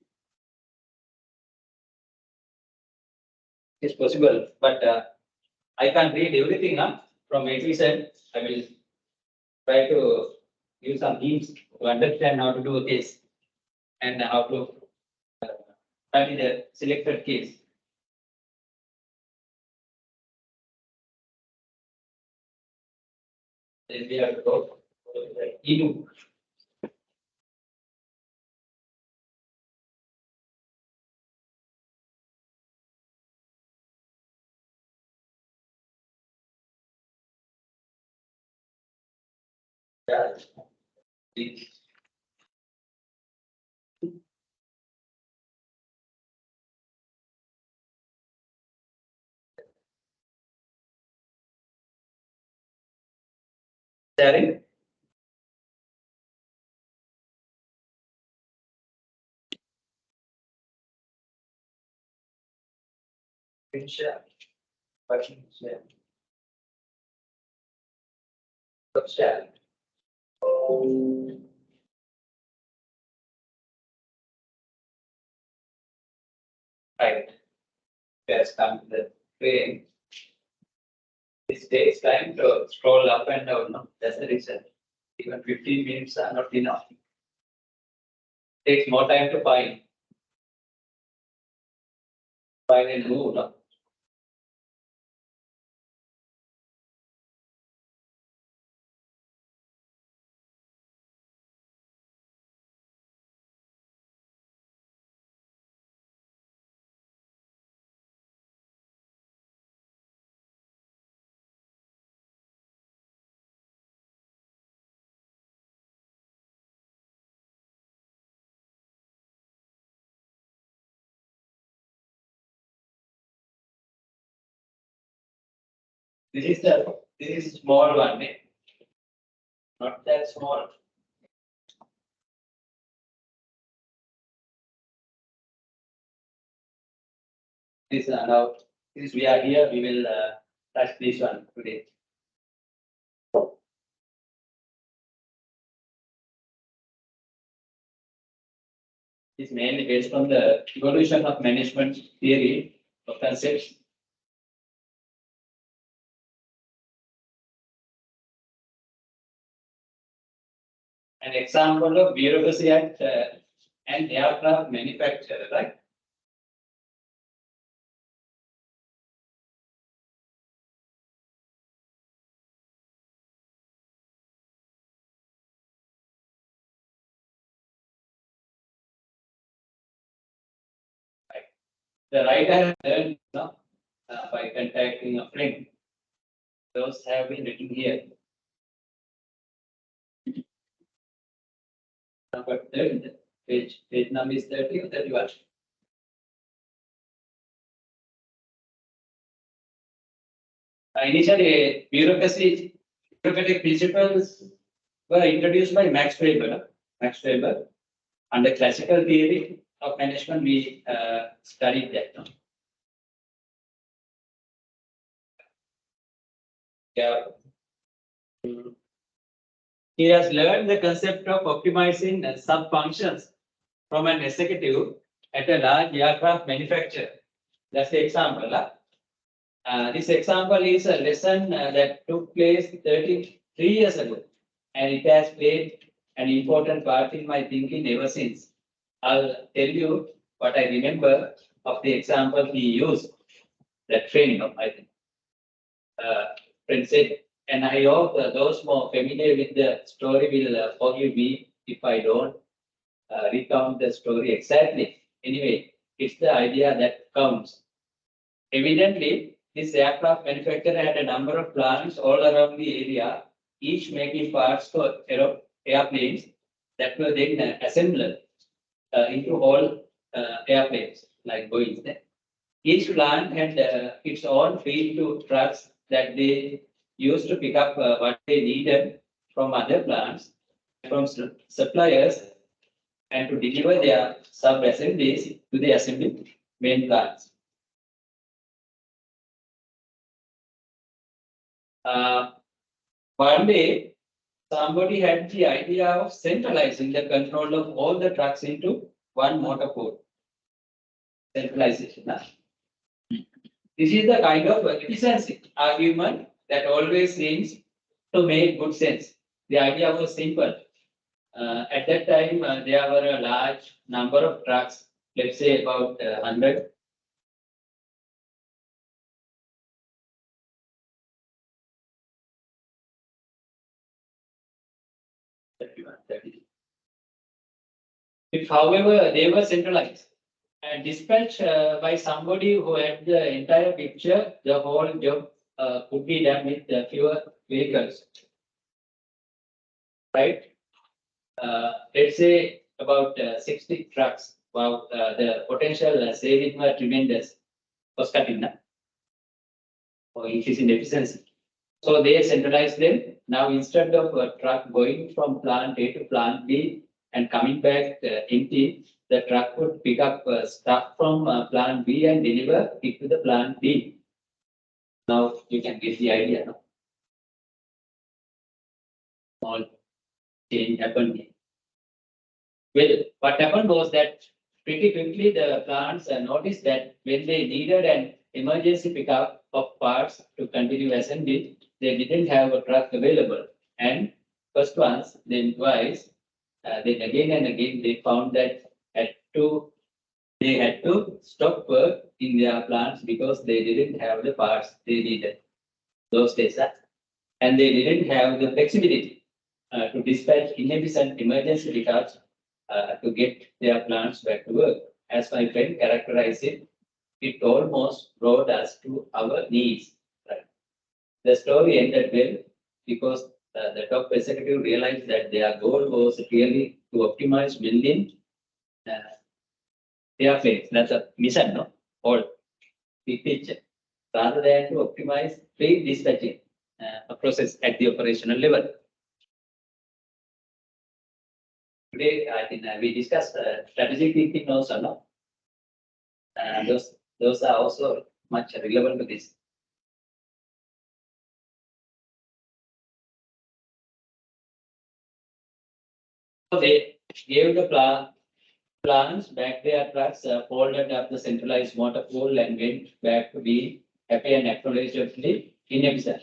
It's possible, but I can't read everything from A to Z. I will try to use some hints to understand how to do a case and how to study the selected case. Then we have to go Inu. Yeah. Sharing. Share. Share. Share. Right. Let's come to the frame. It takes time to scroll up and down. No? That's the reason. Even 15 minutes are not enough. Takes more time to find and move. No? This is small one, eh? Not that small. This now, since we are here, we will touch this one today. It's mainly based on the evolution of management theory of concepts. An example of bureaucracy at an aircraft manufacturer, right? The writer learned by contacting a friend. Those have been written here. Number 30, page number is 30 or 31. Initially, bureaucratic principles were introduced by Max Weber. Under classical theory of management, we studied that. No? Yeah. He has learned the concept of optimizing sub-functions from an executive at a large aircraft manufacturer. That's the example. This example is a lesson that took place 33 years ago, and it has played an important part in my thinking ever since. I'll tell you what I remember of the example he used, that training of, I think. Friend said, and I hope those more familiar with the story will forgive me if I don't recount the story exactly. Anyway, it's the idea that counts. Evidently, this aircraft manufacturer had a number of plants all around the area, each making parts for airplanes that were then assembled into all airplanes like Boeing. Each plant had its own feed to trucks that they used to pick up what they needed from other plants, from suppliers, and to deliver their sub-assemblies to the assembly main plants. One day, somebody had the idea of centralizing the control of all the trucks into one motor port. Centralization. This is the kind of efficiency argument that always seems to make good sense. The idea was simple. At that time, there were a large number of trucks, let's say about 100. 21-30. If, however, they were centralized and dispatched by somebody who had the entire picture, the whole job could be done with fewer vehicles, right? Let's say about 60 trucks. Wow, the potential saving were tremendous. Cost cutting or increasing efficiency. So they centralized them. Now instead of a truck going from plant A to plant B and coming back empty, the truck would pick up stuff from plant B and deliver it to the plant B. Now you can get the idea. No? All change happened. Well, what happened was that pretty quickly the plants noticed that when they needed an emergency pickup of parts to continue assembly, they didn't have a truck available. And first once, then twice, then again and again, they found that they had to stop work in their plants because they didn't have the parts they needed those days. And they didn't have the flexibility to dispatch inefficient emergency pickups to get their plants back to work. As my friend characterized it, it almost brought us to our knees. Right? The story ended well because the top executive realized that their goal was really to optimize building airplanes. That's a mission, no? Or big picture. Rather than to optimize fleet dispatching a process at the operational level. Today, I think we discussed strategic thinking also, no? Those are also much relevant to this. So they gave the plants back their trucks, folded up the centralized motor pool and went back to be happy and acknowledgeably inefficient.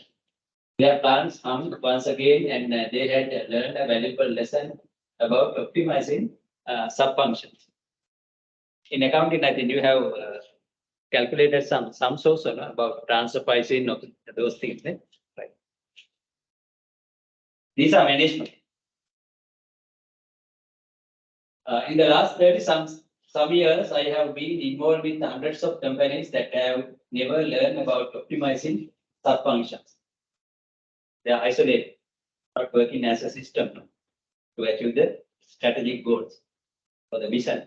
Their plants hummed once again and they had learned a valuable lesson about optimizing sub-functions. In accounting, I think you have calculated some source about transfer pricing of those things. Right. These are management. In the last 30 some years, I have been involved with hundreds of companies that have never learned about optimizing sub-functions. They are isolated, not working as a system to achieve the strategic goals for the mission.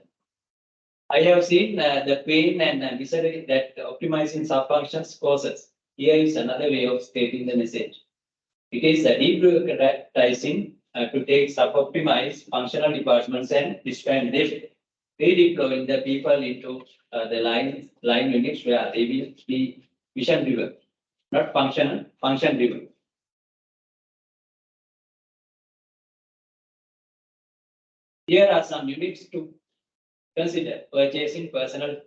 I have seen the pain and misery that optimizing sub-functions causes. Here is another way of stating the message. It is debureaucratizing to take sub-optimized functional departments and disband them, redeploying the people into the line units where they will be mission-driven, not function-driven. Here are some units to consider: purchasing, personnel,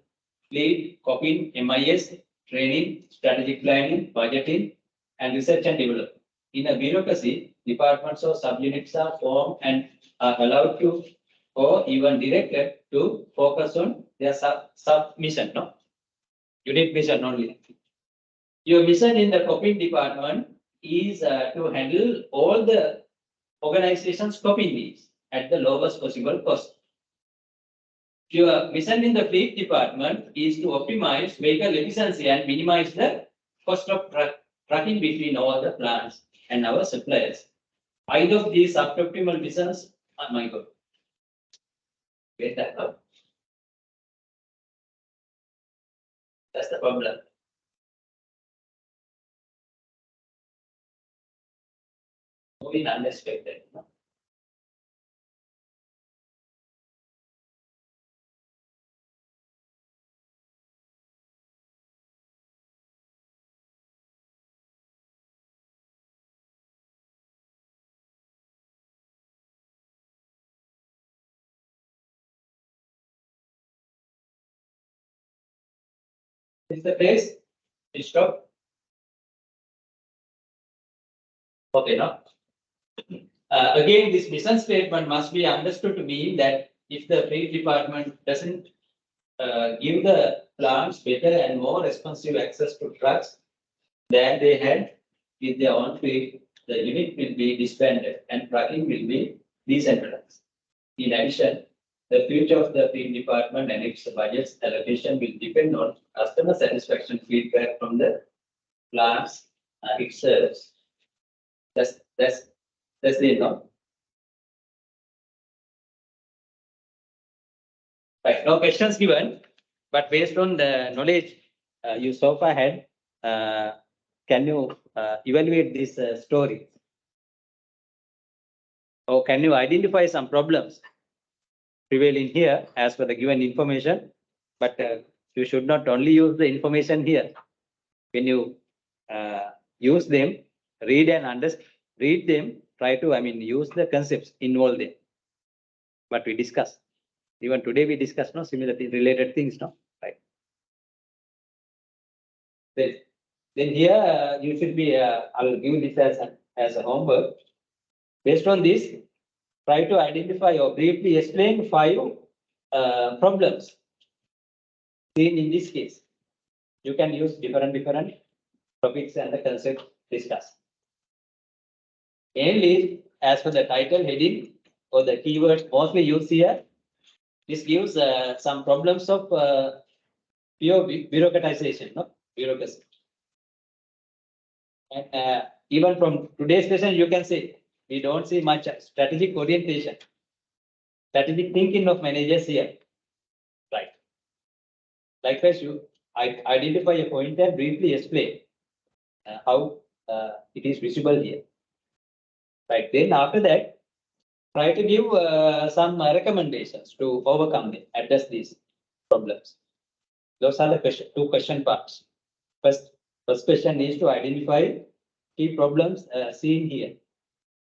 fleet, copying, MIS, training, strategic planning, budgeting, and research and development. In a bureaucracy, departments or subunits are formed and are allowed to, or even directed to, focus on their sub-mission, no? Unit mission only. Your mission in the copying department is to handle all the organization's copying needs at the lowest possible cost. Your mission in the fleet department is to optimize vehicle efficiency and minimize the cost of trucking between all the plants and our suppliers. Either of these suboptimal missions are my goal. Get that up. That's the problem. Moving unexpected. No? Is the place? Stop. Okay, now. Again, this mission statement must be understood to mean that if the fleet department doesn't give the plants better and more responsive access to trucks than they had with their own fleet, the unit will be disbanded and trucking will be decentralized. In addition, the future of the field department and its budget's allocation will depend on customer satisfaction feedback from the plants it serves. That's the no. Right, no questions given, but based on the knowledge you so far had, can you evaluate this story? Or can you identify some problems prevailing here as per the given information? But you should not only use the information here. When you use them, read and understand, read them, try to, use the concepts, involve them. But we discuss. Even today we discuss no similar related things, no? Right. Then here you should be, I'll give this as a homework. Based on this, try to identify or briefly explain 5 problems seen in this case. You can use different topics and the concept discussed. Mainly, as for the title heading or the keywords mostly used here, this gives some problems of pure bureaucratization, no? Bureaucracy. And even from today's session, you can see we don't see much strategic orientation, strategic thinking of managers here. Right. Likewise, you identify a point and briefly explain how it is visible here. Right. Then after that, try to give some recommendations to overcome them, address these problems. Those are the 2 question parts. First question is to identify key problems seen here.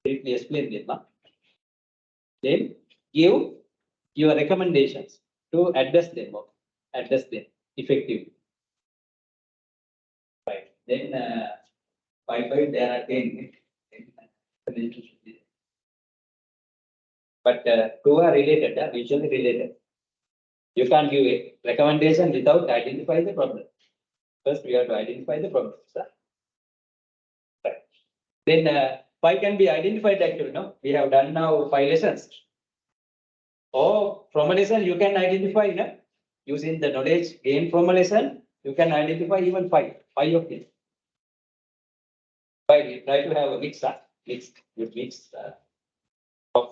Briefly explain them. Then give your recommendations to address them effectively. Right. Then by there are 10. But 2 are related, mutually related. You can't give a recommendation without identifying the problem. First, we have to identify the problem. Right. Then 5 can be identified actually. No, we have done now 5 lessons. Or from a lesson, you can identify using the knowledge gained from a lesson. You can identify even 5 of them. We try to have a mix of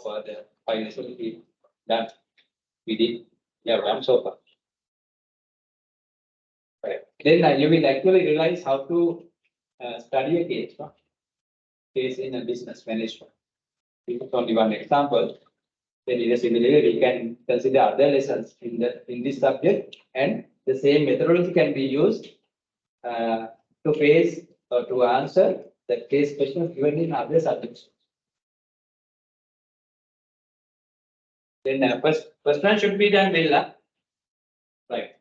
the 5 lessons we done. We have done so far. Right. Then you will actually realize how to study a case. No? Case in a business management. This is only one example. Then in a similar way, we can consider other lessons in this subject, and the same methodology can be used to face or to answer the case questions given in other subjects. Then first one should be done well. Right.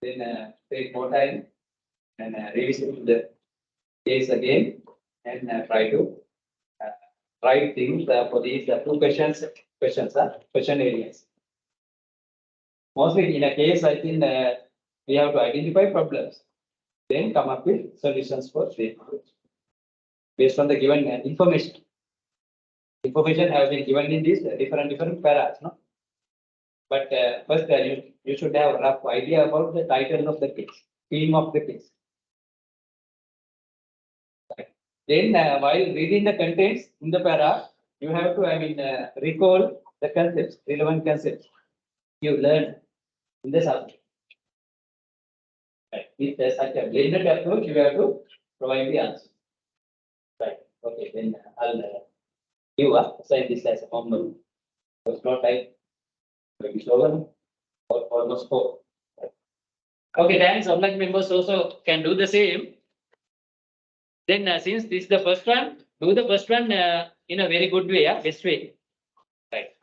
Then take more time and revisit the case again and try to write things for these 2 question areas. Mostly in a case, I think we have to identify problems, then come up with solutions for them based on the given information. Information have been given in these different paras, no? But first, you should have a rough idea about the title of the case, theme of the case. Right. Then, while reading the contents in the para, you have to, recall the concepts, relevant concepts you learned in the subject. Right. With such a blended approach, you have to provide the answer. Right. Okay. Then I'll assign this as a homework. There's no time. Maybe slower or almost 4. Right. Okay. Thanks. Online members also can do the same. Then since this is the first one, do the first one in a very good way, best way. Right.